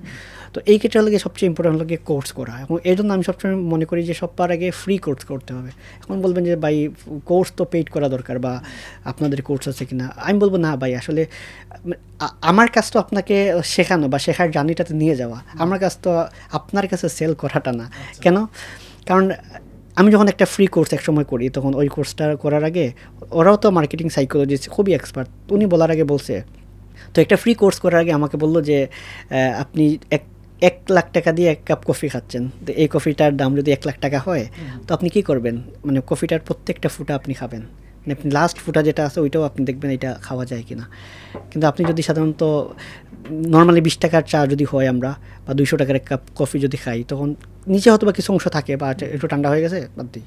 তো এই ক্ষেত্রে হলে সবচেয়ে ইম্পর্টেন্ট হলো গিয়ে কোর্স করা, এবং এই জন্য আমি সবসময় মনে করি যে সবার আগে ফ্রি কোর্স করতে হবে। এখন বলবেন যে ভাই কোর্স তো পেইড করা দরকার, বা আপনাদের কোর্স আছে কিনা, আমি বলবো না ভাই, আসলে আমার কাজ তো আপনাকে শেখানো বা শেখার জার্নিটাতে নিয়ে যাওয়া, আমার কাজ তো আপনার কাছে সেল করাটা না। কেন? কারণ আমি যখন একটা ফ্রি কোর্স এক সময় করি, তখন ওই কোর্সটা করার আগে ওরাও তো মার্কেটিং সাইকোলজি খুবই এক্সপার্ট, উনি বলার আগে বলছে, তো একটা ফ্রি কোর্স করার আগে আমাকে বললো যে আপনি 1 লাখ টাকা দিয়ে 1 কাপ কফি খাচ্ছেন, তো এই কফিটার দাম যদি 1 লাখ টাকা হয়, তো আপনি কি করবেন? মানে কফিটার প্রত্যেকটা ফুটা আপনি খাবেন, মানে আপনি লাস্ট ফুটা যেটা আছে ওইটাও আপনি দেখবেন এটা খাওয়া যায় কিনা। কিন্তু আপনি যদি সাধারণত নর্মালি 20 টাকার চা যদি হয় আমরা, বা 200 টাকার 1 কাপ কফি যদি খাই, তখন নিচে হয়তো বা কিছু অংশ থাকে বা একটু ঠান্ডা হয়ে গেছে বাদ দিই।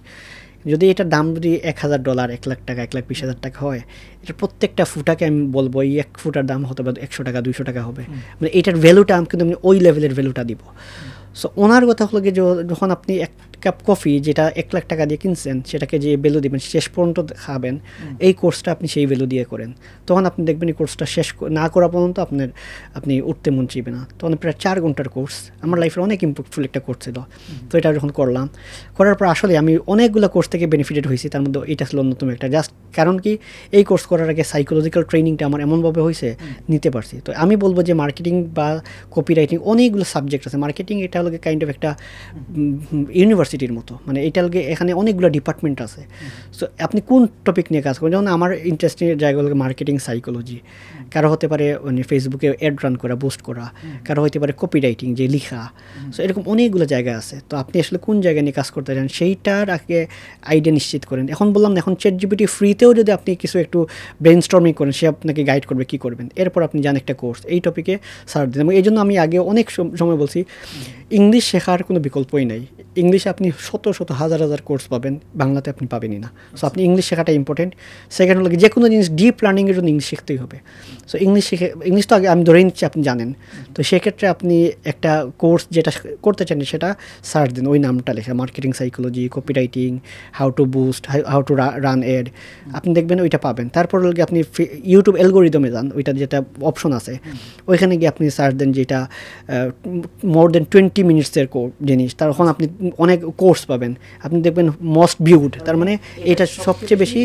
যদি এটার দাম যদি $1000, 1 লাখ টাকা, 1,20,000 টাকা হয়, এটার প্রত্যেকটা ফুটাকে আমি বলবো এই 1 ফুটার দাম হতে পারে 100 টাকা, 200 টাকা হবে। মানে এটার ভ্যালুটা আমি কিন্তু ওই লেভেলের ভ্যালুটা দিব। সো ওনার কথা হলো কি, যখন আপনি 1 কাপ কফি যেটা 1 লাখ টাকা দিয়ে কিনছেন, সেটাকে যে ভ্যালু দিবেন, শেষ পর্যন্ত খাবেন, এই কোর্সটা আপনি সেই ভ্যালু দিয়ে করেন, তখন আপনি দেখবেন এই কোর্সটা শেষ না করা পর্যন্ত আপনি উঠতে মন চাইবে না। তখন প্রায় 4 ঘন্টার কোর্স, আমার লাইফের অনেক ইম্প্যাক্টফুল একটা কোর্স ছিল। তো এটা যখন করলাম, করার পর আসলে আমি অনেকগুলো কোর্স থেকে বেনিফিটেড হয়েছি, তার মধ্যে এটা ছিল অন্যতম একটা। জাস্ট কারণ কি, এই কোর্স করার আগে সাইকোলজিক্যাল ট্রেনিংটা আমার এমনভাবে হয়েছে নিতে পারছি। তো আমি বলবো যে মার্কেটিং বা কপিরাইটিং অনেকগুলো সাবজেক্ট আছে। মার্কেটিং এটা হলো কাইন্ড অফ একটা ইউনিভার্সিটির মতো, মানে এটা হলো এখানে অনেকগুলো ডিপার্টমেন্ট আছে। সো আপনি কোন টপিক নিয়ে কাজ করেন, যেমন আমার ইন্টারেস্টিং জায়গা হলো মার্কেটিং সাইকোলজি, কারো হতে পারে মানে ফেসবুকে অ্যাড রান করা, বুস্ট করা, কারো হতে পারে কপি রাইটিং যে লিখা। সো এরকম অনেকগুলো জায়গা আছে। তো আপনি আসলে কোন জায়গায় নিয়ে কাজ করতে চান সেইটার আগে আইডিয়া নিশ্চিত করেন। এখন বললাম না, এখন ChatGPT ফ্রিতেও যদি আপনি কিছু একটু ব্রেইনস্টর্মিং করেন, সে আপনাকে গাইড করবে কী করবেন। এরপর আপনি যান একটা কোর্স এই টপিকে সার্চ দিন। এবং এই জন্য আমি আগে অনেক সময় বলছি, ইংলিশ শেখার কোনো বিকল্পই নাই। ইংলিশে আপনি শত শত হাজার হাজার কোর্স পাবেন, বাংলাতে আপনি পাবেনই না। সো আপনি ইংলিশ শেখাটা ইম্পর্টেন্ট। সেকেন্ড হলো যে কোনো জিনিস ডিপ লার্নিংয়ের জন্য ইংলিশ শিখতেই হবে। সো ইংলিশ তো আগে আমি ধরে নিচ্ছি আপনি জানেন। তো সেক্ষেত্রে আপনি একটা কোর্স যেটা করতে চান সেটা সার্চ দিন, ওই নামটা লেখা, marketing psychology, copy writing, how to boost, how to run ad, আপনি দেখবেন ওইটা পাবেন। তারপর হলো আপনি ইউটিউব অ্যালগোরিদমে যান, ওইটা যেটা অপশন আছে ওইখানে গিয়ে আপনি সার্চ দেন যেটা মোর দেন 20 মিনিটসের জিনিস, তখন আপনি অনেক কোর্স পাবেন। আপনি দেখবেন মোস্ট ভিউড, তার মানে এটা সবচেয়ে বেশি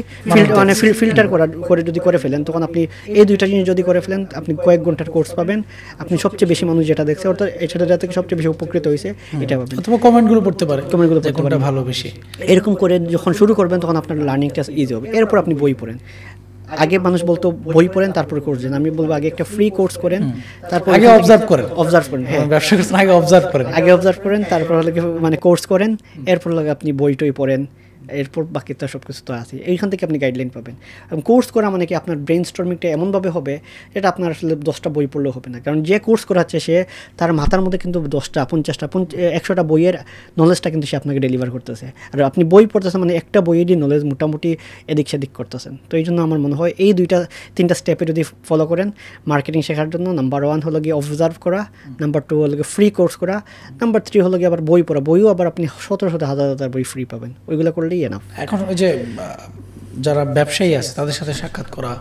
ফিল্টার করে যদি করে ফেলেন, তখন আপনি এই দুইটা জিনিস যদি করে ফেলেন, আপনি কয়েক ঘন্টার কোর্স পাবেন। আপনি সবচেয়ে বেশি মানুষ যেটা দেখছে অর্থাৎ এটা যা থেকে সবচেয়ে বেশি উপকৃত হয়েছে এটা পাবেন। অথবা কমেন্টগুলো পড়তে পারে, ভালো বেশি। এরকম করে যখন শুরু করবেন তখন আপনার লার্নিংটা ইজি হবে। এরপর আপনি বই পড়েন। আগে মানুষ বলতো বই পড়েন তারপরে কোর্স দেন, আমি বলবো আগে একটা ফ্রি কোর্স করেন, তারপর আগে অবজার্ভ করেন। হ্যাঁ, ব্যবসা করছেন আগে অবজার্ভ করেন, তারপর হলে মানে কোর্স করেন, এরপর লাগে আপনি বই টই পড়েন, এরপর বাকি তো সব কিছু তো আছে। এইখান থেকে আপনি গাইডলাইন পাবেন। এবং কোর্স করা মানে কি, আপনার ব্রেইন স্টর্মিংটা এমনভাবে হবে এটা আপনার আসলে 10টা বই পড়লেও হবে না। কারণ যে কোর্স করাচ্ছে সে তার মাথার মধ্যে কিন্তু 10টা, 50টা, 100টা বইয়ের নলেজটা কিন্তু সে আপনাকে ডেলিভার করতেছে। আর আপনি বই পড়তেছেন মানে একটা বইয়েরই নলেজ মোটামুটি এদিক সেদিক করতেছেন। তো এই জন্য আমার মনে হয় এই 2-3টা স্টেপে যদি ফলো করেন মার্কেটিং শেখার জন্য, নাম্বার 1 হলো গিয়ে অবজার্ভ করা, নাম্বার 2 হলো গিয়ে ফ্রি কোর্স করা, নাম্বার 3 হলো গিয়ে আবার বই পড়া। বইও আবার আপনি শত হাজার হাজার বই ফ্রি পাবেন, ওইগুলো করলেই এনাফ। এখন ওই যে যারা ব্যবসায়ী আছে তাদের সাথে সাক্ষাৎ করা,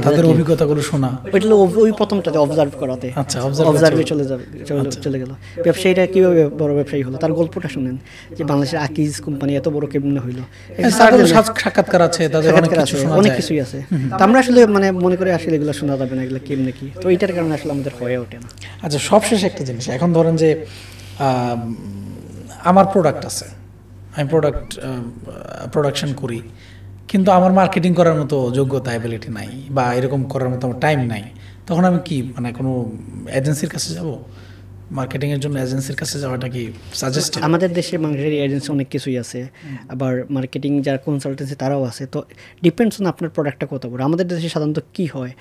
তাদের অভিজ্ঞতাগুলো শোনা, ওইটা ওই প্রথমটাতে অবজার্ভ করাতে। আচ্ছা, অবজার্ভে চলে গেল। ব্যবসায়ীরা কীভাবে বড় ব্যবসায়ী হলো তার গল্পটা শুনেন, যে বাংলাদেশের আকিজ কোম্পানি এত বড় কেমনে হইলো। সাক্ষাৎকার আছে, তাদের অনেক কিছুই আছে। তো আমরা আসলে মানে মনে করে আসলে এগুলো শোনা যাবে না, এগুলো কেমনে কি। তো এইটার কারণে আসলে আমাদের হয়ে ওঠে না। আচ্ছা, সবশেষ একটা জিনিস, এখন ধরেন যে আমার প্রোডাক্ট আছে, আমি প্রোডাকশন করি, কিন্তু আমার মার্কেটিং করার মতো যোগ্যতা, অ্যাবিলিটি নাই, বা এরকম করার মতো আমার টাইম নাই, তখন আমি কি মানে কোনো এজেন্সির কাছে যাব? মার্কেটিংয়ের জন্য এজেন্সির কাছে যাওয়াটা কি সাজেস্ট? আমাদের দেশে মার্কেটিং এজেন্সি অনেক কিছুই আছে, আবার মার্কেটিং যারা কনসালটেন্সি তারাও আছে। তো ডিপেন্ডস অন আপনার প্রোডাক্টটা কত বড়। আমাদের দেশে সাধারণত কী হয়,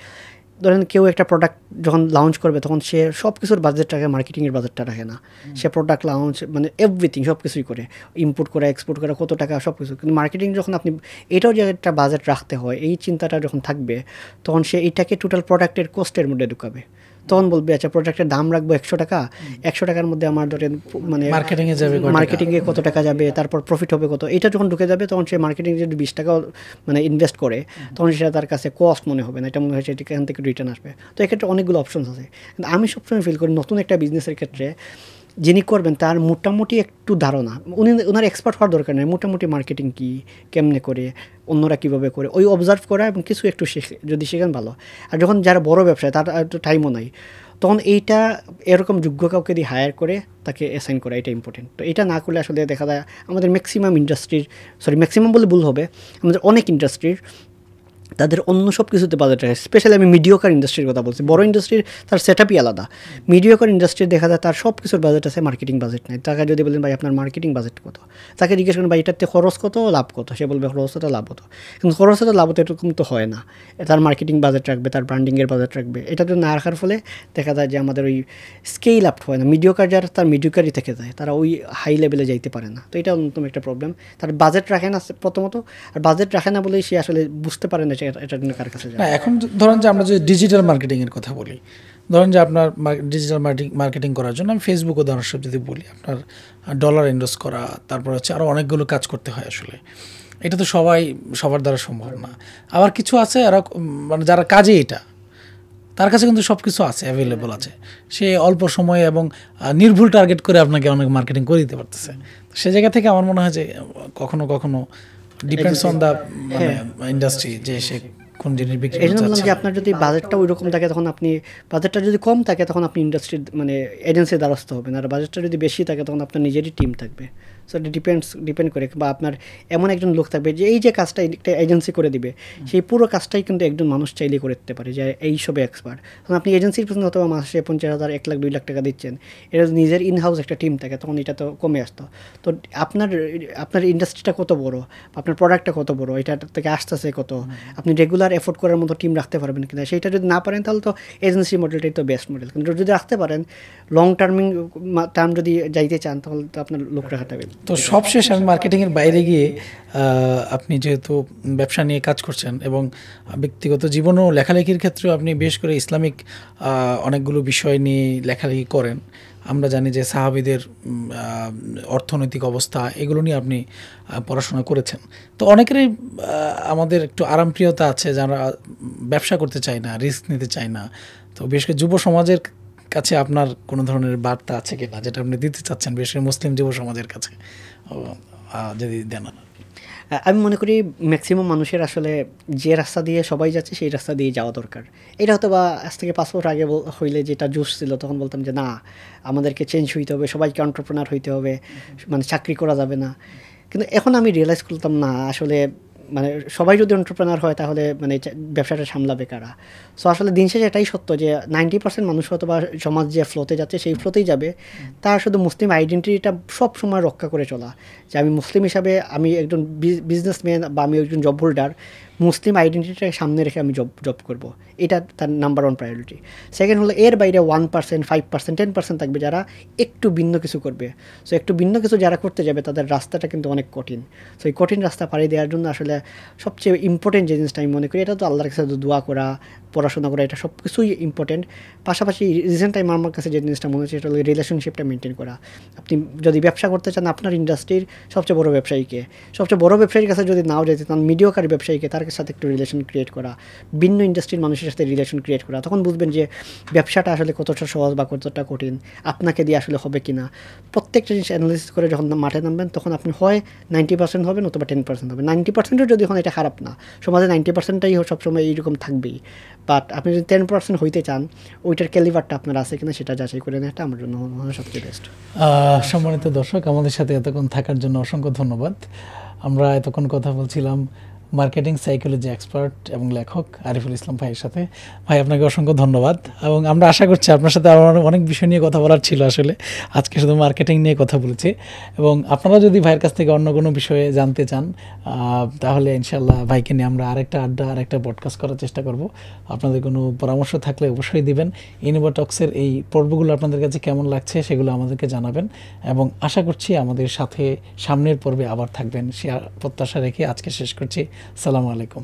ধরেন কেউ একটা প্রোডাক্ট যখন লঞ্চ করবে তখন সে সব কিছুর বাজেট রাখে, মার্কেটিংয়ের বাজেটটা রাখে না। সে প্রোডাক্ট লঞ্চ মানে এভরিথিং সব কিছুই করে, ইম্পোর্ট করে এক্সপোর্ট করে কত টাকা সব কিছু। কিন্তু মার্কেটিং যখন আপনি এটাও যে একটা বাজেট রাখতে হয়, এই চিন্তাটা যখন থাকবে তখন সে এইটাকে টোটাল প্রোডাক্টের কস্টের মধ্যে ঢুকাবে। তখন বলবে আচ্ছা প্রোডাক্টের দাম রাখবো 100 টাকা, 100 টাকার মধ্যে আমার ধরেন মানে মার্কেটিংয়ে কত টাকা যাবে, তারপর প্রফিট হবে কত, এটা যখন ঢুকে যাবে তখন সে মার্কেটিং যদি 20 টাকা মানে ইনভেস্ট করে তখন সেটা তার কাছে কস্ট মনে হবে না, এটা মনে হয় সেটা এখান থেকে রিটার্ন আসবে। তো এক্ষেত্রে অনেকগুলো অপশনস আছে। কিন্তু আমি সবসময় ফিল করি নতুন একটা বিজনেসের ক্ষেত্রে যিনি করবেন তার মোটামুটি একটু ধারণা, ওনার এক্সপার্ট হওয়ার দরকার নেই, মোটামুটি মার্কেটিং কী, কেমনে করে, অন্যরা কীভাবে করে, ওই অবজার্ভ করা এবং কিছু একটু যদি শেখেন ভালো। আর যখন যারা বড় ব্যবসায় তার একটু টাইমও নাই, তখন এইটা এরকম যোগ্য কাউকে দিয়ে হায়ার করে তাকে অ্যাসাইন করা, এটা ইম্পর্টেন্ট। তো এটা না করলে আসলে দেখা যায় আমাদের ম্যাক্সিমাম বলে ভুল হবে, আমাদের অনেক ইন্ডাস্ট্রির তাদের অন্য সব কিছুতে বাজেট রাখে। স্পেশালি আমি মিডিওকার ইন্ডাস্ট্রির কথা বলছি, বড় ইন্ডাস্ট্রির তার সেটআপই আলাদা। মিডিওকার ইন্ডাস্ট্রির দেখা যায় তার সব কিছুর বাজেট আছে, মার্কেটিং বাজেট নেই। তাকে যদি বলেন ভাই আপনার মার্কেটিং বাজেট কত, তাকে জিজ্ঞেস করেন ভাই এটাতে খরচ কত, লাভ কত, সে বলবে খরচ কত, লাভ কত। কিন্তু খরচ কত, লাভ কত এরকম তো হয় না। তার মার্কেটিং বাজেট রাখবে, তার ব্র্যান্ডিংয়ের বাজেট রাখবে। এটা তো না রাখার ফলে দেখা যায় যে আমাদের ওই স্কেল আপ হয় না। মিডিওকার যারা তার মিডিওকারই থেকে যায়, তারা ওই হাই লেভেলে যাইতে পারে না। তো এটা অন্যতম একটা প্রবলেম। তার বাজেট রাখে না প্রথমত, আর বাজেট রাখে না বলেই সে আসলে বুঝতে পারে না এটা কার কাছে। না, এখন ধরেন যে আমরা যে ডিজিটাল মার্কেটিংয়ের কথা বলি, ধরেন যে আপনার ডিজিটাল মার্কেটিং করার জন্য আমি ফেসবুক উদাহরণস্বরূপ যদি বলি, আপনার ডলার ইনভেস্ট করা, তারপর হচ্ছে আরও অনেকগুলো কাজ করতে হয়। আসলে এটা তো সবার দ্বারা সম্ভব না। আবার কিছু আছে মানে যারা কাজে এটা তার কাছে কিন্তু সব কিছু আছে, অ্যাভেলেবল আছে, সে অল্প সময়ে এবং নির্ভুল টার্গেট করে আপনাকে অনেক মার্কেটিং করে দিতে পারতেছে। সে জায়গা থেকে আমার মনে হয় যে কখনো কখনো ডিপেন্ডস অন দ্য ইন্ডাস্ট্রি যে সে কোন জিনিস বিক্রি করতে চাচ্ছে। এই জন্য যে আপনার যদি বাজেটটা ওই রকম থাকে তখন আপনি, বাজেটটা যদি কম থাকে তখন আপনি ইন্ডাস্ট্রির মানে এজেন্সির দ্বারস্থ হবেন, আর বাজেটটা যদি বেশি থাকে তখন আপনার নিজেরই টিম থাকবে। সো এটা ডিপেন্ড করে, বা আপনার এমন একজন লোক থাকবে যে এই যে কাজটা একটা এজেন্সি করে দিবে, সেই পুরো কাজটাই কিন্তু একজন মানুষ চাইলে করে দিতে পারে যে এইসবে এক্সপার্ট। তখন আপনি এজেন্সির পিছনে হয়তো মাসে 50,000, 1 লাখ, 2 লাখ টাকা দিচ্ছেন, এটা নিজের ইনহাউস একটা টিম থাকে তখন এটা তো কমে আসতো। তো আপনার ইন্ডাস্ট্রিটা কত বড়, আপনার প্রোডাক্টটা কত বড়, এটা থেকে আসতেছে কত, আপনি রেগুলার এফোর্ড করার মতো টিম রাখতে পারবেন কিনা, সেইটা যদি না পারেন তাহলে তো এজেন্সি মডেলটাই তো বেস্ট মডেল। কিন্তু যদি রাখতে পারেন লং টার্ম যদি যাইতে চান তাহলে তো আপনার লোক রাখাতে হবে। তো সবশেষ আমি মার্কেটিংয়ের বাইরে গিয়ে আপনি যেহেতু ব্যবসা নিয়ে কাজ করছেন এবং ব্যক্তিগত জীবনও লেখালেখির ক্ষেত্রেও আপনি বেশ করে ইসলামিক অনেকগুলো বিষয় নিয়ে লেখালেখি করেন। আমরা জানি যে সাহাবীদের অর্থনৈতিক অবস্থা এগুলো নিয়ে আপনি পড়াশোনা করেছেন। তো অনেকেরই আমাদের একটু আরামপ্রিয়তা আছে যারা ব্যবসা করতে চায় না, রিস্ক নিতে চায় না। তো বিশেষ করে যুব সমাজের কাছে আপনার কোনো ধরনের বার্তা আছে কিনা যেটা আপনি দিতে চাচ্ছেন, বিশেষ করে মুসলিম যুব সমাজের কাছে যদি দেন? আমি মনে করি ম্যাক্সিমাম মানুষের আসলে যে রাস্তা দিয়ে সবাই যাচ্ছে সেই রাস্তা দিয়ে যাওয়া দরকার। এটা হয়তো বা আজ থেকে 5 বছর আগে হইলে যেটা জোশ ছিল তখন বলতাম যে না, আমাদেরকে চেঞ্জ হইতে হবে, সবাইকে এন্টারপ্রেনার হইতে হবে, মানে চাকরি করা যাবে না। কিন্তু এখন আমি রিয়েলাইজ করতাম না আসলে মানে সবাই যদি এন্টারপ্রেনার হয় তাহলে মানে ব্যবসাটা সামলাবে কারা। সো আসলে দিন শেষে এটাই সত্য যে 90% মানুষ হয়তো বা সমাজ যে ফ্লোতে যাচ্ছে সেই ফ্লোতেই যাবে। তার শুধু মুসলিম আইডেন্টিটিটা সব সময় রক্ষা করে চলা, যে আমি মুসলিম হিসাবে আমি একজন বিজনেসম্যান বা আমি একজন জব হোল্ডার, মুসলিম আইডেন্টিটিটাকে সামনে রেখে আমি জব করব, এটা তার নাম্বার 1 প্রায়োরিটি। সেকেন্ড হলো এর বাইরে 1%, 5%, 10% থাকবে যারা একটু ভিন্ন কিছু করবে। সো একটু ভিন্ন কিছু যারা করতে যাবে তাদের রাস্তাটা কিন্তু অনেক কঠিন। সো এই কঠিন রাস্তা পাড়ি দেওয়ার জন্য আসলে সবচেয়ে ইম্পর্টেন্ট যে জিনিসটা আমি মনে করি এটা তো আল্লাহর কাছে দোয়া করা, পড়াশোনা করা, এটা সব কিছুই ইম্পর্টেন্ট। পাশাপাশি রিসেন্ট টাইম আমার কাছে যে জিনিসটা মনে হচ্ছে সেটা হলো রিলেশনশিপটা মেনটেন করা। আপনি যদি ব্যবসা করতে চান আপনার ইন্ডাস্ট্রির সবচেয়ে বড় ব্যবসায়ীর কাছে যদি নাও যেতে চান, মিডিওকারি ব্যবসায়ীকে তার সাথে একটু রিলেশন ক্রিয়েট করা, ভিন্ন ইন্ডাস্ট্রির মানুষের সাথে রিলেশন ক্রিয়েট করা, তখন বুঝবেন যে ব্যবসাটা আসলে কতটা সহজ বা কতটা কঠিন, আপনাকে দিয়ে আসলে হবে কিনা। প্রত্যেকটা জিনিস অ্যানালিসিস করে যখন মাঠে নামবেন তখন আপনি হয় 90% হবেন অথবা 10% হবে। 90%ও যদি হয় এটা খারাপ না, সমাজে 90%টাই সবসময় এইরকম থাকবেই। বাট আপনি যদি 10% হইতে চান, ওইটার ক্যালিবারটা আপনার আছে কিনা সেটা যাচাই করে নেওয়াটা আমার জন্য সবচেয়ে বেস্ট। সম্মানিত দর্শক, আমাদের সাথে এতক্ষণ থাকার জন্য অসংখ্য ধন্যবাদ। আমরা এতক্ষণ কথা বলছিলাম মার্কেটিং সাইকোলজি এক্সপার্ট এবং লেখক আরিফুল ইসলাম ভাইয়ের সাথে। ভাই আপনাকে অসংখ্য ধন্যবাদ, এবং আমরা আশা করছি আপনার সাথে আরও অনেক বিষয় নিয়ে কথা বলার ছিল। আসলে আজকে শুধু মার্কেটিং নিয়ে কথা বলেছি, এবং আপনারা যদি ভাইয়ের কাছ থেকে অন্য কোনো বিষয়ে জানতে চান তাহলে ইনশাল্লাহ ভাইকে নিয়ে আমরা আরেকটা আড্ডা, আরেকটা পডকাস্ট করার চেষ্টা করব। আপনাদের কোনো পরামর্শ থাকলে অবশ্যই দিবেন। ইনোভাটক্সের এই পর্বগুলো আপনাদের কাছে কেমন লাগছে সেগুলো আমাদেরকে জানাবেন, এবং আশা করছি আমাদের সাথে সামনের পর্বে আবার থাকবেন সে প্রত্যাশা রেখে আজকে শেষ করছি। আসসালামু আলাইকুম।